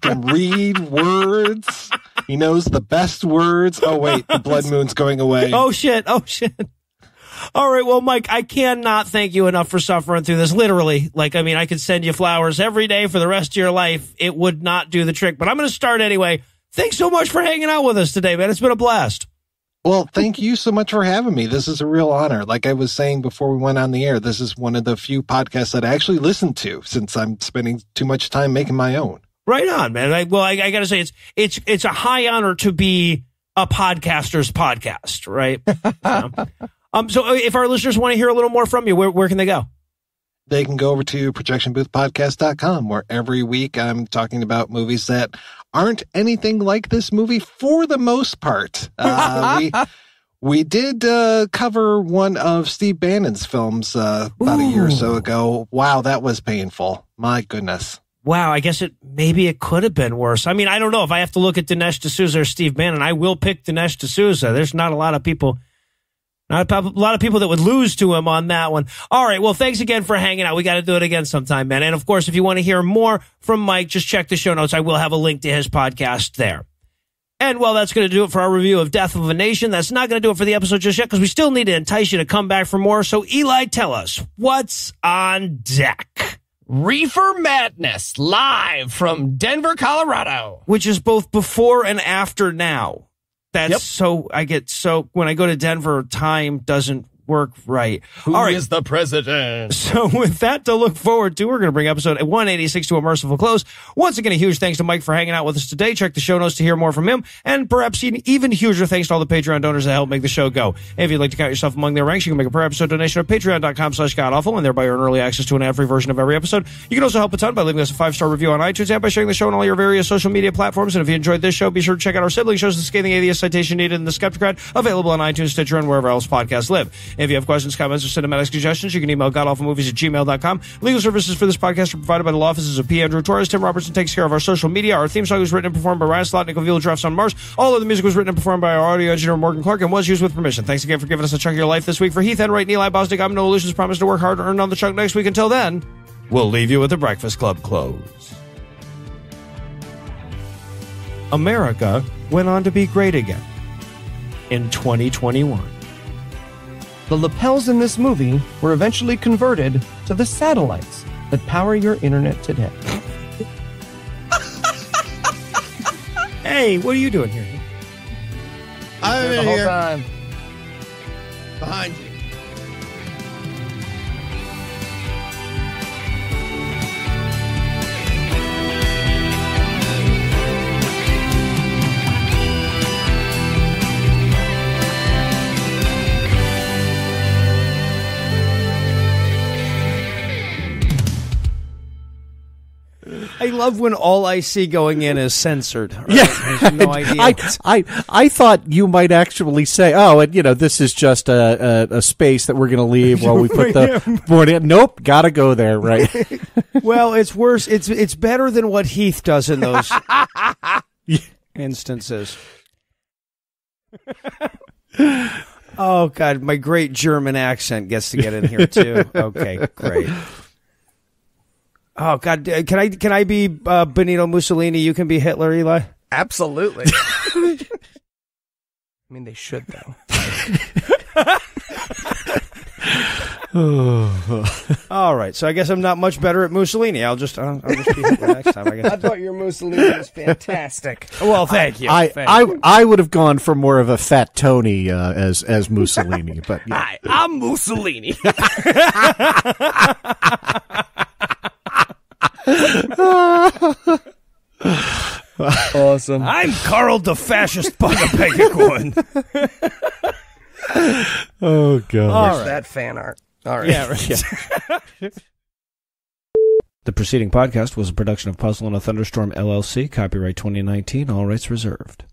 Speaker 2: Can read words. He knows the best words. Oh wait, the blood moon's going away.
Speaker 1: Oh shit! All right, well, Mike, I cannot thank you enough for suffering through this. Literally, I could send you flowers every day for the rest of your life. It would not do the trick, but I'm going to start anyway. Thanks so much for hanging out with us today, man. It's been a blast.
Speaker 2: Well, thank you so much for having me. This is a real honor. Like I was saying before we went on the air, this is one of the few podcasts that I actually listen to since I'm spending too much time making my own.
Speaker 1: Right on, man. I got to say, it's a high honor to be a podcaster's podcast, right? So if our listeners want to hear a little more from you, where can they go?
Speaker 2: They can go over to projectionboothpodcast.com, where every week I'm talking about movies that aren't anything like this movie for the most part. We did cover one of Steve Bannon's films about a year or so ago. Wow, that was painful. My goodness.
Speaker 1: Wow, I guess maybe it could have been worse. I mean, I don't know. If I have to look at Dinesh D'Souza or Steve Bannon, I will pick Dinesh D'Souza. There's not a lot of people that would lose to him on that one. All right. Well, thanks again for hanging out. We got to do it again sometime, man. And of course, if you want to hear more from Mike, just check the show notes. I will have a link to his podcast there. And well, that's going to do it for our review of Death of a Nation. That's not going to do it for the episode just yet because we still need to entice you to come back for more. So Eli, tell us what's on deck.
Speaker 3: Reefer Madness, live from Denver, Colorado.
Speaker 1: Which is both before and after now. So when I go to Denver, time doesn't work right.
Speaker 3: Who is the president?
Speaker 1: So with that to look forward to, we're going to bring episode 186 to a merciful close. Once again, a huge thanks to Mike for hanging out with us today. Check the show notes to hear more from him. And perhaps an even huger thanks to all the Patreon donors that help make the show go. And if you'd like to count yourself among their ranks, you can make a per episode donation at patreon.com/godawful and thereby earn early access to an ad-free version of every episode. You can also help a ton by leaving us a 5-star review on iTunes and by sharing the show on all your various social media platforms. And if you enjoyed this show, be sure to check out our sibling shows, The Scathing Atheist, Citation Needed, and The Skeptocrat, available on iTunes, Stitcher, and wherever else podcasts live. If you have questions, comments, or cinematic suggestions, you can email godawfulmovies@gmail.com. Legal services for this podcast are provided by the law offices of P. Andrew Torres. Tim Robertson takes care of our social media. Our theme song was written and performed by Ryan Slott, Nickel Vila, Drafts on Mars. All of the music was written and performed by our audio engineer, Morgan Clark, and was used with permission. Thanks again for giving us a chunk of your life this week. For Heath Enright and Eli Bosnick, I'm Noah Lucius. Promise to work hard to earn on the chunk next week. Until then, we'll leave you with the Breakfast Club close. America went on to be great again in 2021.
Speaker 3: The lapels in this movie were eventually converted to the satellites that power your internet today.
Speaker 1: Hey, what are you doing here?
Speaker 5: I'm in
Speaker 3: The whole
Speaker 5: here
Speaker 3: time.
Speaker 5: behind you.
Speaker 1: I love when all I see going in is censored. Right?
Speaker 6: Yeah,
Speaker 1: I have no idea.
Speaker 6: I thought you might actually say, "Oh, and this is just a space that we're going to leave while we put the board in." Nope, gotta go there, right?
Speaker 1: Well, it's worse. It's better than what Heath does in those instances. Oh God, my great German accent gets to get in here too. Okay, great. Oh God, can I be Benito Mussolini? You can be Hitler, Eli.
Speaker 7: Absolutely. I mean, they should though.
Speaker 1: All right, so I guess I'm not much better at Mussolini. I'll just be Hitler next time. I guess.
Speaker 7: I thought your Mussolini was fantastic.
Speaker 1: Well, thank you.
Speaker 6: I would have gone for more of a Fat Tony as Mussolini, but yeah.
Speaker 7: Hi, I'm Mussolini. Awesome.
Speaker 1: I'm Karl the Fascist Bugapegakon.
Speaker 6: Oh God!
Speaker 7: All right. That fan art. All right.
Speaker 1: Yeah, right. Yeah. The preceding podcast was a production of Puzzle and a Thunderstorm LLC. Copyright 2019. All rights reserved.